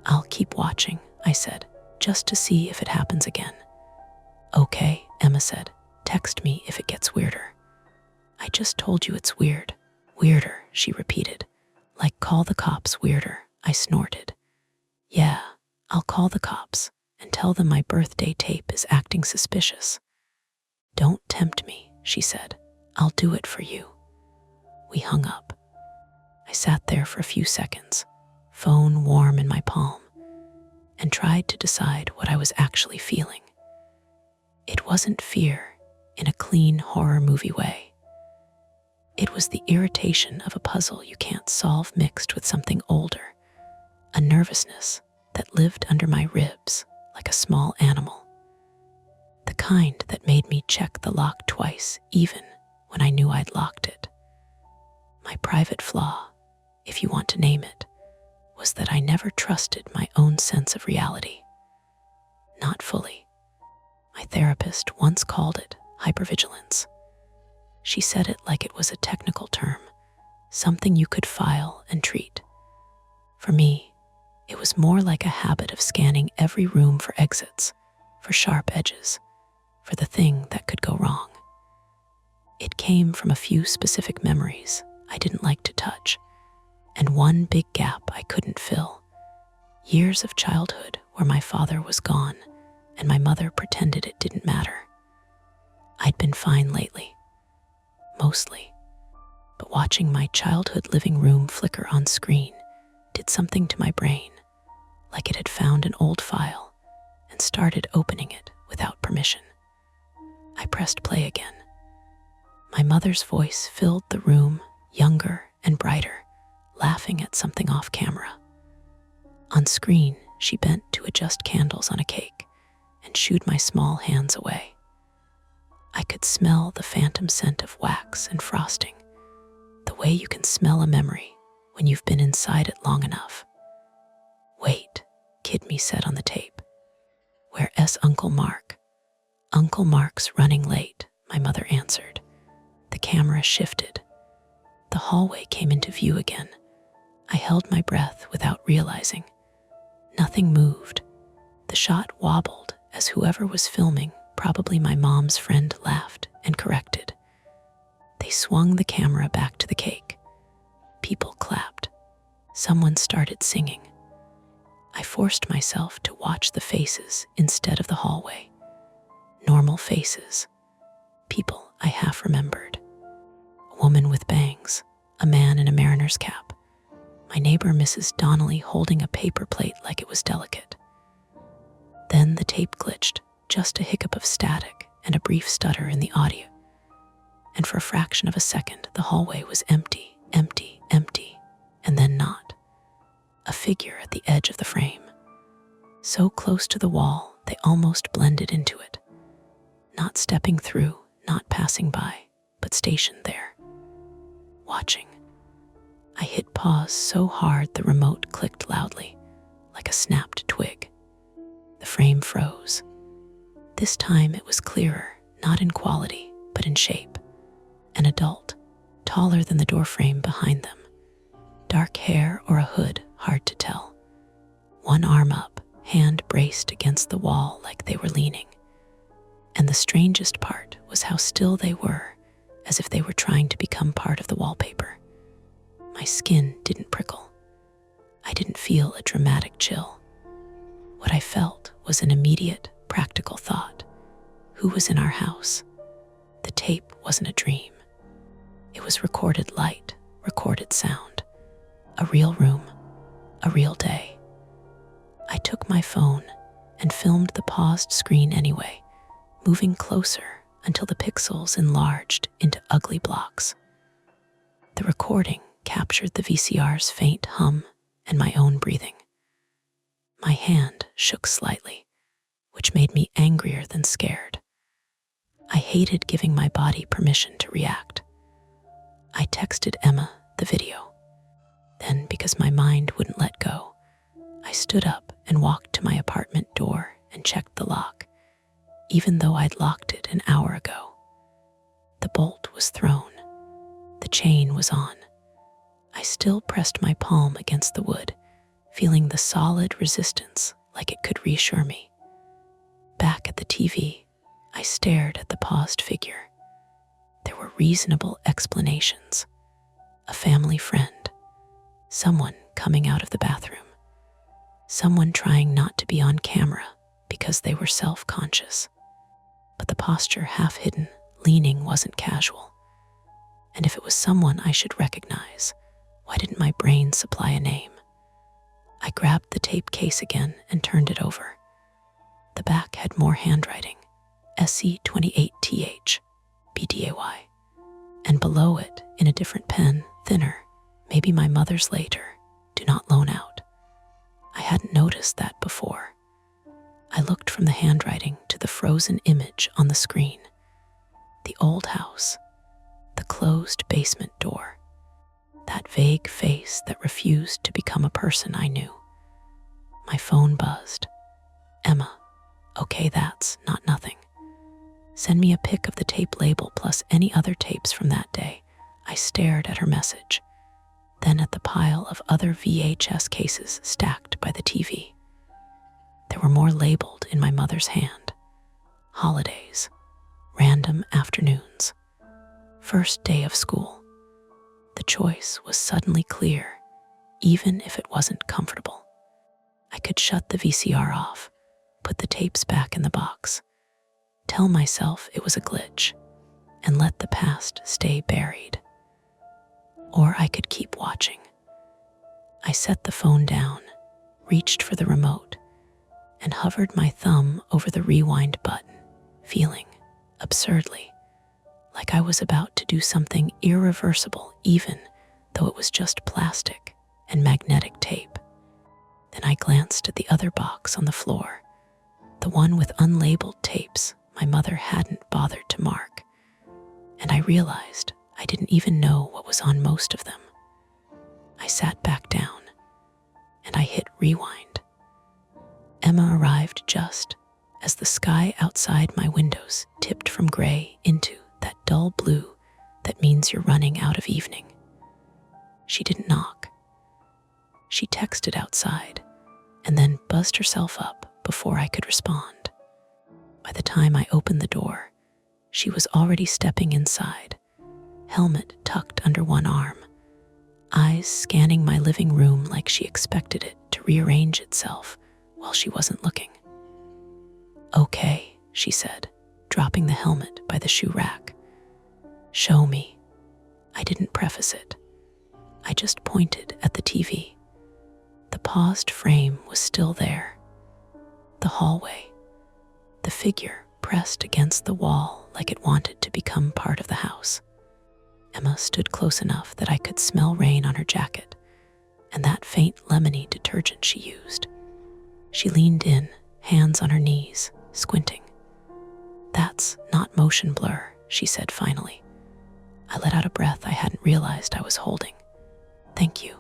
I'll keep watching, I said, just to see if it happens again. Okay, Emma said, text me if it gets weirder. I just told you it's weird. Weirder, she repeated. Like call the cops weirder, I snorted. Yeah, I'll call the cops and tell them my birthday tape is acting suspicious. Don't tempt me, she said. I'll do it for you. We hung up. I sat there for a few seconds, phone warm in my palm, and tried to decide what I was actually feeling. It wasn't fear in a clean horror movie way. It was the irritation of a puzzle you can't solve mixed with something older, a nervousness that lived under my ribs like a small animal. The kind that made me check the lock twice even when I knew I'd locked it. My private flaw, if you want to name it, was that I never trusted my own sense of reality. Not fully. My therapist once called it hypervigilance. She said it like it was a technical term, something you could file and treat. For me, it was more like a habit of scanning every room for exits, for sharp edges, for the thing that could go wrong. It came from a few specific memories I didn't like to touch, and one big gap I couldn't fill. Years of childhood where my father was gone and my mother pretended it didn't matter. I'd been fine lately, mostly, but watching my childhood living room flicker on screen did something to my brain, like it had found an old file and started opening it without permission. I pressed play again. My mother's voice filled the room, younger and brighter, laughing at something off camera. On screen, she bent to adjust candles on a cake and shooed my small hands away. I could smell the phantom scent of wax and frosting, the way you can smell a memory when you've been inside it long enough. Wait, Kid Me said on the tape. Where's Uncle Mark? Uncle Mark's running late, my mother answered. The camera shifted. The hallway came into view again. I held my breath without realizing. Nothing moved. The shot wobbled as whoever was filming, probably my mom's friend, laughed and corrected. They swung the camera back to the cake. People clapped. Someone started singing. I forced myself to watch the faces instead of the hallway. Normal faces. People I half remembered. A woman with bangs, a man in a mariner's cap, my neighbor Mrs. Donnelly holding a paper plate like it was delicate. Then the tape glitched, just a hiccup of static and a brief stutter in the audio. And for a fraction of a second, the hallway was empty, empty, empty, and then not. A figure at the edge of the frame. So close to the wall, they almost blended into it. Not stepping through, not passing by, but stationed there. Watching. I hit pause so hard the remote clicked loudly, like a snapped twig. The frame froze. This time it was clearer, not in quality, but in shape. An adult, taller than the doorframe behind them. Dark hair or a hood, hard to tell. One arm up, hand braced against the wall like they were leaning. And the strangest part was how still they were, as if they were trying to become part of the wallpaper. My skin didn't prickle. I didn't feel a dramatic chill. What I felt was an immediate, practical thought. Who was in our house? The tape wasn't a dream. It was recorded light, recorded sound. A real room, a real day. I took my phone and filmed the paused screen anyway, moving closer until the pixels enlarged into ugly blocks. The recording captured the VCR's faint hum and my own breathing. My hand shook slightly, which made me angrier than scared. I hated giving my body permission to react. I texted Emma the video. Then, because my mind wouldn't let go, I stood up and walked to my apartment door and checked the lock, even though I'd locked it an hour ago. The bolt was thrown. The chain was on. I still pressed my palm against the wood, feeling the solid resistance like it could reassure me. Back at the TV, I stared at the paused figure. There were reasonable explanations. A family friend. Someone coming out of the bathroom. Someone trying not to be on camera because they were self-conscious. But the posture half hidden, leaning wasn't casual. And if it was someone I should recognize, why didn't my brain supply a name? I grabbed the tape case again and turned it over. The back had more handwriting, SC28TH, BDAY. And below it, in a different pen, thinner, maybe my mother's later, do not loan out. I hadn't noticed that before. I looked from the handwriting to the frozen image on the screen. The old house, the closed basement door, that vague face that refused to become a person I knew. My phone buzzed. Emma, okay, that's not nothing. Send me a pic of the tape label plus any other tapes from that day. I stared at her message, then at the pile of other VHS cases stacked by the TV. There were more labeled in my mother's hand. Holidays, random afternoons, first day of school. The choice was suddenly clear, even if it wasn't comfortable. I could shut the VCR off, put the tapes back in the box, tell myself it was a glitch, and let the past stay buried. Or I could keep watching. I set the phone down, reached for the remote, and hovered my thumb over the rewind button, feeling, absurdly, like I was about to do something irreversible even though it was just plastic and magnetic tape. Then I glanced at the other box on the floor, the one with unlabeled tapes my mother hadn't bothered to mark, and I realized I didn't even know what was on most of them. I sat back down, and I hit rewind. Emma arrived just as the sky outside my windows tipped from gray into that dull blue that means you're running out of evening. She didn't knock. She texted outside and then buzzed herself up before I could respond. By the time I opened the door, she was already stepping inside, helmet tucked under one arm, eyes scanning my living room like she expected it to rearrange itself while she wasn't looking. Okay, she said, dropping the helmet by the shoe rack. Show me. I didn't preface it. I just pointed at the TV. The paused frame was still there. The hallway. The figure pressed against the wall like it wanted to become part of the house. Emma stood close enough that I could smell rain on her jacket and that faint lemony detergent she used. She leaned in, hands on her knees, squinting. That's not motion blur, she said finally. I let out a breath I hadn't realized I was holding. Thank you.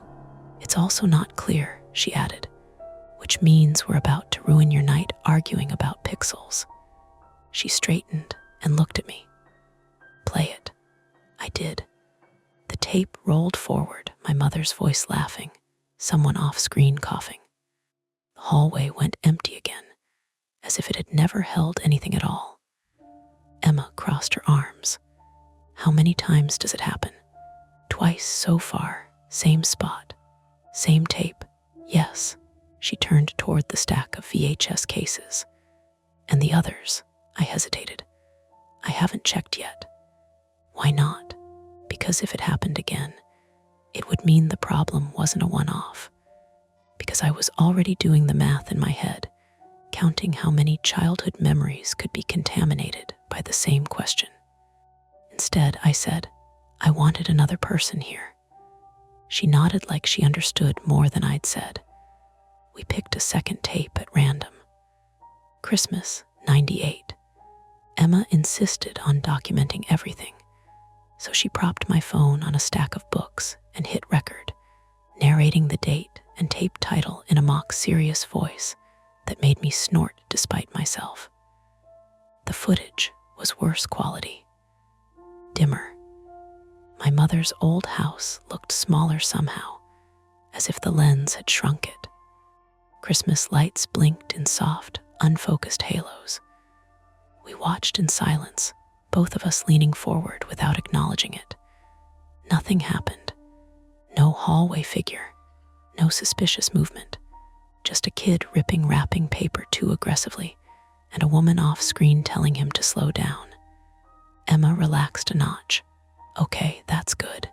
It's also not clear, she added, which means we're about to ruin your night arguing about pixels. She straightened and looked at me. Play it. I did. The tape rolled forward, my mother's voice laughing, someone off-screen coughing. The hallway went empty again, as if it had never held anything at all. Emma crossed her arms. How many times does it happen? Twice so far, Same spot, same tape. Yes. She turned toward the stack of VHS cases. And the others, I hesitated. I haven't checked yet. Why not? Because if it happened again, it would mean the problem wasn't a one-off. Because I was already doing the math in my head, counting how many childhood memories could be contaminated by the same question. Instead, I said, I wanted another person here. She nodded like she understood more than I'd said. We picked a second tape at random. Christmas, 98. Emma insisted on documenting everything, so she propped my phone on a stack of books and hit record, narrating the date and tape title in a mock serious voice that made me snort despite myself. The footage was worse quality, dimmer. My mother's old house looked smaller somehow, as if the lens had shrunk it. Christmas lights blinked in soft, unfocused halos. We watched in silence, both of us leaning forward without acknowledging it. Nothing happened. No hallway figure, no suspicious movement, just a kid ripping wrapping paper too aggressively, and a woman off-screen telling him to slow down. Emma relaxed a notch. Okay, that's good.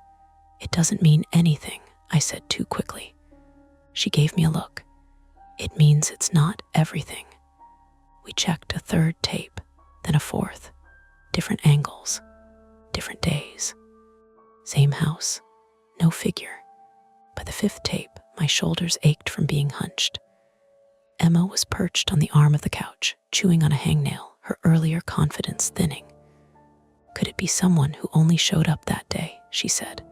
It doesn't mean anything, I said too quickly. She gave me a look. It means it's not everything. We checked a third tape, then a fourth. Different angles, different days. Same house, no figure. By the fifth tape, my shoulders ached from being hunched. Emma was perched on the arm of the couch, chewing on a hangnail, her earlier confidence thinning. Could it be someone who only showed up that day, she said.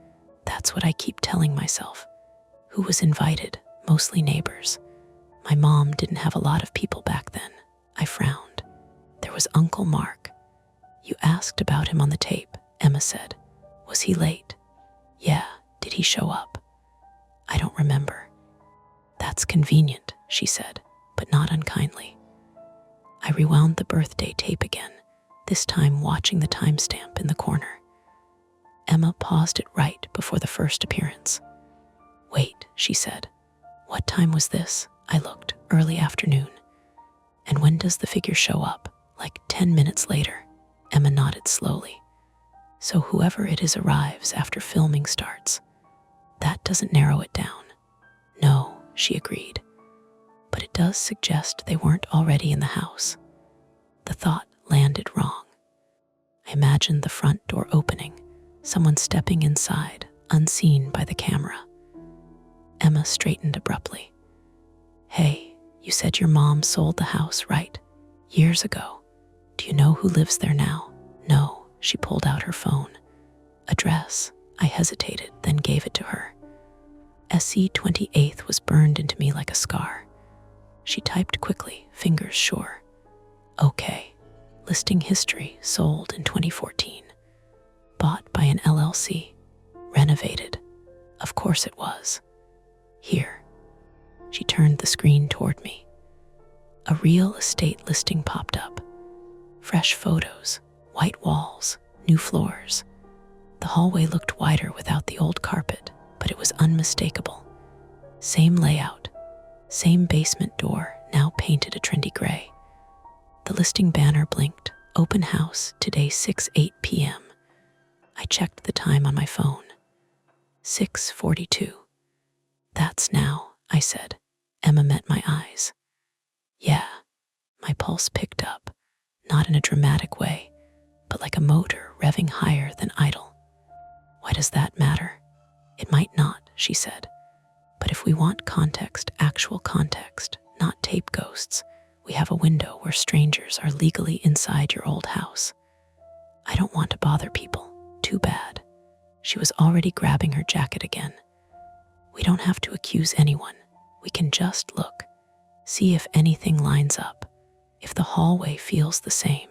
That's what I keep telling myself. Who was invited, mostly neighbors. My mom didn't have a lot of people back then. I frowned. There was Uncle Mark. You asked about him on the tape, Emma said. Was he late? Yeah, did he show up? I don't remember. That's convenient, she said, but not unkindly. I rewound the birthday tape again, this time watching the timestamp in the corner. Emma paused it right before the first appearance. Wait, she said. What time was this? I looked. Early afternoon. And when does the figure show up? Like 10 minutes later. Emma nodded slowly. So whoever it is arrives after filming starts. That doesn't narrow it down. No, she agreed. But it does suggest they weren't already in the house. The thought landed wrong. I imagined the front door opening, someone stepping inside, unseen by the camera. Emma straightened abruptly. Hey, you said your mom sold the house, right? Years ago. Do you know who lives there now? No, she pulled out her phone. Address. I hesitated, then gave it to her. SC 28th was burned into me like a scar. She typed quickly, fingers sure. Okay. Listing history, sold in 2014. Bought by an LLC. Renovated. Of course it was. Here. She turned the screen toward me. A real estate listing popped up. Fresh photos, white walls, new floors. The hallway looked wider without the old carpet, but it was unmistakable. Same layout, same basement door, now painted a trendy gray. The listing banner blinked, open house, today 6:08 p.m. I checked the time on my phone. 6:42. That's now, I said. Emma met my eyes. Yeah, my pulse picked up, not in a dramatic way, but like a motor revving higher than idle. Why does that matter? It might not, she said. But if we want context, actual context, not tape ghosts, we have a window where strangers are legally inside your old house. I don't want to bother people. Too bad. She was already grabbing her jacket again. We don't have to accuse anyone. We can just look. See if anything lines up. If the hallway feels the same.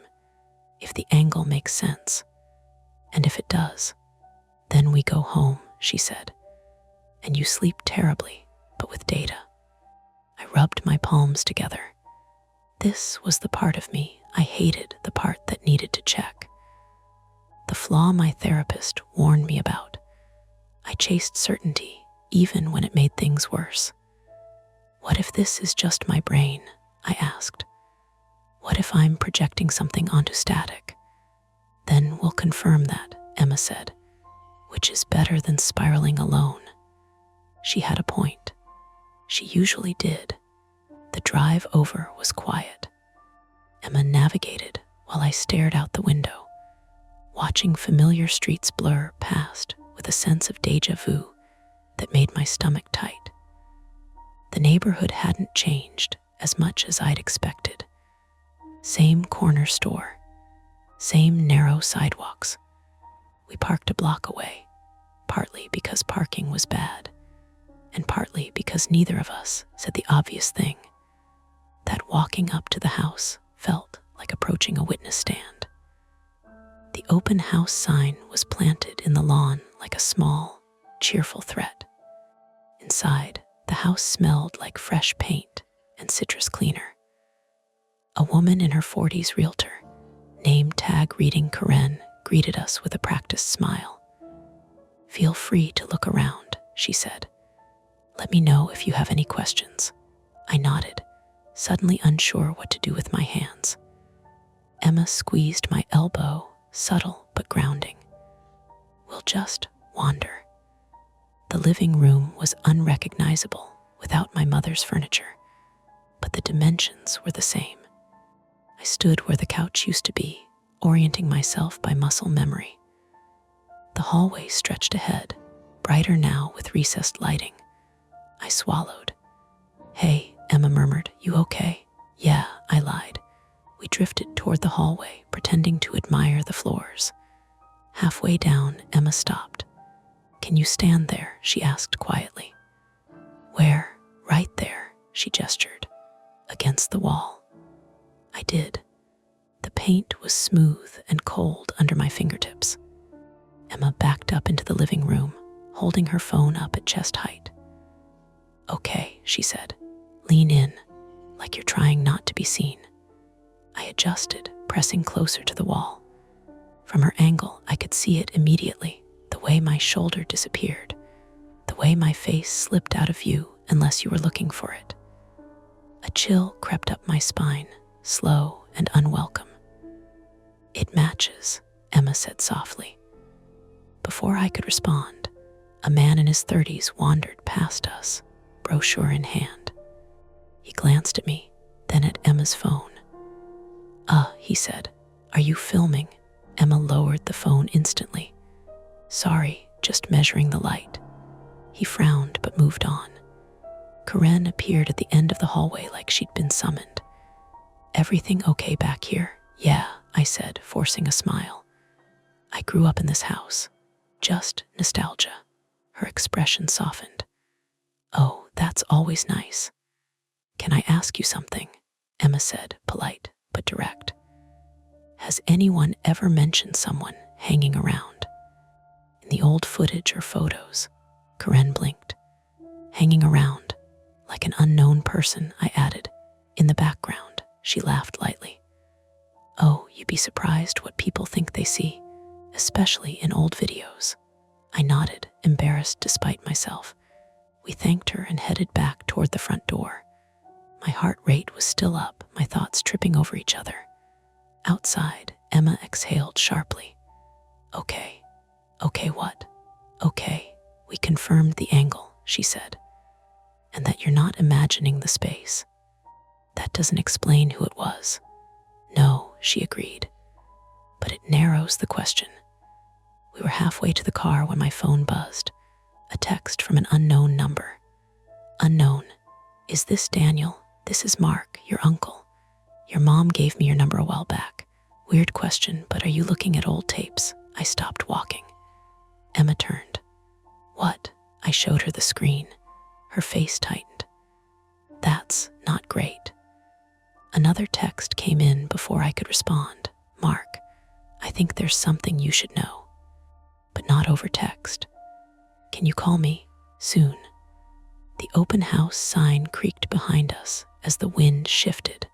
If the angle makes sense. And if it does, then we go home, she said. And you sleep terribly, but with data. I rubbed my palms together. This was the part of me I hated, the part that needed to check. The flaw my therapist warned me about. I chased certainty, even when it made things worse. What if this is just my brain? I asked. What if I'm projecting something onto static? Then we'll confirm that, Emma said, which is better than spiraling alone. She had a point. She usually did. The drive over was quiet. Emma navigated while I stared out the window, watching familiar streets blur past with a sense of déjà vu that made my stomach tight. The neighborhood hadn't changed as much as I'd expected. Same corner store, same narrow sidewalks. We parked a block away, partly because parking was bad, and partly because neither of us said the obvious thing, that walking up to the house felt like approaching a witness stand. The open house sign was planted in the lawn like a small, cheerful threat. Inside, the house smelled like fresh paint and citrus cleaner. A woman in her 40s realtor, name tag reading Karen, greeted us with a practiced smile. "Feel free to look around," she said. "Let me know if you have any questions." I nodded, suddenly unsure what to do with my hands. Emma squeezed my elbow, subtle but grounding. "We'll just wander." The living room was unrecognizable without my mother's furniture, but the dimensions were the same. I stood where the couch used to be, orienting myself by muscle memory. The hallway stretched ahead, brighter now with recessed lighting. I swallowed. "Hey," Emma murmured, "you okay?" "Yeah," I lied. We drifted toward the hallway, pretending to admire the floors. Halfway down, Emma stopped. "Can you stand there?" she asked quietly. "Where?" "Right there," she gestured. "Against the wall." I did. The paint was smooth and cold under my fingertips. Emma backed up into the living room, holding her phone up at chest height. "Okay," she said. "Lean in, like you're trying not to be seen." I adjusted, pressing closer to the wall. From her angle, I could see it immediately, the way my shoulder disappeared, the way my face slipped out of view unless you were looking for it. A chill crept up my spine, slow and unwelcome. "It matches," Emma said softly. Before I could respond, a man in his 30s wandered past us, brochure in hand. He glanced at me, then at Emma's phone. He said, "Are you filming?" Emma lowered the phone instantly. "Sorry, just measuring the light." He frowned but moved on. Karen appeared at the end of the hallway like she'd been summoned. "Everything okay back here?" "Yeah," I said, forcing a smile. "I grew up in this house. Just nostalgia." Her expression softened. "Oh, that's always nice." "Can I ask you something?" Emma said, polite but direct. "Has anyone ever mentioned someone hanging around? In the old footage or photos?" Karen blinked. "Hanging around, like an unknown person," I added. "In the background." She laughed lightly. "Oh, you'd be surprised what people think they see, especially in old videos." I nodded, embarrassed despite myself. We thanked her and headed back toward the front door. My heart rate was still up, my thoughts tripping over each other. Outside, Emma exhaled sharply. "Okay." "Okay what?" "Okay, we confirmed the angle," she said. "And that you're not imagining the space. That doesn't explain who it was." "No," she agreed. "But it narrows the question." We were halfway to the car when my phone buzzed. A text from an unknown number. "Unknown. Is this Daniel? This is Mark, your uncle. Your mom gave me your number a while back. Weird question, but are you looking at old tapes?" I stopped walking. Emma turned. "What?" I showed her the screen. Her face tightened. "That's not great." Another text came in before I could respond. "Mark, I think there's something you should know, but not over text. Can you call me soon?" The open house sign creaked behind us as the wind shifted.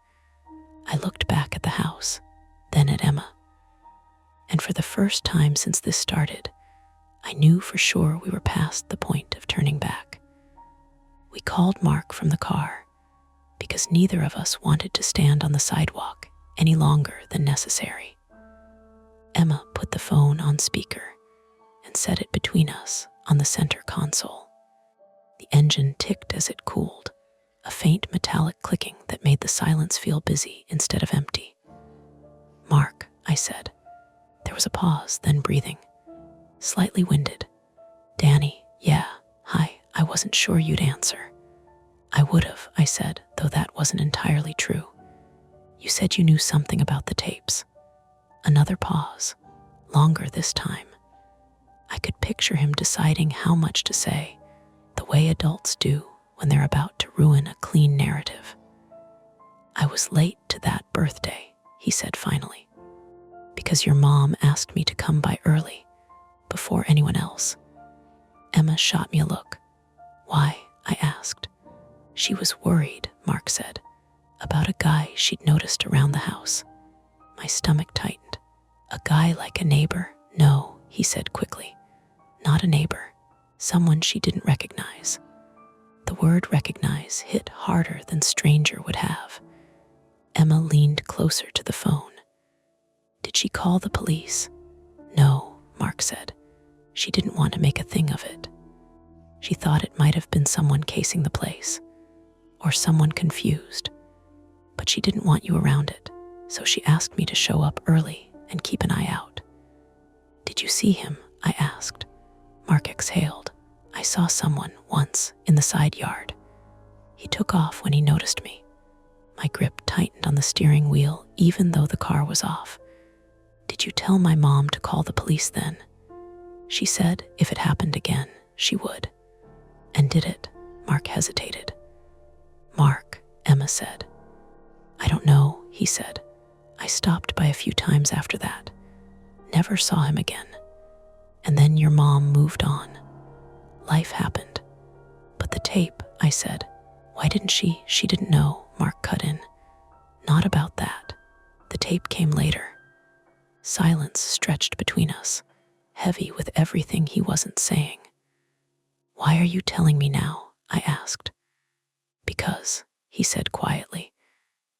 I looked back at the house, then at Emma. And for the first time since this started, I knew for sure we were past the point of turning back. We called Mark from the car because neither of us wanted to stand on the sidewalk any longer than necessary. Emma put the phone on speaker and set it between us on the center console. The engine ticked as it cooled, a faint metallic clicking that made the silence feel busy instead of empty. "Mark," I said. There was a pause, then breathing, slightly winded. "Danny, yeah, hi, I wasn't sure you'd answer." "I would've," I said, though that wasn't entirely true. "You said you knew something about the tapes." Another pause, longer this time. I could picture him deciding how much to say, the way adults do when they're about to ruin a clean narrative. "I was late to that birthday," he said finally, "because your mom asked me to come by early, before anyone else." Emma shot me a look. "Why?" I asked. "She was worried," Mark said, "about a guy she'd noticed around the house." My stomach tightened. "A guy like a neighbor?" "No," he said quickly. "Not a neighbor. Someone she didn't recognize." The word recognize hit harder than stranger would have. Emma leaned closer to the phone. "Did she call the police?" "No," Mark said. "She didn't want to make a thing of it. She thought it might have been someone casing the place, or someone confused. But she didn't want you around it, so she asked me to show up early and keep an eye out." "Did you see him?" I asked. Mark exhaled. "I saw someone once in the side yard. He took off when he noticed me." My grip tightened on the steering wheel even though the car was off. "Did you tell my mom to call the police then?" "She said if it happened again, she would." "And did it?" Mark hesitated. "Mark," Emma said. "I don't know," he said. "I stopped by a few times after that. Never saw him again. And then your mom moved on. Life happened." "But the tape," I said. "Why didn't she?" "She didn't know," Mark cut in. "Not about that. The tape came later." Silence stretched between us, heavy with everything he wasn't saying. "Why are you telling me now?" I asked. "Because," he said quietly,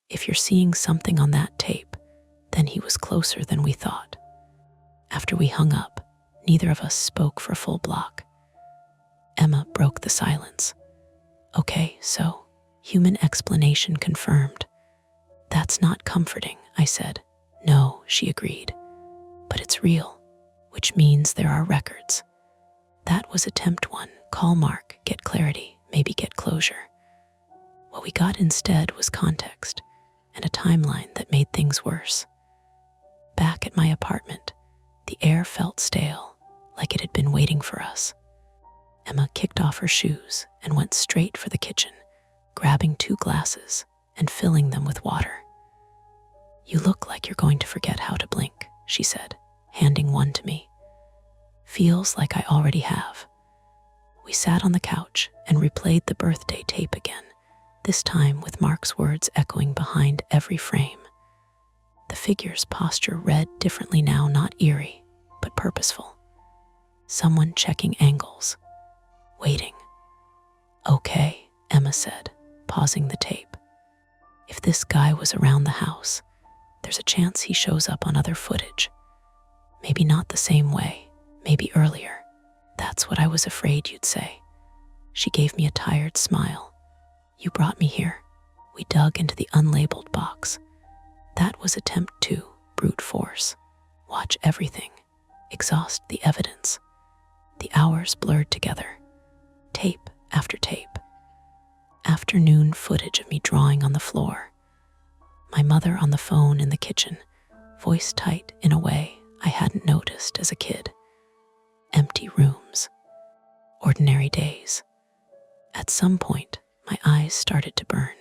"if you're seeing something on that tape, then he was closer than we thought." After we hung up, neither of us spoke for a full block. Emma broke the silence. "Okay, so, human explanation confirmed." "That's not comforting," I said. "No," she agreed. "But it's real, which means there are records." That was attempt one. Call Mark, get clarity, maybe get closure. What we got instead was context and a timeline that made things worse. Back at my apartment, the air felt stale, like it had been waiting for us. Emma kicked off her shoes and went straight for the kitchen, grabbing 2 glasses and filling them with water. "You look like you're going to forget how to blink," she said, handing one to me. "Feels like I already have." We sat on the couch and replayed the birthday tape again, this time with Mark's words echoing behind every frame. The figure's posture read differently now, not eerie, but purposeful. Someone checking angles, waiting. "Okay," Emma said, pausing the tape. "If this guy was around the house, there's a chance he shows up on other footage. Maybe not the same way, maybe earlier. That's what I was afraid you'd say." She gave me a tired smile. "You brought me here." We dug into the unlabeled box. That was attempt 2, brute force. Watch everything, exhaust the evidence. The hours blurred together, tape after tape. Afternoon footage of me drawing on the floor. My mother on the phone in the kitchen, voice tight in a way I hadn't noticed as a kid. Empty rooms. Ordinary days. At some point, my eyes started to burn.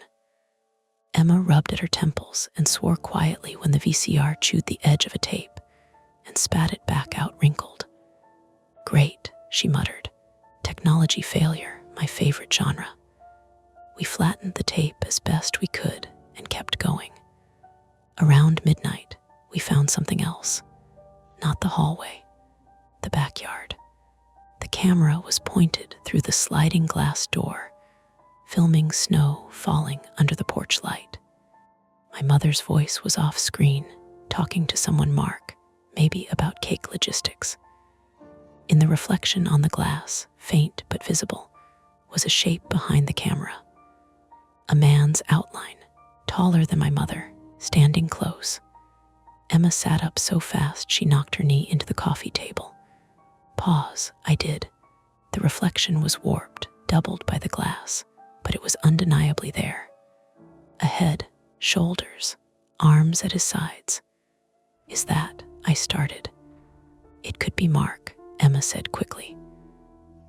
Emma rubbed at her temples and swore quietly when the VCR chewed the edge of a tape and spat it back out wrinkled. "Great," she muttered. "Technology failure, my favorite genre." We flattened the tape as best we could and kept going. Around midnight, we found something else. Not the hallway, the backyard. The camera was pointed through the sliding glass door, filming snow falling under the porch light. My mother's voice was off screen, talking to someone Mark, maybe about cake logistics. In the reflection on the glass, faint but visible, was a shape behind the camera. A man's outline, taller than my mother, standing close. Emma sat up so fast she knocked her knee into the coffee table. Pause, I did. The reflection was warped, doubled by the glass, but it was undeniably there. A head, shoulders, arms at his sides. Is that? I started. It could be Mark, Emma said quickly.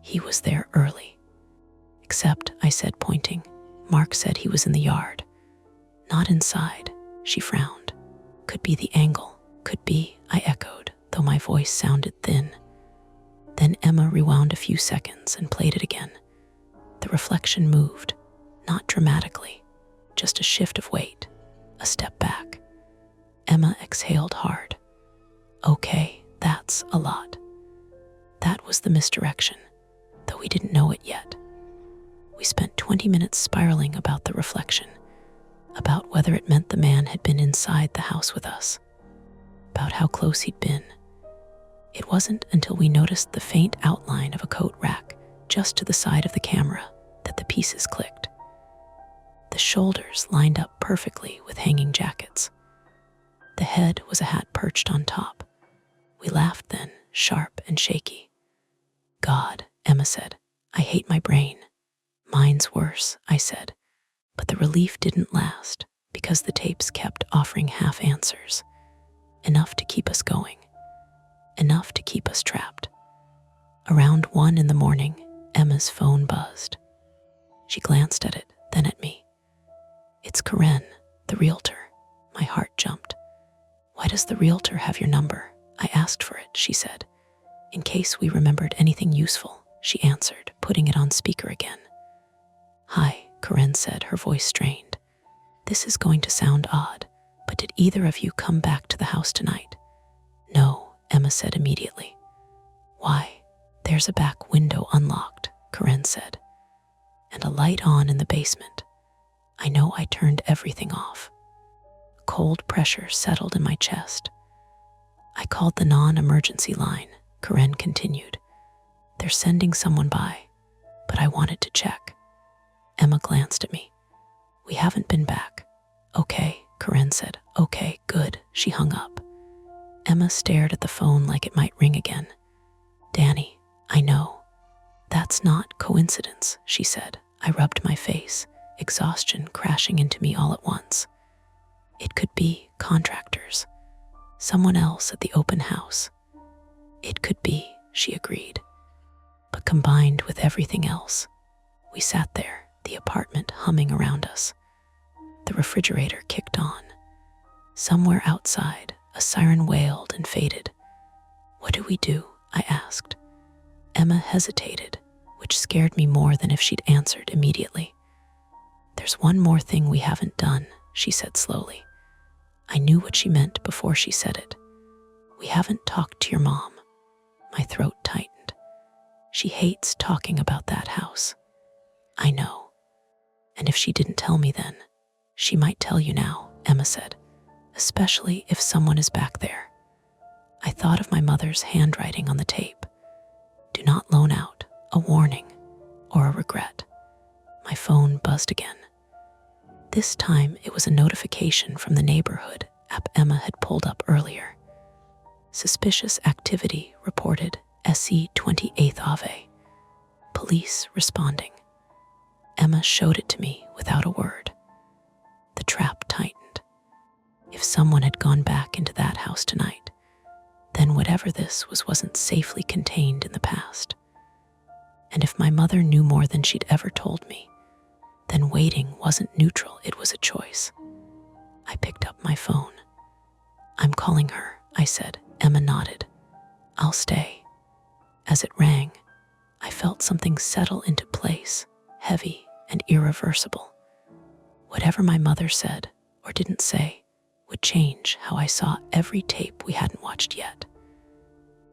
He was there early. Except, I said, pointing. Mark said he was in the yard. Not inside, she frowned. Could be the angle. Could be, I echoed, though my voice sounded thin. Then Emma rewound a few seconds and played it again. The reflection moved, not dramatically, just a shift of weight, a step back. Emma exhaled hard. Okay, that's a lot. That was the misdirection, though we didn't know it yet. We spent 20 minutes spiraling about the reflection, about whether it meant the man had been inside the house with us, about how close he'd been. It wasn't until we noticed the faint outline of a coat rack just to the side of the camera that the pieces clicked. The shoulders lined up perfectly with hanging jackets. The head was a hat perched on top. We laughed then, sharp and shaky. God, Emma said, I hate my brain. Mine's worse, I said, but the relief didn't last because the tapes kept offering half answers, enough to keep us going, enough to keep us trapped. Around 1 a.m, Emma's phone buzzed. She glanced at it, then at me. It's Karen, the realtor. My heart jumped. Why does the realtor have your number? I asked for it, she said. In case we remembered anything useful, she answered, putting it on speaker again. Hi, Karen said, her voice strained. This is going to sound odd, but did either of you come back to the house tonight? No, Emma said immediately. Why? There's a back window unlocked, Karen said, and a light on in the basement. I know I turned everything off. Cold pressure settled in my chest. I called the non-emergency line, Karen continued. They're sending someone by, but I wanted to check. Emma glanced at me. We haven't been back. Okay, Karen said. Okay, good. She hung up. Emma stared at the phone like it might ring again. Danny, I know. That's not coincidence, she said. I rubbed my face, exhaustion crashing into me all at once. It could be contractors, someone else at the open house. It could be, she agreed. But combined with everything else, we sat there, the apartment humming around us. The refrigerator kicked on. Somewhere outside, a siren wailed and faded. What do we do? I asked. Emma hesitated, which scared me more than if she'd answered immediately. There's one more thing we haven't done, she said slowly. I knew what she meant before she said it. We haven't talked to your mom. My throat tightened. She hates talking about that house. I know. And if she didn't tell me then, she might tell you now, Emma said, especially if someone is back there. I thought of my mother's handwriting on the tape. Do not loan out, a warning, or a regret. My phone buzzed again. This time it was a notification from the neighborhood app Emma had pulled up earlier. Suspicious activity reported SE 28th Ave. Police responding. Emma showed it to me without a word. The trap tightened. If someone had gone back into that house tonight, then whatever this was wasn't safely contained in the past. And if my mother knew more than she'd ever told me, then waiting wasn't neutral, it was a choice. I picked up my phone. I'm calling her, I said. Emma nodded. I'll stay. As it rang, I felt something settle into place, heavy and irreversible. Whatever my mother said or didn't say would change how I saw every tape we hadn't watched yet.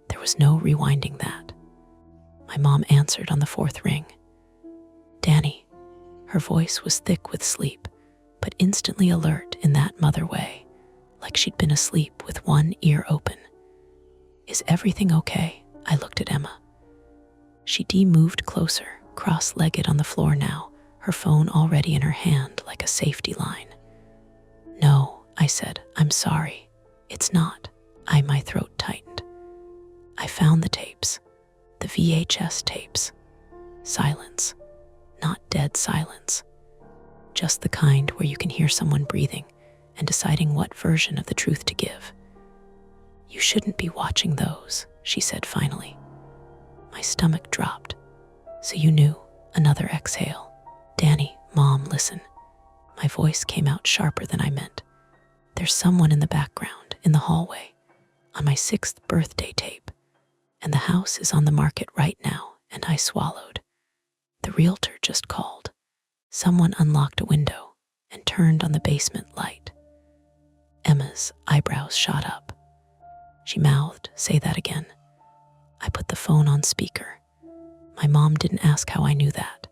There was no rewinding that. My mom answered on the fourth ring. Danny. Her voice was thick with sleep, but instantly alert in that mother way, like she'd been asleep with one ear open. "Is everything okay?" I looked at Emma. She moved closer, cross-legged on the floor now, her phone already in her hand like a safety line. "No," I said, "I'm sorry. It's not." My throat tightened. I found the tapes, the VHS tapes. Silence. Not dead silence. Just the kind where you can hear someone breathing and deciding what version of the truth to give. "You shouldn't be watching those," she said finally. My stomach dropped. "So you knew." Another exhale. "Danny, Mom, listen." My voice came out sharper than I meant. "There's someone in the background, in the hallway, on my 6th birthday tape, and the house is on the market right now," and I swallowed. "The realtor just called. Someone unlocked a window and turned on the basement light." Emma's eyebrows shot up. She mouthed, "Say that again." I put the phone on speaker. My mom didn't ask how I knew that.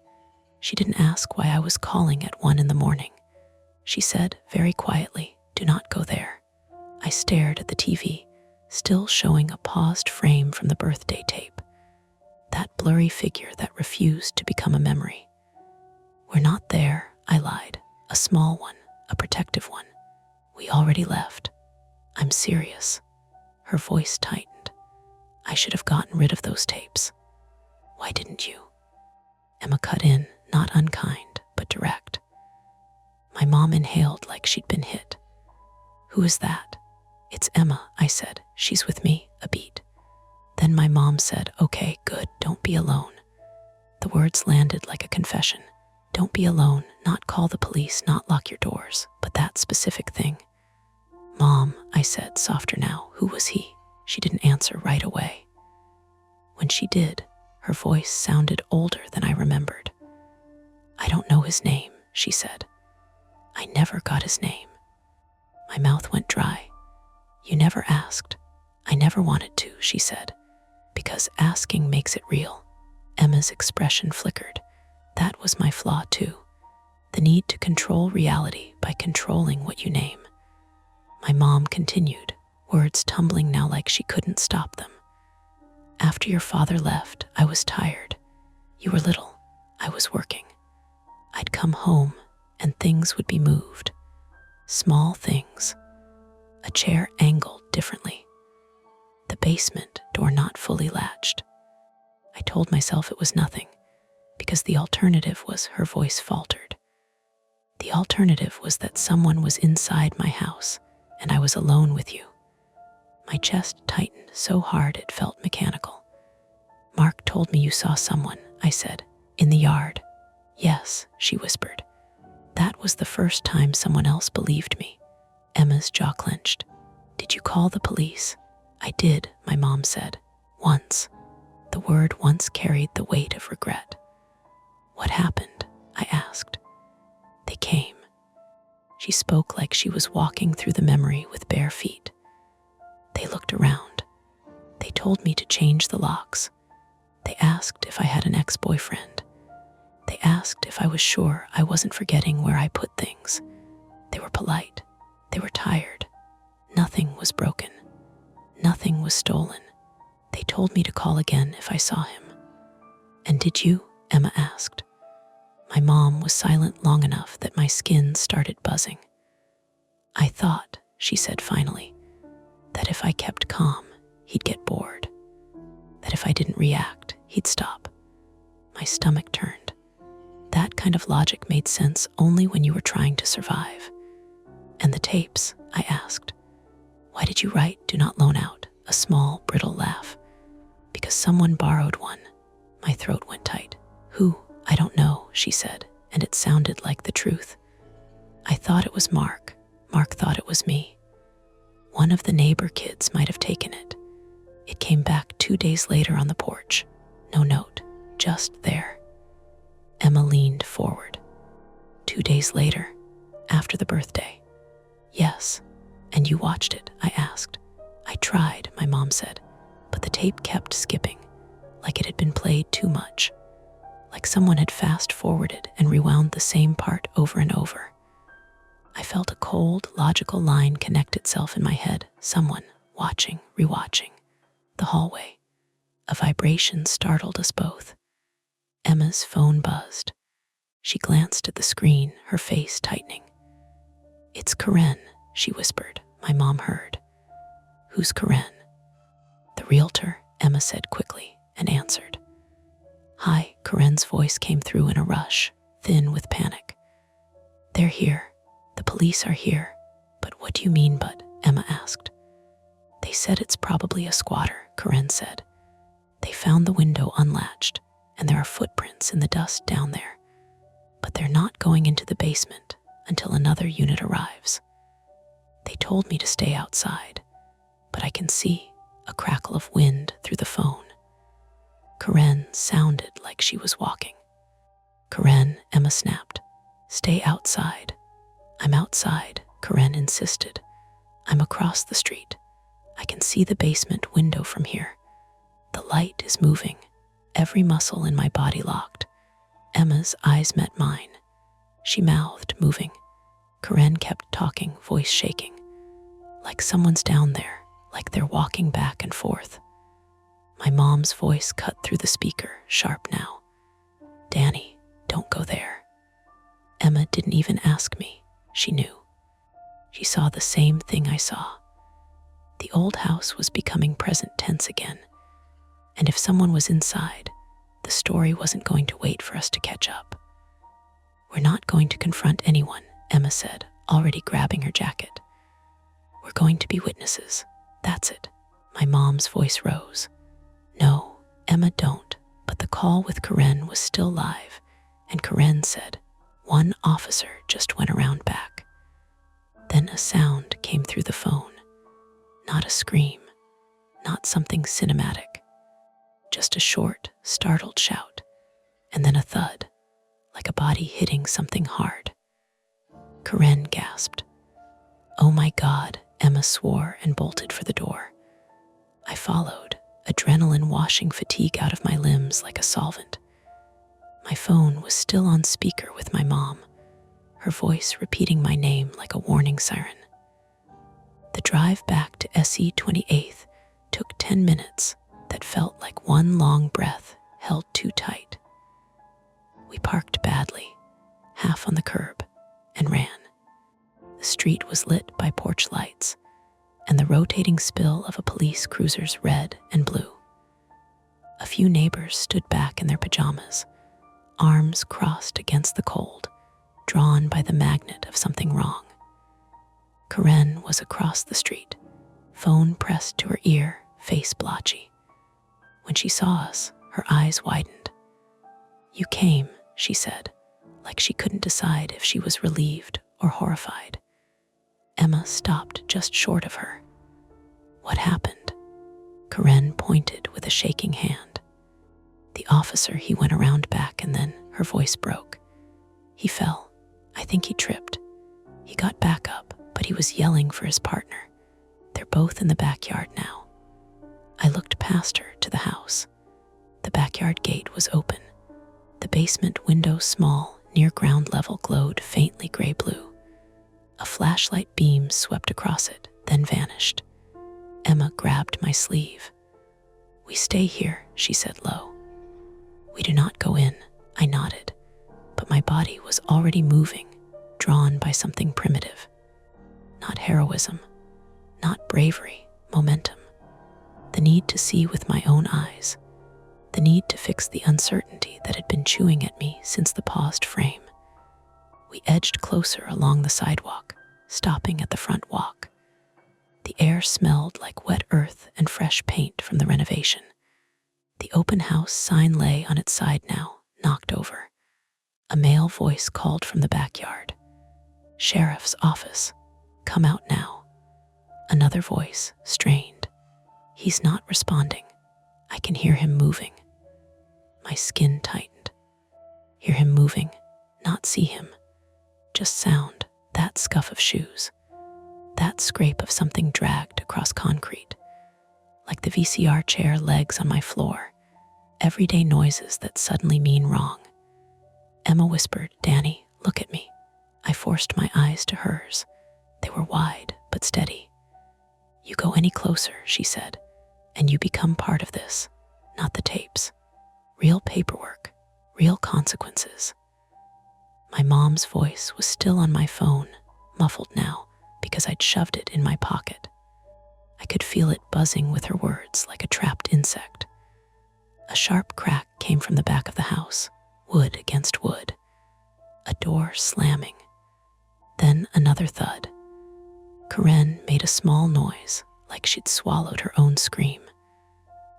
She didn't ask why I was calling at 1 a.m. She said very quietly, "Do not go there." I stared at the TV, still showing a paused frame from the birthday tape. That blurry figure that refused to become a memory. "We're not there," I lied. "A small one, a protective one. We already left." "I'm serious." Her voice tightened. "I should have gotten rid of those tapes." "Why didn't you?" Emma cut in, not unkind, but direct. My mom inhaled like she'd been hit. "Who is that?" "It's Emma," I said. "She's with me," a beat. Then my mom said, "Okay, good, don't be alone." The words landed like a confession. Don't be alone, not call the police, not lock your doors, but that specific thing. "Mom," I said, softer now, "who was he?" She didn't answer right away. When she did, her voice sounded older than I remembered. "I don't know his name," she said. "I never got his name." My mouth went dry. "You never asked." "I never wanted to," she said, "because asking makes it real." Emma's expression flickered. That was my flaw too. The need to control reality by controlling what you name. My mom continued, words tumbling now like she couldn't stop them. "After your father left, I was tired. You were little. I was working. I'd come home and things would be moved. Small things. A chair angled differently. The basement door not fully latched. I told myself it was nothing, because the alternative was," her voice faltered. "The alternative was that someone was inside my house, and I was alone with you." My chest tightened so hard it felt mechanical. "Mark told me you saw someone," I said. "In the yard." "Yes," she whispered. That was the first time someone else believed me. Emma's jaw clenched. "Did you call the police?" "I did," my mom said. "Once." The word once carried the weight of regret. "What happened?" I asked. "They came." She spoke like she was walking through the memory with bare feet. "They looked around. They told me to change the locks. They asked if I had an ex-boyfriend. They asked if I was sure I wasn't forgetting where I put things. They were polite. They were tired. Nothing was broken. Nothing was stolen. They told me to call again if I saw him." "And did you?" Emma asked. My mom was silent long enough that my skin started buzzing. "I thought," she said finally, "that if I kept calm, he'd get bored. That if I didn't react, he'd stop." My stomach turned. That kind of logic made sense only when you were trying to survive. "And the tapes?" I asked. "Why did you write 'Do not loan out'?" A small, brittle laugh. "Because someone borrowed one." My throat went tight. "Who?" "I don't know," she said, and it sounded like the truth. "I thought it was Mark. Mark thought it was me. One of the neighbor kids might have taken it. It came back 2 days later on the porch. No note, just there." Emma leaned forward. 2 days later, after the birthday." "Yes." "And you watched it?" I asked. "I tried," my mom said, "but the tape kept skipping, like it had been played too much." like someone had fast-forwarded and rewound the same part over and over. I felt a cold, logical line connect itself in my head. Someone watching, rewatching. The hallway. A vibration startled us both. Emma's phone buzzed. She glanced at the screen, her face tightening. "It's Karen," she whispered. My mom heard. "Who's Karen?" "The realtor," Emma said quickly, and answered. "Hi," Karen's voice came through in a rush, thin with panic. "They're here. The police are here." "But what do you mean, but?" Emma asked. "They said it's probably a squatter," Karen said. "They found the window unlatched, and there are footprints in the dust down there. But they're not going into the basement until another unit arrives. They told me to stay outside, but I can see a crackle of wind through the phone." Karen sounded like she was walking. "Karen," Emma snapped. "Stay outside." "I'm outside," Karen insisted. "I'm across the street. I can see the basement window from here. The light is moving." Every muscle in my body locked. Emma's eyes met mine. She mouthed, moving. Karen kept talking, voice shaking. "Like someone's down there, like they're walking back and forth." My mom's voice cut through the speaker, sharp now. "Danny, don't go there." Emma didn't even ask me. She knew. She saw the same thing I saw. The old house was becoming present tense again. And if someone was inside, the story wasn't going to wait for us to catch up. "We're not going to confront anyone," Emma said, already grabbing her jacket. "We're going to be witnesses. That's it." My mom's voice rose. "No, Emma, don't." But the call with Karen was still live, and Karen said, "One officer just went around back." Then a sound came through the phone. Not a scream, not something cinematic. Just a short, startled shout, and then a thud, like a body hitting something hard. Karen gasped. "Oh my God," Emma swore and bolted for the door. I followed, adrenaline washing fatigue out of my limbs like a solvent. My phone was still on speaker with my mom, her voice repeating my name like a warning siren. The drive back to SE 28th took 10 minutes that felt like one long breath held too tight. We parked badly, half on the curb, and ran. The street was lit by porch lights and the rotating spill of a police cruiser's red and blue. A few neighbors stood back in their pajamas, arms crossed against the cold, drawn by the magnet of something wrong. Karen was across the street, phone pressed to her ear, face blotchy. When she saw us, her eyes widened. "You came," she said, like she couldn't decide if she was relieved or horrified. Emma stopped just short of her. "What happened?" Karen pointed with a shaking hand. "The officer, he went around back," and then her voice broke. "He fell. I think he tripped. He got back up, but he was yelling for his partner. They're both in the backyard now." I looked past her to the house. The backyard gate was open. The basement window, small, near ground level, glowed faintly gray-blue. A flashlight beam swept across it, then vanished. Emma grabbed my sleeve. "We stay here," she said low. "We do not go in," I nodded, but my body was already moving, drawn by something primitive. Not heroism, not bravery, momentum. The need to see with my own eyes. The need to fix the uncertainty that had been chewing at me since the paused frame. We edged closer along the sidewalk, stopping at the front walk. The air smelled like wet earth and fresh paint from the renovation. The open house sign lay on its side now, knocked over. A male voice called from the backyard. "Sheriff's office. Come out now." Another voice, strained. "He's not responding. I can hear him moving." My skin tightened. Hear him moving, not see him. Just sound, that scuff of shoes. That scrape of something dragged across concrete. Like the VCR chair legs on my floor. everyday noises that suddenly mean wrong. Emma whispered, "Danny, look at me." I forced my eyes to hers. They were wide but steady. "You go any closer," she said, "and you become part of this, not the tapes. Real paperwork, real consequences." My mom's voice was still on my phone, muffled now because I'd shoved it in my pocket. I could feel it buzzing with her words like a trapped insect. A sharp crack came from the back of the house, wood against wood. A door slamming. Then another thud. Karen made a small noise, like she'd swallowed her own scream.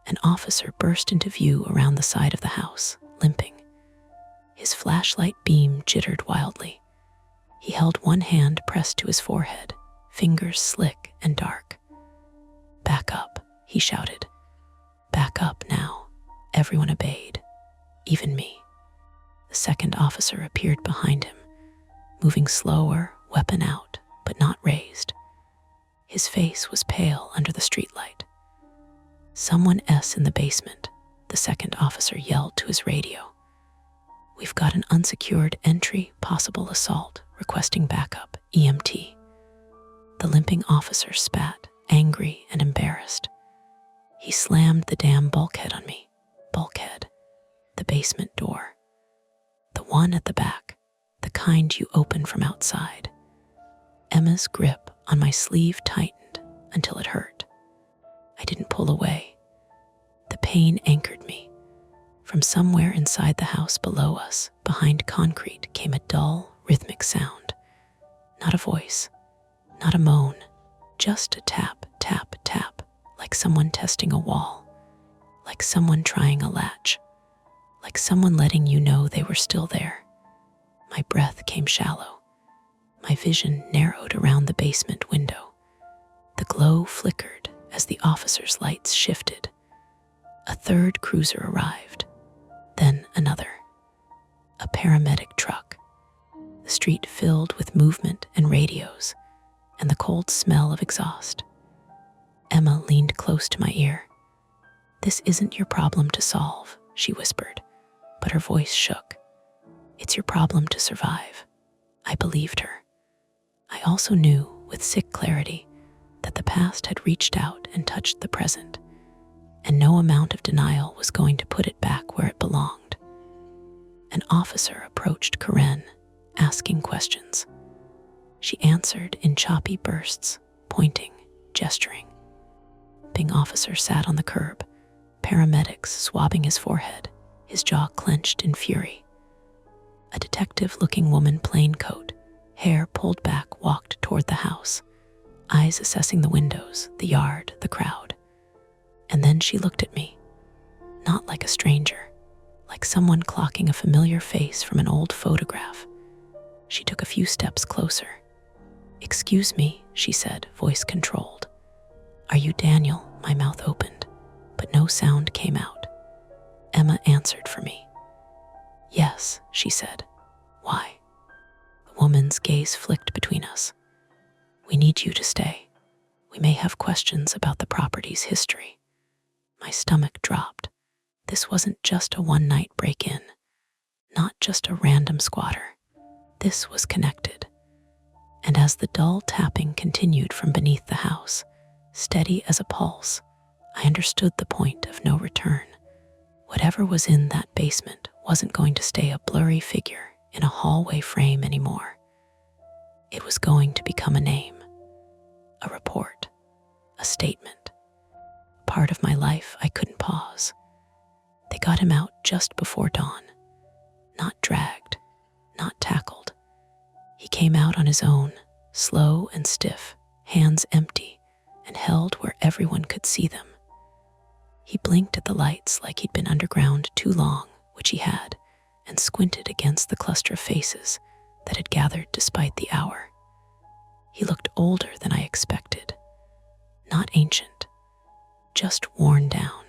An officer burst into view around the side of the house, limping. His flashlight beam jittered wildly. He held one hand pressed to his forehead, fingers slick and dark. "Back up," he shouted. "Back up now." Everyone obeyed, even me. The second officer appeared behind him, moving slower, weapon out, but not raised. His face was pale under the streetlight. "Someone's in the basement," the second officer yelled to his radio. "We've got an unsecured entry, possible assault, requesting backup, EMT." The limping officer spat, angry and embarrassed. He slammed the damn bulkhead on me. Bulkhead. The basement door. The one at the back, the kind you open from outside. Emma's grip on my sleeve tightened until it hurt. I didn't pull away. The pain anchored me. From somewhere inside the house below us, behind concrete, came a dull, rhythmic sound. Not a voice, not a moan, just a tap, tap, tap, like someone testing a wall, like someone trying a latch, like someone letting you know they were still there. My breath came shallow. My vision narrowed around the basement window. The glow flickered as the officers' lights shifted. A third cruiser arrived, then another. A paramedic truck. The street filled with movement and radios, and the cold smell of exhaust. Emma leaned close to my ear. "This isn't your problem to solve," she whispered, but her voice shook. "It's your problem to survive." I believed her. I also knew, with sick clarity, that the past had reached out and touched the present, and no amount of denial was going to put it back where it belonged. An officer approached Karen, asking questions. She answered in choppy bursts, pointing, gesturing. The officer sat on the curb, paramedics swabbing his forehead, his jaw clenched in fury. A detective-looking woman, plain coat, hair pulled back, walked toward the house, eyes assessing the windows, the yard, the crowd. And then she looked at me, not like a stranger, like someone clocking a familiar face from an old photograph. She took a few steps closer. "Excuse me," she said, voice controlled. "Are you Daniel?" My mouth opened, but no sound came out. Emma answered for me. "Yes," she said. "Why?" The woman's gaze flicked between us. "We need you to stay. We may have questions about the property's history." My stomach dropped. This wasn't just a one-night break-in, not just a random squatter. This was connected. And as the dull tapping continued from beneath the house, steady as a pulse, I understood the point of no return. Whatever was in that basement wasn't going to stay a blurry figure in a hallway frame anymore. It was going to become a name, a report, a statement. Part of my life I couldn't pause. They got him out just before dawn. Not dragged, not tackled. He came out on his own, slow and stiff, hands empty, and held where everyone could see them. He blinked at the lights like he'd been underground too long, which he had, and squinted against the cluster of faces that had gathered despite the hour. He looked older than I expected. Not ancient, just worn down.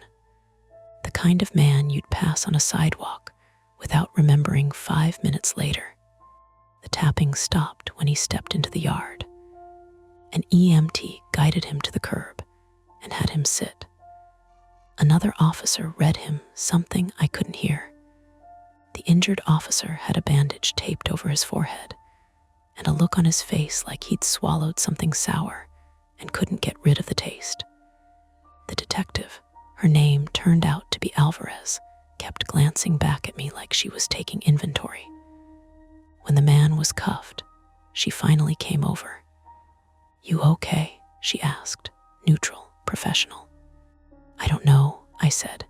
The kind of man you'd pass on a sidewalk without remembering 5 minutes later. The tapping stopped when he stepped into the yard. An EMT guided him to the curb and had him sit. Another officer read him something I couldn't hear. The injured officer had a bandage taped over his forehead and a look on his face like he'd swallowed something sour and couldn't get rid of the taste. The detective, her name turned out to be Alvarez, kept glancing back at me like she was taking inventory. When the man was cuffed, she finally came over. "You okay?" she asked, neutral, professional. "I don't know," I said.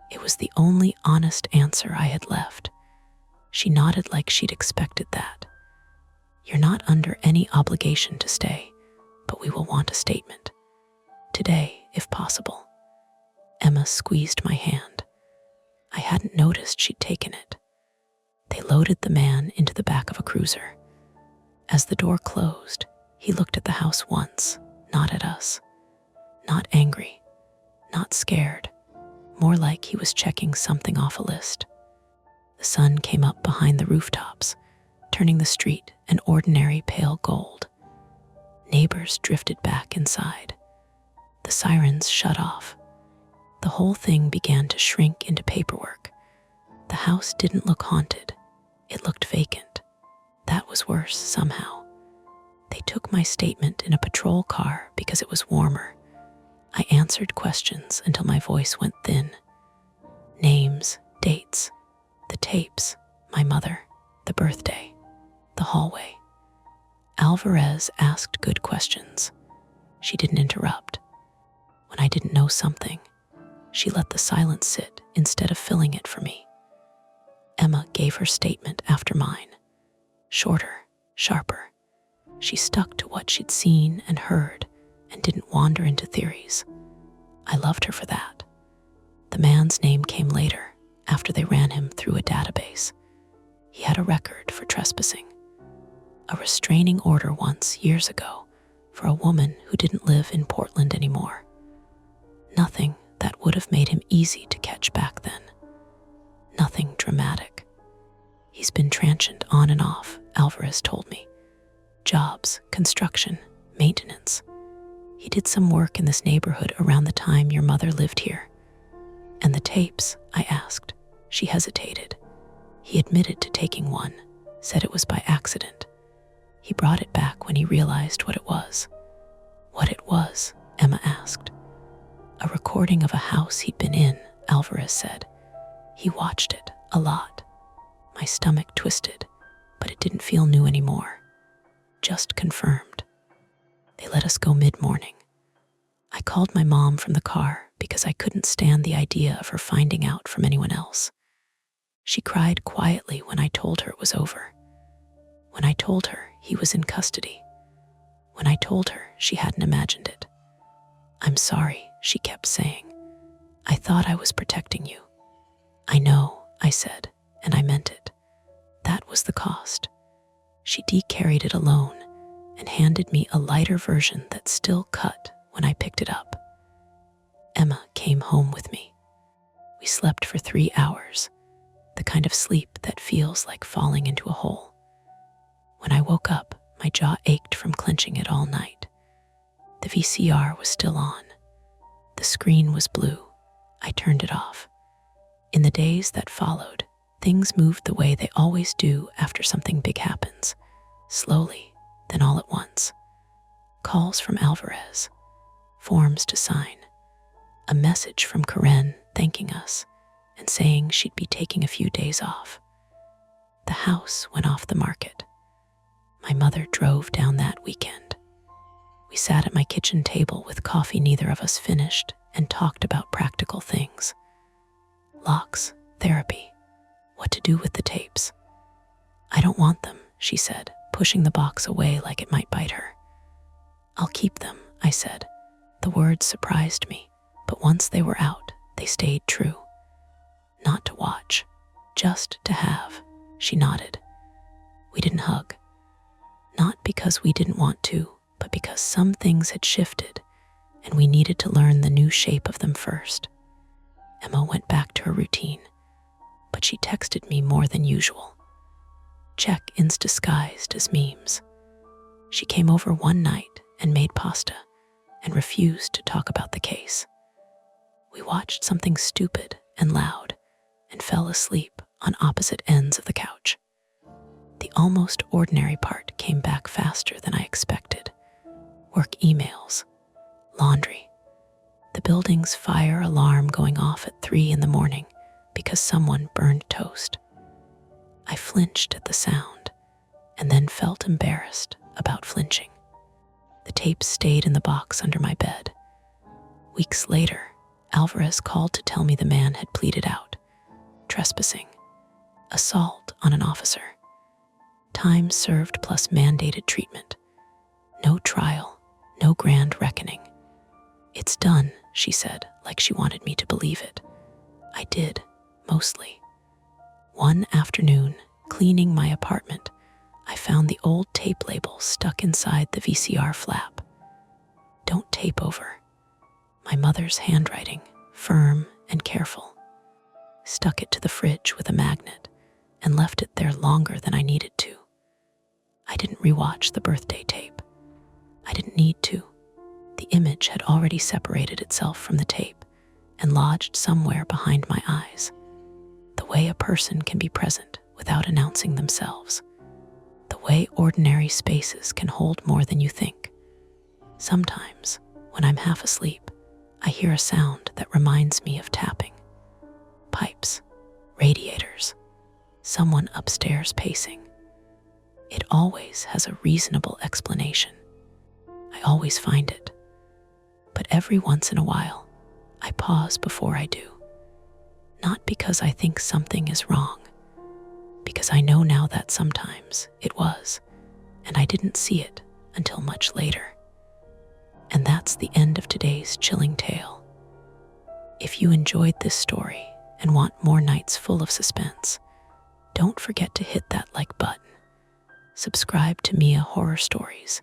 It was the only honest answer I had left. She nodded like she'd expected that. "You're not under any obligation to stay, but we will want a statement. Today, if possible." Emma squeezed my hand. I hadn't noticed she'd taken it. They loaded the man into the back of a cruiser. As the door closed, he looked at the house once, not at us. Not angry, not scared, more like he was checking something off a list. The sun came up behind the rooftops, turning the street an ordinary pale gold. Neighbors drifted back inside. The sirens shut off. The whole thing began to shrink into paperwork. The house didn't look haunted. It looked vacant. That was worse somehow. They took my statement in a patrol car because it was warmer. I answered questions until my voice went thin. Names, dates, the tapes, my mother, the birthday, the hallway. Alvarez asked good questions. She didn't interrupt. When I didn't know something, she let the silence sit instead of filling it for me. Emma gave her statement after mine. Shorter, sharper. She stuck to what she'd seen and heard and didn't wander into theories. I loved her for that. The man's name came later, after they ran him through a database. He had a record for trespassing. A restraining order once, years ago, for a woman who didn't live in Portland anymore. Nothing that would have made him easy to catch back then. Nothing dramatic. He's been transient on and off, Alvarez told me. Jobs, construction, maintenance. He did some work in this neighborhood around the time your mother lived here. And the tapes, I asked. She hesitated. He admitted to taking one, said it was by accident. He brought it back when he realized what it was. What it was, Emma asked. A recording of a house he'd been in, Alvarez said. He watched it a lot. My stomach twisted, but it didn't feel new anymore. Just confirmed. They let us go mid-morning. I called my mom from the car because I couldn't stand the idea of her finding out from anyone else. She cried quietly when I told her it was over. When I told her he was in custody. When I told her she hadn't imagined it. "I'm sorry," she kept saying. "I thought I was protecting you." "I know," I said, and I meant it. That was the cost. She decarried it alone and handed me a lighter version that still cut when I picked it up. Emma came home with me. We slept for 3 hours, the kind of sleep that feels like falling into a hole. When I woke up, my jaw ached from clenching it all night. The VCR was still on. The screen was blue. I turned it off. In the days that followed, things moved the way they always do after something big happens. Slowly, then all at once. Calls from Alvarez. Forms to sign. A message from Karen thanking us and saying she'd be taking a few days off. The house went off the market. My mother drove down that weekend. We sat at my kitchen table with coffee neither of us finished and talked about practical things. Locks, therapy, what to do with the tapes. "I don't want them," she said, pushing the box away like it might bite her. "I'll keep them," I said. The words surprised me, but once they were out, they stayed true. "Not to watch, just to have," she nodded. We didn't hug. Not because we didn't want to, but because some things had shifted, and we needed to learn the new shape of them first. Emma went back to her routine, but she texted me more than usual. Check-ins disguised as memes. She came over one night and made pasta and refused to talk about the case. We watched something stupid and loud and fell asleep on opposite ends of the couch. The almost ordinary part came back faster than I expected. Work emails, laundry, the building's fire alarm going off at 3 in the morning because someone burned toast. I flinched at the sound and then felt embarrassed about flinching. The tape stayed in the box under my bed. Weeks later, Alvarez called to tell me the man had pleaded out. Trespassing, assault on an officer, time served plus mandated treatment. No trial, no grand reckoning. It's done, she said, like she wanted me to believe it. I did, mostly. One afternoon, cleaning my apartment, I found the old tape label stuck inside the VCR flap. Don't tape over. My mother's handwriting, firm and careful. Stuck it to the fridge with a magnet and left it there longer than I needed to. I didn't rewatch the birthday tape. I didn't need to. The image had already separated itself from the tape and lodged somewhere behind my eyes. The way a person can be present without announcing themselves. The way ordinary spaces can hold more than you think. Sometimes, when I'm half asleep, I hear a sound that reminds me of tapping. Pipes, radiators, someone upstairs pacing. It always has a reasonable explanation. I always find it. But every once in a while, I pause before I do. Not because I think something is wrong, because I know now that sometimes it was, and I didn't see it until much later. And that's the end of today's chilling tale. If you enjoyed this story and want more nights full of suspense, don't forget to hit that like button, subscribe to Mia Horror Stories,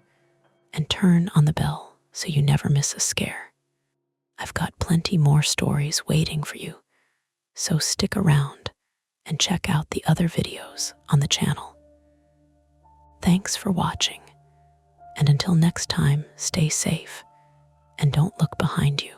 and turn on the bell so you never miss a scare. I've got plenty more stories waiting for you, so stick around and check out the other videos on the channel. Thanks for watching, and until next time, stay safe and don't look behind you.